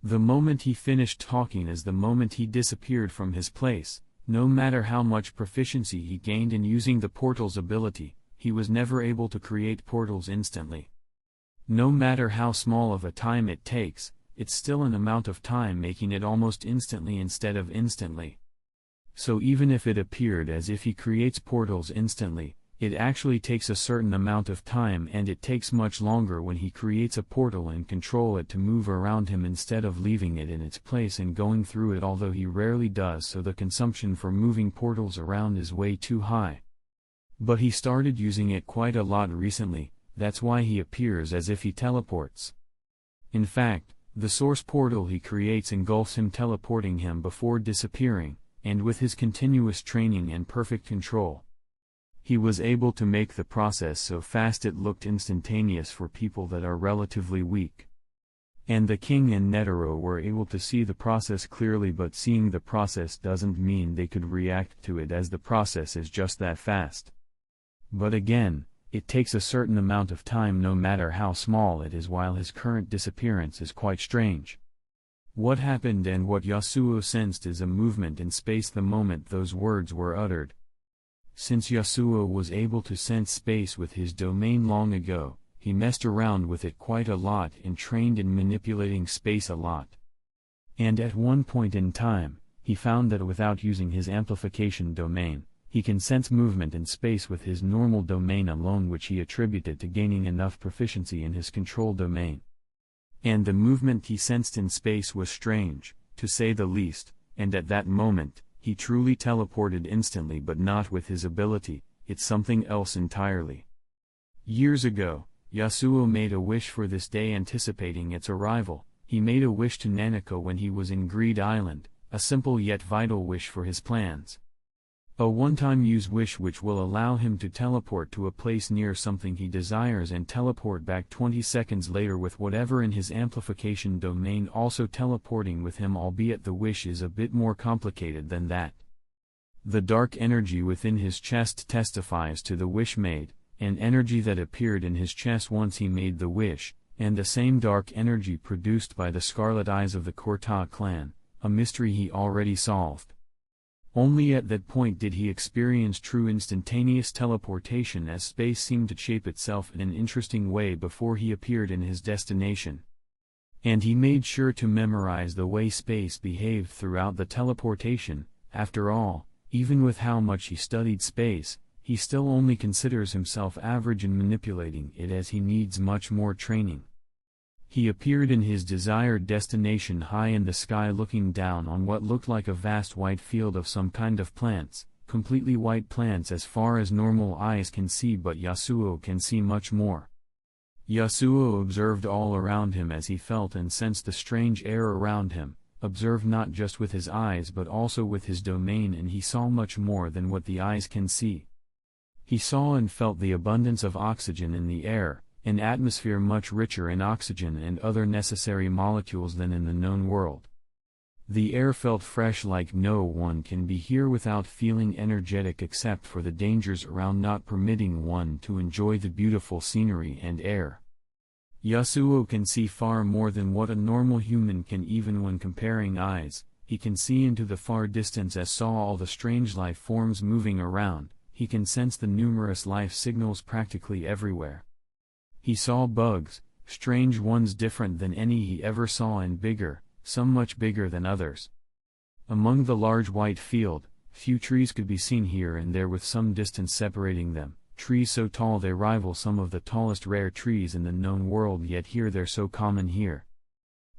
The moment he finished talking is the moment he disappeared from his place. No matter how much proficiency he gained in using the portal's ability, he was never able to create portals instantly. No matter how small of a time it takes, it's still an amount of time, making it almost instantly instead of instantly. So even if it appeared as if he creates portals instantly, it actually takes a certain amount of time, and it takes much longer when he creates a portal and control it to move around him instead of leaving it in its place and going through it, although he rarely does so. The consumption for moving portals around is way too high. But he started using it quite a lot recently, that's why he appears as if he teleports. In fact, the source portal he creates engulfs him, teleporting him before disappearing, and with his continuous training and perfect control, he was able to make the process so fast it looked instantaneous for people that are relatively weak. And the king and Netero were able to see the process clearly, but seeing the process doesn't mean they could react to it, as the process is just that fast. But again, it takes a certain amount of time, no matter how small it is. While his current disappearance is quite strange. What happened and what Yasuo sensed is a movement in space the moment those words were uttered. Since Yasuo was able to sense space with his domain long ago, he messed around with it quite a lot and trained in manipulating space a lot. And at one point in time, he found that without using his amplification domain, He can sense movement in space with his normal domain alone, which he attributed to gaining enough proficiency in his control domain. And the movement he sensed in space was strange, to say the least, and at that moment, he truly teleported instantly, but not with his ability, it's something else entirely. Years ago, Yasuo made a wish for this day, anticipating its arrival. He made a wish to Nanako when he was in Greed Island, a simple yet vital wish for his plans. A one-time use wish which will allow him to teleport to a place near something he desires and teleport back 20 seconds later with whatever in his amplification domain also teleporting with him, albeit the wish is a bit more complicated than that. The dark energy within his chest testifies to the wish made, an energy that appeared in his chest once he made the wish, and the same dark energy produced by the Scarlet Eyes of the Korta clan, a mystery he already solved. Only at that point did he experience true instantaneous teleportation, as space seemed to shape itself in an interesting way before he appeared in his destination. And he made sure to memorize the way space behaved throughout the teleportation. After all, even with how much he studied space, he still only considers himself average in manipulating it, as he needs much more training. He appeared in his desired destination high in the sky, looking down on what looked like a vast white field of some kind of plants, completely white plants as far as normal eyes can see, but Yasuo can see much more. Yasuo observed all around him as he felt and sensed the strange air around him, observed not just with his eyes but also with his domain, and he saw much more than what the eyes can see. He saw and felt the abundance of oxygen in the air, an atmosphere much richer in oxygen and other necessary molecules than in the known world. The air felt fresh, like no one can be here without feeling energetic, except for the dangers around not permitting one to enjoy the beautiful scenery and air. Yasuo can see far more than what a normal human can, even when comparing eyes. He can see into the far distance, as saw all the strange life forms moving around. He can sense the numerous life signals practically everywhere. He saw bugs, strange ones different than any he ever saw and bigger, some much bigger than others. Among the large white field, few trees could be seen here and there with some distance separating them, trees so tall they rival some of the tallest rare trees in the known world, yet here they're so common here.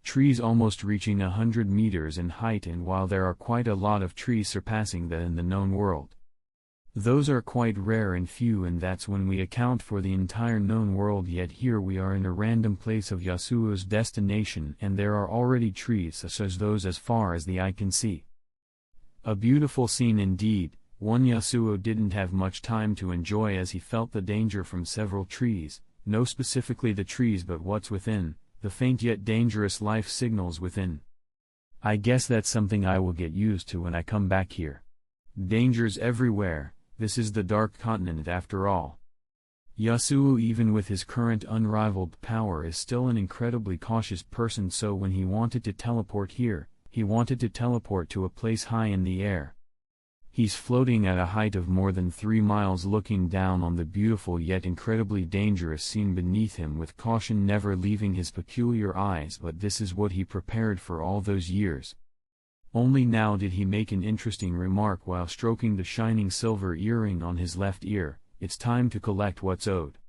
Trees almost reaching 100 meters in height, and while there are quite a lot of trees surpassing that in the known world, those are quite rare and few, and that's when we account for the entire known world. Yet here we are in a random place of Yasuo's destination, and there are already trees such as those as far as the eye can see. A beautiful scene indeed, one Yasuo didn't have much time to enjoy, as he felt the danger from several trees, no specifically the trees but what's within, the faint yet dangerous life signals within. I guess that's something I will get used to when I come back here. Dangers everywhere. This is the Dark Continent after all. Yasuo, even with his current unrivaled power, is still an incredibly cautious person, so when he wanted to teleport here, he wanted to teleport to a place high in the air. He's floating at a height of more than 3 miles, looking down on the beautiful yet incredibly dangerous scene beneath him, with caution never leaving his peculiar eyes, but this is what he prepared for all those years. Only now did he make an interesting remark while stroking the shining silver earring on his left ear: "It's time to collect what's owed."